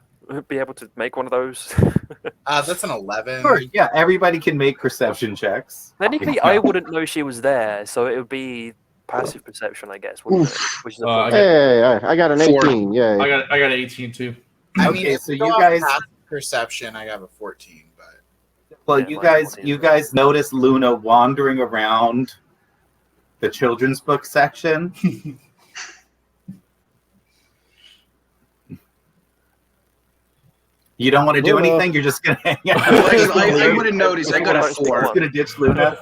Speaker 1: be able to make one of those?
Speaker 5: That's an 11.
Speaker 2: Sure, yeah, everybody can make perception checks.
Speaker 1: Technically, I wouldn't know she was there, so it would be passive perception, I guess. Wouldn't it? Which is a
Speaker 7: I
Speaker 1: plus.
Speaker 6: Hey, I got an
Speaker 3: 4.
Speaker 6: 18. Yay.
Speaker 7: I got an 18 too.
Speaker 5: I
Speaker 2: Okay,
Speaker 5: mean, if
Speaker 2: so
Speaker 5: we
Speaker 2: you
Speaker 5: go off
Speaker 2: guys-
Speaker 5: past perception, I have a 14, but
Speaker 2: Well,
Speaker 1: Yeah,
Speaker 2: you
Speaker 1: mine's
Speaker 2: guys
Speaker 1: 14.
Speaker 2: you guys notice Luna wandering around the children's book section. You don't want to do
Speaker 6: Luna.
Speaker 2: anything. You're just gonna hang out.
Speaker 3: I wouldn't notice. I got a
Speaker 1: Stick
Speaker 3: 4.
Speaker 2: Just gonna ditch Luna.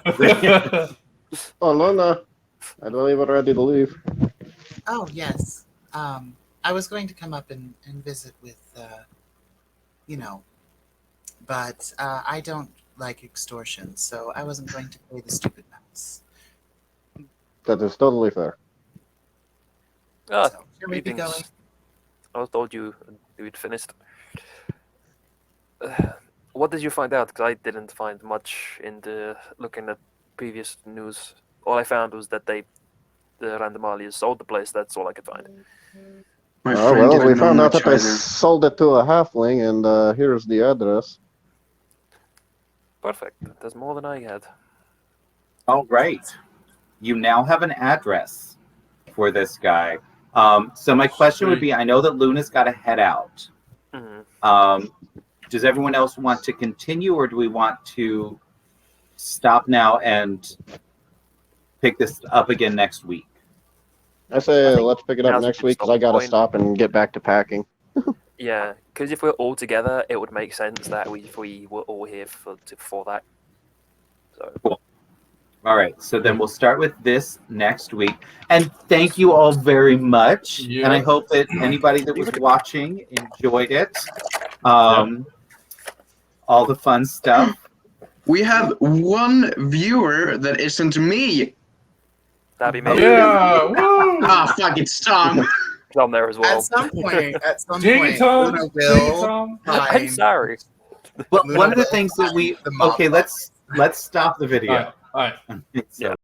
Speaker 6: Oh, Luna. I believe we're ready to leave.
Speaker 5: oh yes. I was going to come up and visit with, but I don't like extortion, so I wasn't going to play the stupid mouse.
Speaker 6: That is totally fair.
Speaker 1: Ah,
Speaker 5: So, should we be
Speaker 1: meetings.
Speaker 5: going?
Speaker 1: I was told you'd finished. What did you find out? Because I didn't find much in the looking at previous news. All I found was that the Randomalias sold the place. That's all I could find.
Speaker 3: My
Speaker 6: Oh,
Speaker 3: friend
Speaker 6: well,
Speaker 3: didn't
Speaker 6: we
Speaker 3: know
Speaker 6: found out
Speaker 3: much
Speaker 6: that they
Speaker 3: either.
Speaker 6: sold it to a halfling, and here's the address.
Speaker 1: Perfect. That's more than I had.
Speaker 2: All right. You now have an address for this guy. So my question would be: I know that Luna's got to head out.
Speaker 1: Mhm.
Speaker 2: Does everyone else want to continue, or do we want to stop now and pick this up again next week?
Speaker 6: I say
Speaker 1: I think
Speaker 6: let's pick it up
Speaker 1: now's a
Speaker 6: next
Speaker 1: good
Speaker 6: week because I
Speaker 1: stopping
Speaker 6: got to
Speaker 1: point.
Speaker 6: stop and get back to packing.
Speaker 1: Yeah, because if we're all together, it would make sense that we were all here for that. So
Speaker 2: All right, so then we'll start with this next week. And thank you all very much.
Speaker 7: Yeah.
Speaker 2: And I hope that anybody that was watching enjoyed it. All the fun stuff.
Speaker 3: We have one viewer that isn't me.
Speaker 1: that'd be me.
Speaker 7: Yeah. Woo.
Speaker 3: Ah, fuck, it's Tom.
Speaker 1: I'm there as well.
Speaker 5: At some point,
Speaker 7: Dang it, Tom.
Speaker 5: Luna
Speaker 7: Dang it,
Speaker 5: will
Speaker 7: Tom.
Speaker 1: I'm
Speaker 5: find
Speaker 1: sorry.
Speaker 2: Well, one of the things that we
Speaker 5: The mob
Speaker 2: okay, let's stop the video.
Speaker 7: All right.
Speaker 2: So